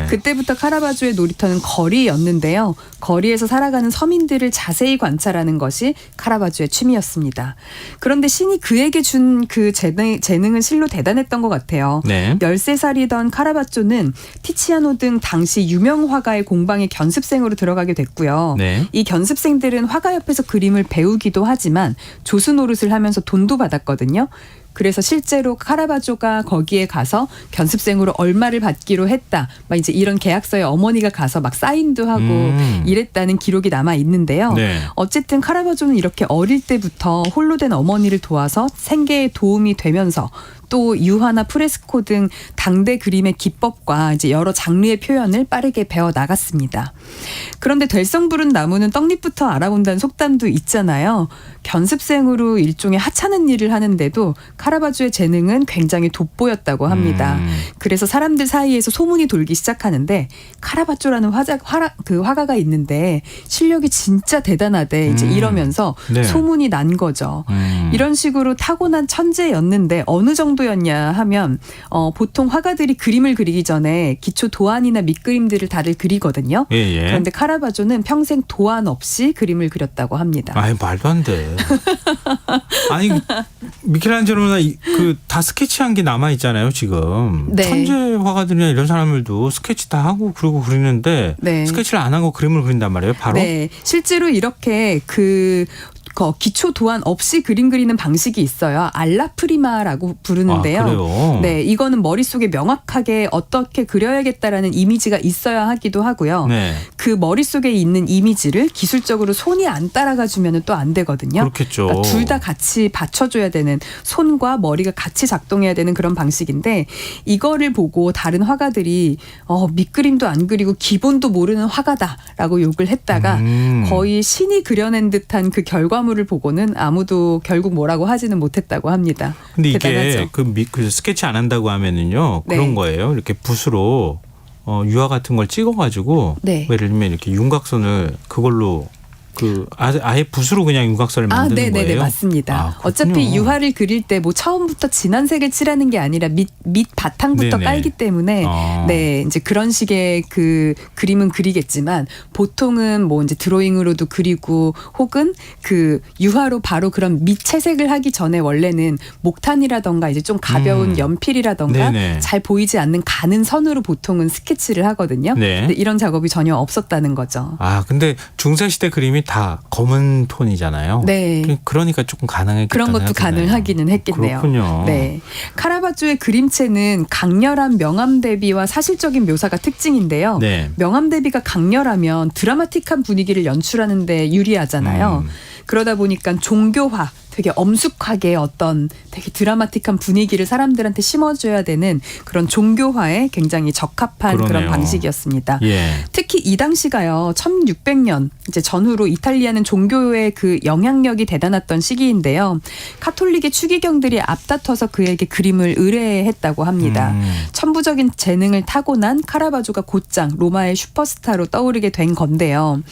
그때부터 카라바조의 놀이터는 거리였는데요. 거리에서 살아가는 서민들을 자세히 관찰하는 것이 카라바조의 취미였습니다. 그런데 신이 그에게 준 그 재능은 실로 대단했던 것 같아요. 13살이던 카라바조는 티치아노 등 당시 유명 화가의 공방에 견습생으로 들어가게 됐고요. 이 견습생들은 화가 옆에서 그림을 배우기도 하지만 조수 노릇을 하면서 돈도 받았거든요. 그래서 실제로 카라바조가 거기에 가서 견습생으로 얼마를 받기로 했다. 막 이제 이런 계약서에 어머니가 가서 막 사인도 하고 이랬다는 기록이 남아 있는데요. 어쨌든 카라바조는 이렇게 어릴 때부터 홀로 된 어머니를 도와서 생계에 도움이 되면서 또 유화나 프레스코 등 당대 그림의 기법과 이제 여러 장르의 표현을 빠르게 배워 나갔습니다. 그런데 될성 부른 나무는 떡잎부터 알아본다는 속담도 있잖아요. 견습생으로 일종의 하찮은 일을 하는데도 카라바조의 재능은 굉장히 돋보였다고 합니다. 그래서 사람들 사이에서 소문이 돌기 시작하는데 카라바조라는 화가가 있는데 실력이 진짜 대단하대 이제 이러면서 소문이 난 거죠. 이런 식으로 타고난 천재였는데 어느 정도였냐 하면 보통 화가들이 그림을 그리기 전에 기초 도안이나 밑그림들을 다들 그리거든요. 그런데 카라바조는 평생 도안 없이 그림을 그렸다고 합니다. 아니, 말도 안 돼. 아니, 미켈란젤로나 그 다 스케치한 게 남아 있잖아요, 지금. 천재 화가들이나 이런 사람들도 스케치 다 하고 그리고 그리는데 스케치를 안 하고 그림을 그린단 말이에요, 바로. 실제로 이렇게 그 기초 도안 없이 그림 그리는 방식이 있어요. 알라프리마라고 부르는데요. 아, 그래요? 네, 이거는 머릿속에 명확하게 어떻게 그려야겠다라는 이미지가 있어야 하기도 하고요. 네. 그 머릿속에 있는 이미지를 기술적으로 손이 안 따라가 주면 또 안 되거든요. 그렇겠죠. 그러니까 둘 다 같이 받쳐줘야 되는, 손과 머리가 같이 작동해야 되는 그런 방식인데, 이거를 보고 다른 화가들이 밑그림도 안 그리고 기본도 모르는 화가다라고 욕을 했다가 거의 신이 그려낸 듯한 그 결과물을 보고는 아무도 결국 뭐라고 하지는 못했다고 합니다. 근데 이게 대단하죠. 그 스케치 안 한다고 하면은요 그런 네. 거예요. 이렇게 붓으로 유화 같은 걸 찍어가지고 네. 예를 들면 이렇게 윤곽선을 그걸로 아예 붓으로 그냥 윤곽선을 만드는 네네네, 거예요. 맞습니다. 아, 그렇군요. 어차피 유화를 그릴 때 뭐 처음부터 진한 색을 칠하는 게 아니라 밑 바탕부터 네네. 깔기 때문에 네, 이제 그런 식의 그 그림은 그리겠지만, 보통은 뭐 이제 드로잉으로도 그리고 혹은 그 유화로 바로 그런 밑 채색을 하기 전에 원래는 목탄이라던가 이제 좀 가벼운 연필이라던가 네네. 잘 보이지 않는 가는 선으로 보통은 스케치를 하거든요. 네. 근데 이런 작업이 전혀 없었다는 거죠. 아 근데 중세시대 그림이 다 검은 톤이잖아요. 네. 그러니까 조금 가능했겠다. 그런 것도 가능하기는 했겠네요. 그렇군요. 네. 카라바조의 그림체는 강렬한 명암 대비와 사실적인 묘사가 특징인데요. 네. 명암 대비가 강렬하면 드라마틱한 분위기를 연출하는 데 유리하잖아요. 그러다 보니까 종교화, 되게 엄숙하게 어떤 되게 드라마틱한 분위기를 사람들한테 심어줘야 되는 그런 종교화에 굉장히 적합한 그러네요. 그런 방식이었습니다. 예. 특히 이 당시가요, 1600년 이제 전후로 이탈리아는 종교의 그 영향력이 대단했던 시기인데요. 카톨릭의 추기경들이 앞다퉈서 그에게 그림을 의뢰했다고 합니다. 천부적인 재능을 타고난 카라바조가 곧장 로마의 슈퍼스타로 떠오르게 된 건데요.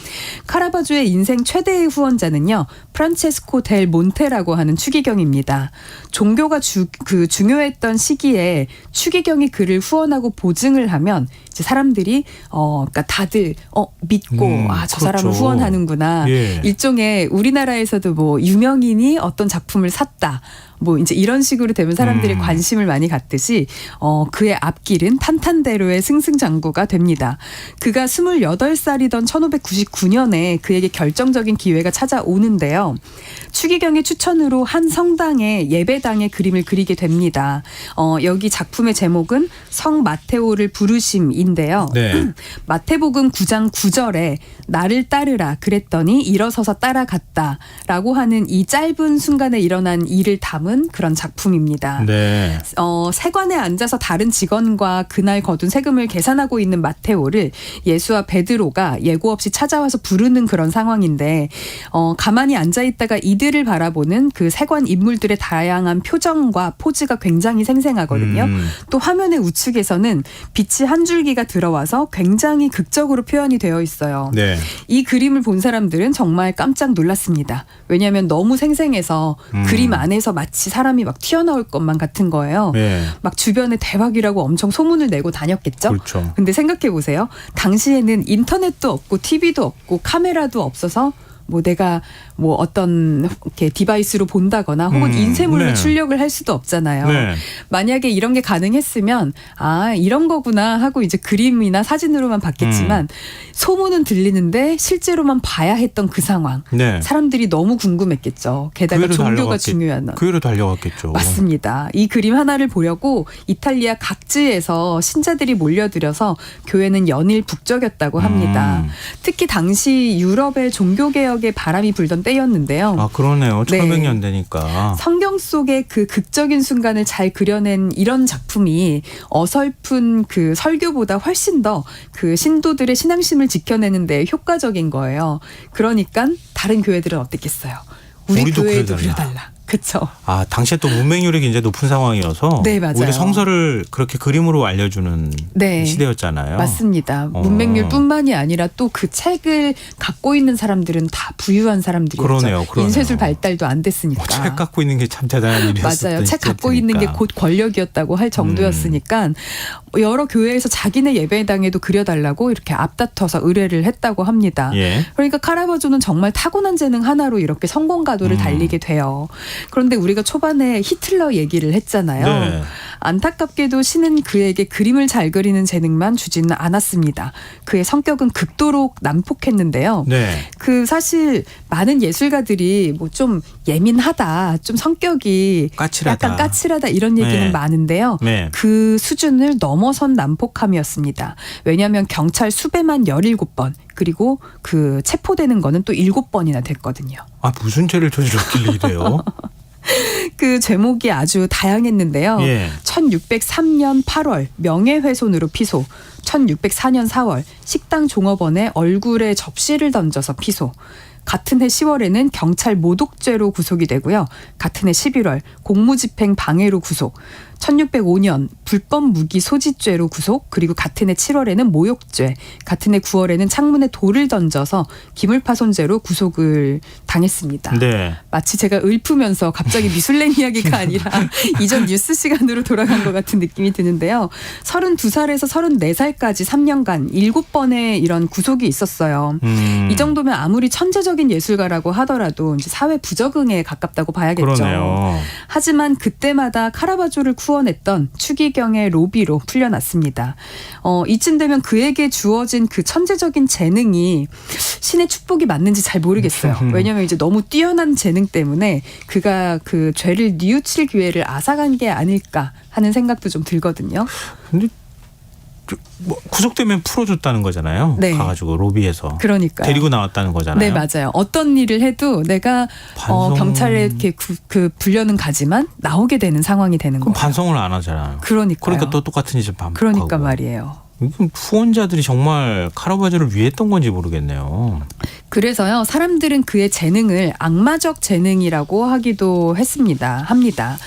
카라바조의 인생 최대의 후원자는요, 프란체스코 델 몬테라고 하는 추기경입니다. 종교가 중요했던 시기에 추기경이 그를 후원하고 보증을 하면 이제 사람들이 그러니까 다들 믿고 저 그렇죠. 사람을 후원하는구나. 예. 일종의 우리나라에서도 뭐 유명인이 어떤 작품을 샀다. 뭐 이제 이런 식으로 되면 사람들이 관심을 많이 갖듯이 그의 앞길은 탄탄대로의 승승장구가 됩니다. 그가 28살이던 1599년에 그에게 결정적인 기회가 찾아오는데요. 추기경의 추천으로 한 성당의 예배당의 그림을 그리게 됩니다. 여기 작품의 제목은 성 마테오를 부르심인데요. 네. 마태복음 9장 9절에 나를 따르라 그랬더니 일어서서 따라갔다라고 하는 이 짧은 순간에 일어난 일을 담은 그런 작품입니다. 네. 세관에 앉아서 다른 직원과 그날 거둔 세금을 계산하고 있는 마테오를 예수와 베드로가 예고 없이 찾아와서 부르는 그런 상황인데, 가만히 앉아있다가 이들을 바라보는 그 세관 인물들의 다양한 표정과 포즈가 굉장히 생생하거든요. 또 화면의 우측에서는 빛이 한 줄기가 들어와서 굉장히 극적으로 표현이 되어 있어요. 네. 이 그림을 본 사람들은 정말 깜짝 놀랐습니다. 왜냐하면 너무 생생해서 그림 안에서 마치 사람이 막 튀어나올 것만 같은 거예요. 네. 막 주변에 대박이라고 엄청 소문을 내고 다녔겠죠. 그렇죠. 근데 생각해 보세요. 당시에는 인터넷도 없고 TV도 없고 카메라도 없어서 뭐 내가 뭐 어떤 이렇게 디바이스로 본다거나 혹은 인쇄물로 네. 출력을 할 수도 없잖아요. 네. 만약에 이런 게 가능했으면 이런 거구나 하고 이제 그림이나 사진으로만 봤겠지만 소문은 들리는데 실제로만 봐야 했던 그 상황. 네. 사람들이 너무 궁금했겠죠. 게다가 종교가 중요한. 그 위로 달려갔겠죠. 맞습니다. 이 그림 하나를 보려고 이탈리아 각지에서 신자들이 몰려들어서 교회는 연일 북적였다고 합니다. 특히 당시 유럽의 종교개혁의 바람이 불던 때였는데요. 아 그러네요. 네. 1500년 되니까. 성경 속의 그 극적인 순간을 잘 그려낸 이런 작품이 어설픈 그 설교보다 훨씬 더 그 신도들의 신앙심을 지켜내는 데 효과적인 거예요. 그러니까 다른 교회들은 어땠겠어요? 우리 우리도 교회도 그려달라. 그려달라. 그렇죠. 아 당시에 또 문맹률이 굉장히 높은 상황이어서 네, 맞아요. 오히려 성서를 그렇게 그림으로 알려주는 네. 시대였잖아요. 맞습니다. 문맹률뿐만이 아니라 또 그 책을 갖고 있는 사람들은 다 부유한 사람들이었죠. 그러네요. 인쇄술 발달도 안 됐으니까. 책 갖고 있는 게 참 대단한 일이었어요. 맞아요. 책 갖고 있는 게 곧 권력이었다고 할 정도였으니까 여러 교회에서 자기네 예배당에도 그려달라고 이렇게 앞다퉈서 의뢰를 했다고 합니다. 예. 그러니까 카라바조는 정말 타고난 재능 하나로 이렇게 성공 가도를 달리게 돼요. 그런데 우리가 초반에 히틀러 얘기를 했잖아요. 네. 안타깝게도 신은 그에게 그림을 잘 그리는 재능만 주지는 않았습니다. 그의 성격은 극도로 난폭했는데요. 네. 그 사실 많은 예술가들이 뭐 좀 예민하다, 좀 성격이 까칠하다. 약간 까칠하다 이런 얘기는 네. 많은데요. 네. 그 수준을 넘어선 난폭함이었습니다. 왜냐하면 경찰 수배만 17번 그리고 그 체포되는 거는 또 7번이나 됐거든요. 아, 무슨 죄를 저질렀길래 이래요? 그 제목이 아주 다양했는데요. 예. 1603년 8월 명예훼손으로 피소, 1604년 4월 식당 종업원의 얼굴에 접시를 던져서 피소, 같은 해 10월에는 경찰 모독죄로 구속이 되고요. 같은 해 11월 공무집행 방해로 구속, 1605년 불법 무기 소지죄로 구속, 그리고 같은 해 7월에는 모욕죄, 같은 해 9월에는 창문에 돌을 던져서 기물파손죄로 구속을 당했습니다. 네. 마치 제가 읊으면서 갑자기 미술랭 이야기가 아니라 이전 뉴스 시간으로 돌아간 것 같은 느낌이 드는데요. 32살에서 34살까지 3년간 7번의 이런 구속이 있었어요. 이 정도면 아무리 천재적인 예술가라고 하더라도 이제 사회 부적응에 가깝다고 봐야겠죠. 그러네요. 하지만 그때마다 카라바조를 구원했던 추기경의 로비로 풀려났습니다. 이쯤 되면 그에게 주어진 그 천재적인 재능이 신의 축복이 맞는지 잘 모르겠어요. 왜냐하면 이제 너무 뛰어난 재능 때문에 그가 그 죄를 뉘우칠 기회를 앗아간 게 아닐까 하는 생각도 좀 들거든요. 근데 뭐 구속되면 풀어줬다는 거잖아요. 네. 가가지고 로비에서. 그러니까요. 데리고 나왔다는 거잖아요. 네, 맞아요. 어떤 일을 해도 내가 경찰에 이렇게 그 불려는 가지만 나오게 되는 상황이 되는 그럼 거예요. 반성을 안 하잖아요. 그러니까요. 그러니까 또 똑같은 짓을 반복하고. 그러니까 말이에요. 후원자들이 정말 카라바조를 위했던 건지 모르겠네요. 그래서요, 사람들은 그의 재능을 악마적 재능이라고 하기도 합니다.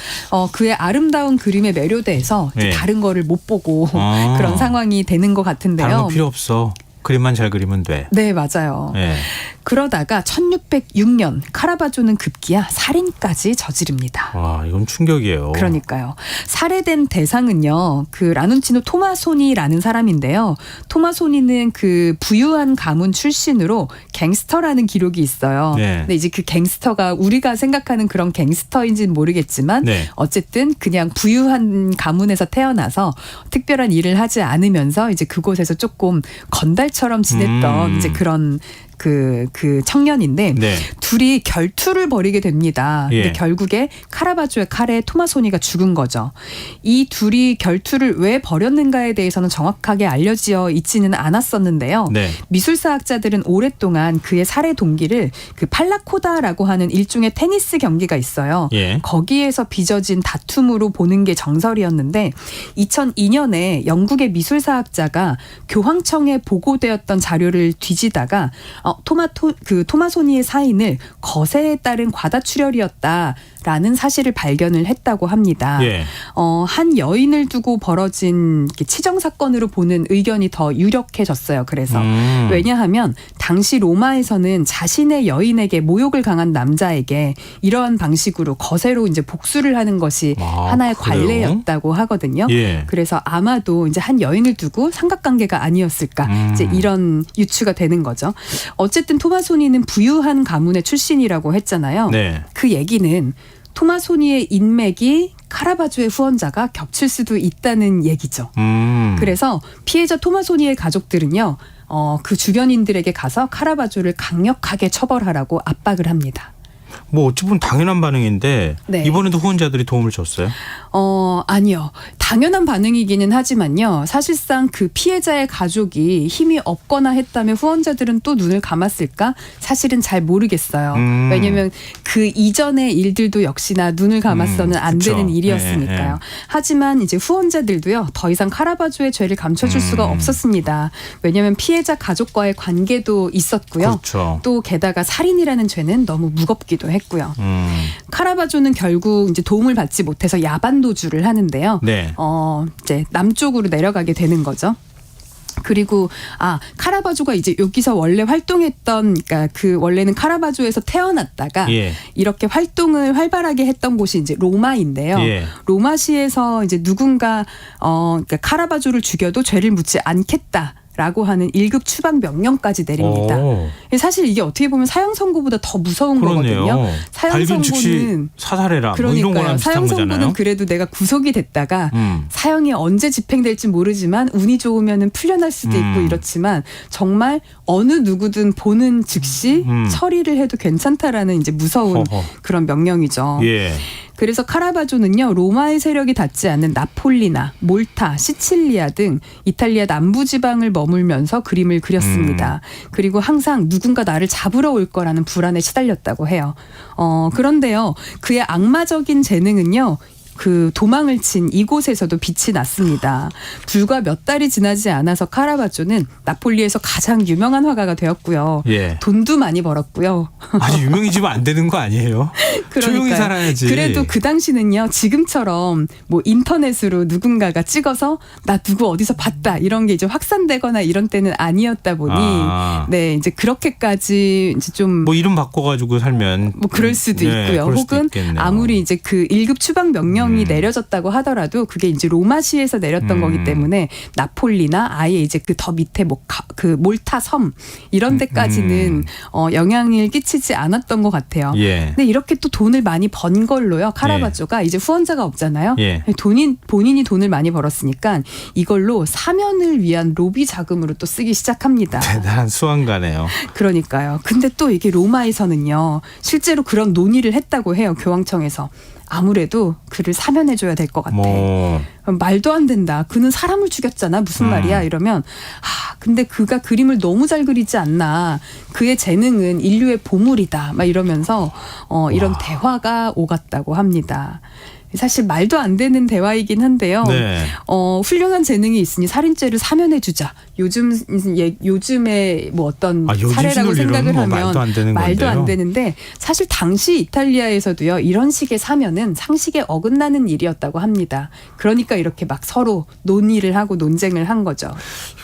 그의 아름다운 그림에 매료돼서 네. 다른 거를 못 보고 그런 상황이 되는 것 같은데요. 다른 거 필요 없어. 그림만 잘 그리면 돼. 네, 맞아요. 네. 그러다가 1606년 카라바조는 급기야 살인까지 저지릅니다. 와, 이건 충격이에요. 그러니까요. 살해된 대상은요, 그 라눈치노 토마소니라는 사람인데요. 토마소니는 그 부유한 가문 출신으로 갱스터라는 기록이 있어요. 네. 근데 이제 그 갱스터가 우리가 생각하는 그런 갱스터인지는 모르겠지만 네. 어쨌든 그냥 부유한 가문에서 태어나서 특별한 일을 하지 않으면서 이제 그곳에서 조금 건달처럼 지냈던 이제 그런 그 청년인데 네. 둘이 결투를 벌이게 됩니다. 예. 근데 결국에 카라바조의 칼에 토마소니가 죽은 거죠. 이 둘이 결투를 왜 벌였는가에 대해서는 정확하게 알려져 있지는 않았었는데요. 네. 미술사학자들은 오랫동안 그의 살해 동기를 그 팔라코다라고 하는 일종의 테니스 경기가 있어요. 예. 거기에서 빚어진 다툼으로 보는 게 정설이었는데 2002년에 영국의 미술사학자가 교황청에 보고되었던 자료를 뒤지다가 토마소니의 사인을 거세에 따른 과다출혈이었다라는 사실을 발견을 했다고 합니다. 예. 한 여인을 두고 벌어진 치정 사건으로 보는 의견이 더 유력해졌어요. 그래서 왜냐하면 당시 로마에서는 자신의 여인에게 모욕을 강한 남자에게 이러한 방식으로 거세로 이제 복수를 하는 것이 하나의 그래요? 관례였다고 하거든요. 예. 그래서 아마도 이제 한 여인을 두고 삼각관계가 아니었을까 이제 이런 유추가 되는 거죠. 어쨌든 토마소니는 부유한 가문의 출신이라고 했잖아요. 네. 그 얘기는 토마소니의 인맥이 카라바조의 후원자가 겹칠 수도 있다는 얘기죠. 그래서 피해자 토마소니의 가족들은요, 그 주변인들에게 가서 카라바조를 강력하게 처벌하라고 압박을 합니다. 뭐 어찌 보면 당연한 반응인데 네. 이번에도 후원자들이 도움을 줬어요? 아니요. 당연한 반응이기는 하지만요. 사실상 그 피해자의 가족이 힘이 없거나 했다면 후원자들은 또 눈을 감았을까? 사실은 잘 모르겠어요. 왜냐하면 그 이전의 일들도 역시나 눈을 감았어는 안 그쵸. 되는 일이었으니까요. 네. 하지만 이제 후원자들도요. 더 이상 카라바조의 죄를 감춰줄 수가 없었습니다. 왜냐하면 피해자 가족과의 관계도 있었고요. 그렇죠. 또 게다가 살인이라는 죄는 너무 무겁기도 했고요. 카라바조는 결국 이제 도움을 받지 못해서 야반 도주를 하는데요. 네. 이제 남쪽으로 내려가게 되는 거죠. 그리고 카라바조가 이제 여기서 원래 활동했던, 그러니까 그 원래는 카라바조에서 태어났다가 예. 이렇게 활동을 활발하게 했던 곳이 이제 로마인데요. 예. 로마시에서 이제 누군가 그러니까 카라바조를 죽여도 죄를 묻지 않겠다. 라고 하는 1급 추방 명령까지 내립니다. 오. 사실 이게 어떻게 보면 사형 선고보다 더 무서운 그렇네요. 거거든요. 사형 발견 즉시 선고는 사살해라. 뭐 이런 그러니까요. 거랑 비슷한 사형 거잖아요. 선고는 그래도 내가 구속이 됐다가 사형이 언제 집행될지 모르지만 운이 좋으면 풀려날 수도 있고 이렇지만 정말 어느 누구든 보는 즉시 처리를 해도 괜찮다라는 이제 무서운 허허. 그런 명령이죠. 예. 그래서 카라바조는요, 로마의 세력이 닿지 않는 나폴리나 몰타, 시칠리아 등 이탈리아 남부 지방을 머물면서 그림을 그렸습니다. 그리고 항상 누군가 나를 잡으러 올 거라는 불안에 시달렸다고 해요. 그런데요, 그의 악마적인 재능은요, 그 도망을 친 이곳에서도 빛이 났습니다. 불과 몇 달이 지나지 않아서 카라바조는 나폴리에서 가장 유명한 화가가 되었고요. 예. 돈도 많이 벌었고요. 아주 유명해지면 안 되는 거 아니에요? 조용히 그러니까요. 살아야지. 그래도 그 당시는요, 지금처럼 뭐 인터넷으로 누군가가 찍어서 나 누구 어디서 봤다 이런 게 이제 확산되거나 이런 때는 아니었다 보니 네, 이제 그렇게까지 이제 좀 뭐 이름 바꿔가지고 살면 뭐 그럴 수도 네, 있고요. 그럴 수도 혹은 있겠네요. 아무리 이제 그 1급 추방 명령이 내려졌다고 하더라도 그게 이제 로마시에서 내렸던 거기 때문에 나폴리나 아예 이제 그 더 밑에 뭐 그 몰타 섬 이런 데까지는 영향을 끼치지 않았던 것 같아요. 예. 근데 이렇게 또 돈을 많이 번 걸로요. 카라바조가 이제 후원자가 없잖아요. 예. 본인이 돈을 많이 벌었으니까 이걸로 사면을 위한 로비 자금으로 또 쓰기 시작합니다. 대단한 수완가네요. 그러니까요. 근데 또 이게 로마에서는요, 실제로 그런 논의를 했다고 해요. 교황청에서. 아무래도 그를 사면해줘야 될 것 같아. 말도 안 된다. 그는 사람을 죽였잖아. 무슨 말이야? 이러면 근데 그가 그림을 너무 잘 그리지 않나. 그의 재능은 인류의 보물이다. 막 이러면서 이런 대화가 오갔다고 합니다. 사실 말도 안 되는 대화이긴 한데요. 네. 훌륭한 재능이 있으니 살인죄를 사면해주자. 요즘에 뭐 어떤 사례라고 생각을 하면 말도 안 되는데 사실 당시 이탈리아에서도요, 이런 식의 사면은 상식에 어긋나는 일이었다고 합니다. 그러니까 이렇게 막 서로 논의를 하고 논쟁을 한 거죠.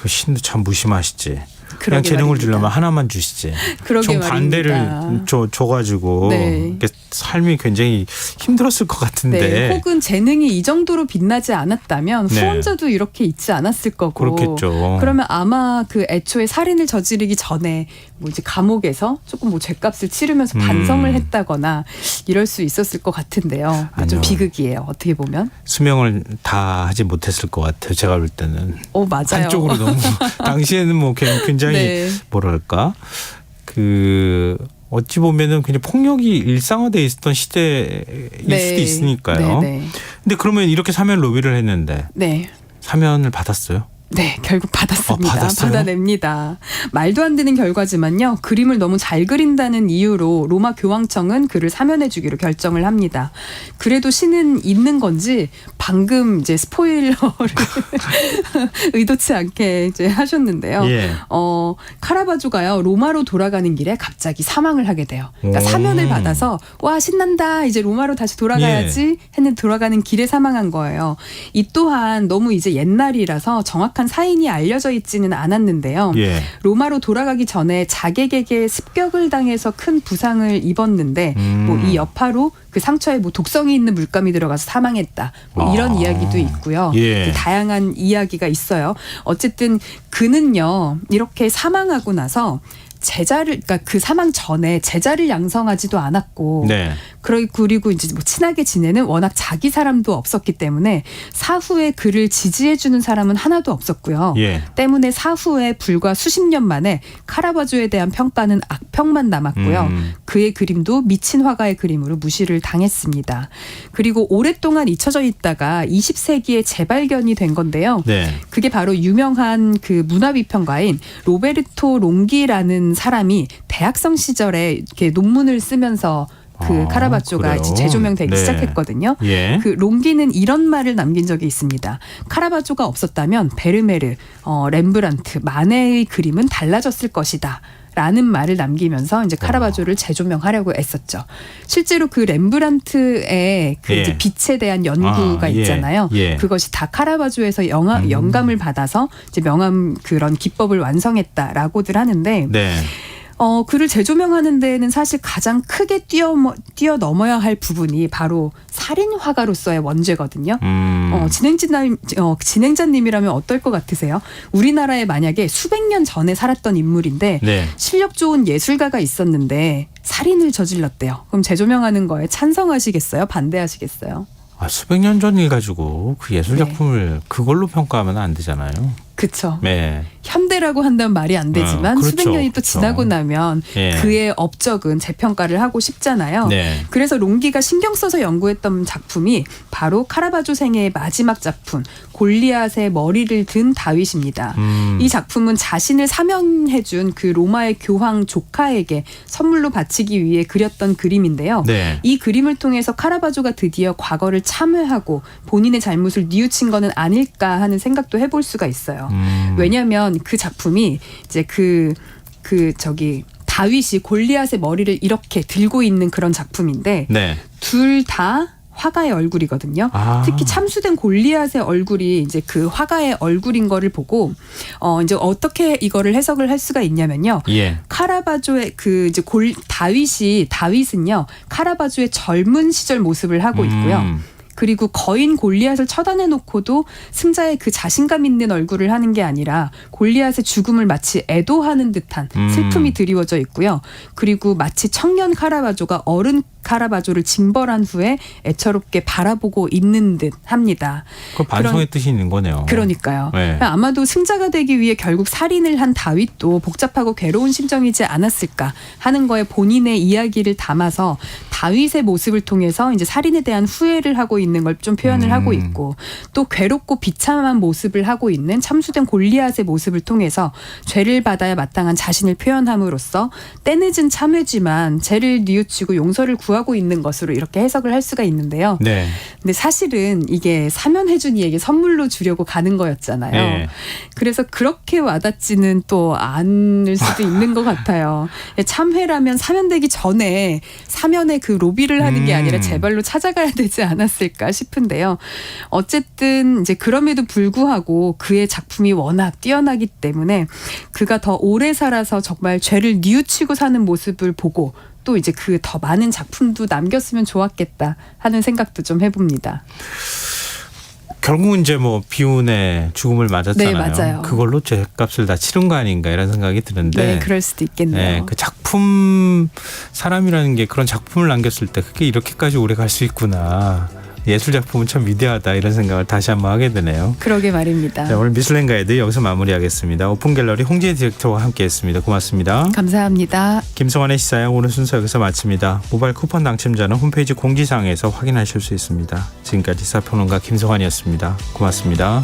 이거 신도 참 무심하시지. 그냥 재능을 주려면 하나만 주시지. 그러게 반대를 줘가지고 네. 삶이 굉장히 힘들었을 것 같은데. 네. 혹은 재능이 이 정도로 빛나지 않았다면 후원자도 이렇게 있지 않았을 거고. 그렇겠죠. 그러면 아마 그 애초에 살인을 저지르기 전에 뭐 이제 감옥에서 조금 뭐 죄값을 치르면서 반성을 했다거나 이럴 수 있었을 것 같은데요. 좀 비극이에요. 어떻게 보면. 수명을 다 하지 못했을 것 같아요. 제가 볼 때는. 맞아요. 한쪽으로 너무 당시에는 뭐 굉장히 뭐랄까 어찌 보면은 그냥 폭력이 일상화돼 있었던 시대일 수도 있으니까요. 근데 그러면 이렇게 사면 로비를 했는데 사면을 받았어요? 네, 결국 받았습니다. 받았어요? 받아냅니다. 말도 안 되는 결과지만요. 그림을 너무 잘 그린다는 이유로 로마 교황청은 그를 사면해주기로 결정을 합니다. 그래도 신은 있는 건지 방금 이제 스포일러를 의도치 않게 이제 하셨는데요. 카라바조가요, 로마로 돌아가는 길에 갑자기 사망을 하게 돼요. 그러니까 사면을 받아서 와 신난다, 이제 로마로 다시 돌아가야지 했는데 돌아가는 길에 사망한 거예요. 이 또한 너무 이제 옛날이라서 정확한 사인이 알려져 있지는 않았는데요. 로마로 돌아가기 전에 자객에게 습격을 당해서 큰 부상을 입었는데 뭐 이 여파로 그 상처에 뭐 독성이 있는 물감이 들어가서 사망했다. 뭐 이런 이야기도 있고요. 다양한 이야기가 있어요. 어쨌든 그는요, 이렇게 사망하고 나서 그러니까 그 사망 전에 제자를 양성하지도 않았고, 그리고 이제 뭐 친하게 지내는 워낙 자기 사람도 없었기 때문에 사후에 그를 지지해주는 사람은 하나도 없었고요. 때문에 사후에 불과 수십 년 만에 카라바조에 대한 평가는 악평만 남았고요. 그의 그림도 미친 화가의 그림으로 무시를 당했습니다. 그리고 오랫동안 잊혀져 있다가 20세기에 재발견이 된 건데요. 그게 바로 유명한 그 문화비평가인 로베르토 롱기라는 사람이 대학생 시절에 이렇게 논문을 쓰면서 그 카라바조가 이제 재조명되기 시작했거든요. 그 롱기는 이런 말을 남긴 적이 있습니다. 카라바조가 없었다면 베르메르, 렘브란트, 마네의 그림은 달라졌을 것이다. 라는 말을 남기면서 이제 카라바조를 재조명하려고 애썼죠. 실제로 그 렘브란트의 그 이제 빛에 대한 연구가 있잖아요. 그것이 다 카라바조에서 영감을 받아서 이제 명암 그런 기법을 완성했다라고들 하는데 그를 재조명하는 데에는 사실 가장 크게 뛰어넘어야 할 부분이 바로 살인 화가로서의 원죄거든요. 진행자님이라면 어떨 것 같으세요? 우리나라에 만약에 수백 년 전에 살았던 인물인데 네. 실력 좋은 예술가가 있었는데 살인을 저질렀대요. 그럼 재조명하는 거에 찬성하시겠어요? 반대하시겠어요? 수백 년 전 일 가지고 그 예술 작품을 그걸로 평가하면 안 되잖아요. 그렇죠. 네. 현대라고 한다면 말이 안 되지만 그렇죠. 수백 년이 또 지나고 나면 그의 업적은 재평가를 하고 싶잖아요. 네. 그래서 롱기가 신경 써서 연구했던 작품이 바로 카라바조 생애의 마지막 작품 골리앗의 머리를 든 다윗입니다. 이 작품은 자신을 사면해준 그 로마의 교황 조카에게 선물로 바치기 위해 그렸던 그림인데요. 네. 이 그림을 통해서 카라바조가 드디어 과거를 참회하고 본인의 잘못을 뉘우친 거는 아닐까 하는 생각도 해볼 수가 있어요. 왜냐하면 그 작품이 이제 다윗이 골리앗의 머리를 이렇게 들고 있는 그런 작품인데 네. 둘 다 화가의 얼굴이거든요. 특히 참수된 골리앗의 얼굴이 이제 그 화가의 얼굴인 거를 보고 이제 어떻게 이거를 해석을 할 수가 있냐면요. 카라바조의 다윗은요 카라바조의 젊은 시절 모습을 하고 있고요. 그리고 거인 골리앗을 처단해 놓고도 승자의 그 자신감 있는 얼굴을 하는 게 아니라 골리앗의 죽음을 마치 애도하는 듯한 슬픔이 드리워져 있고요. 그리고 마치 청년 카라바조가 어른 카라바조를 징벌한 후에 애처롭게 바라보고 있는 듯 합니다. 그 반성의 뜻이 있는 거네요. 그러니까요. 네. 아마도 승자가 되기 위해 결국 살인을 한 다윗도 복잡하고 괴로운 심정이지 않았을까 하는 거에 본인의 이야기를 담아서 다윗의 모습을 통해서 이제 살인에 대한 후회를 하고 있는 걸 좀 표현을 하고 있고 또 괴롭고 비참한 모습을 하고 있는 참수된 골리앗의 모습을 통해서 죄를 받아야 마땅한 자신을 표현함으로써 때늦은 참회지만 죄를 뉘우치고 용서를 구하고 있는 것으로 이렇게 해석을 할 수가 있는데요. 네. 근데 사실은 이게 사면해준 이에게 선물로 주려고 가는 거였잖아요. 네. 그래서 그렇게 와닿지는 또 않을 수도 있는 것 같아요. 참회라면 사면되기 전에 사면의 그 로비를 하는 게 아니라 제발로 찾아가야 되지 않았을까 싶은데요. 어쨌든 이제 그럼에도 불구하고 그의 작품이 워낙 뛰어나기 때문에 그가 더 오래 살아서 정말 죄를 뉘우치고 사는 모습을 보고 또 이제 그 더 많은 작품도 남겼으면 좋았겠다 하는 생각도 좀 해봅니다. 결국은 이제 비운의 죽음을 맞았잖아요. 네, 맞아요. 그걸로 죄값을 다 치른 거 아닌가 이런 생각이 드는데. 네, 그럴 수도 있겠네요. 네, 그 작품 사람이라는 게 그런 작품을 남겼을 때 그게 이렇게까지 오래 갈 수 있구나. 예술 작품은 참 위대하다 이런 생각을 다시 한번 하게 되네요. 그러게 말입니다. 네, 오늘 미슐랭 가이드 여기서 마무리하겠습니다. 오픈 갤러리 홍지혜 디렉터와 함께했습니다. 고맙습니다. 감사합니다. 김성환의 시사양 오늘 순서 여기서 마칩니다. 모바일 쿠폰 당첨자는 홈페이지 공지사항에서 확인하실 수 있습니다. 지금까지 시사평론가 김성환이었습니다. 고맙습니다.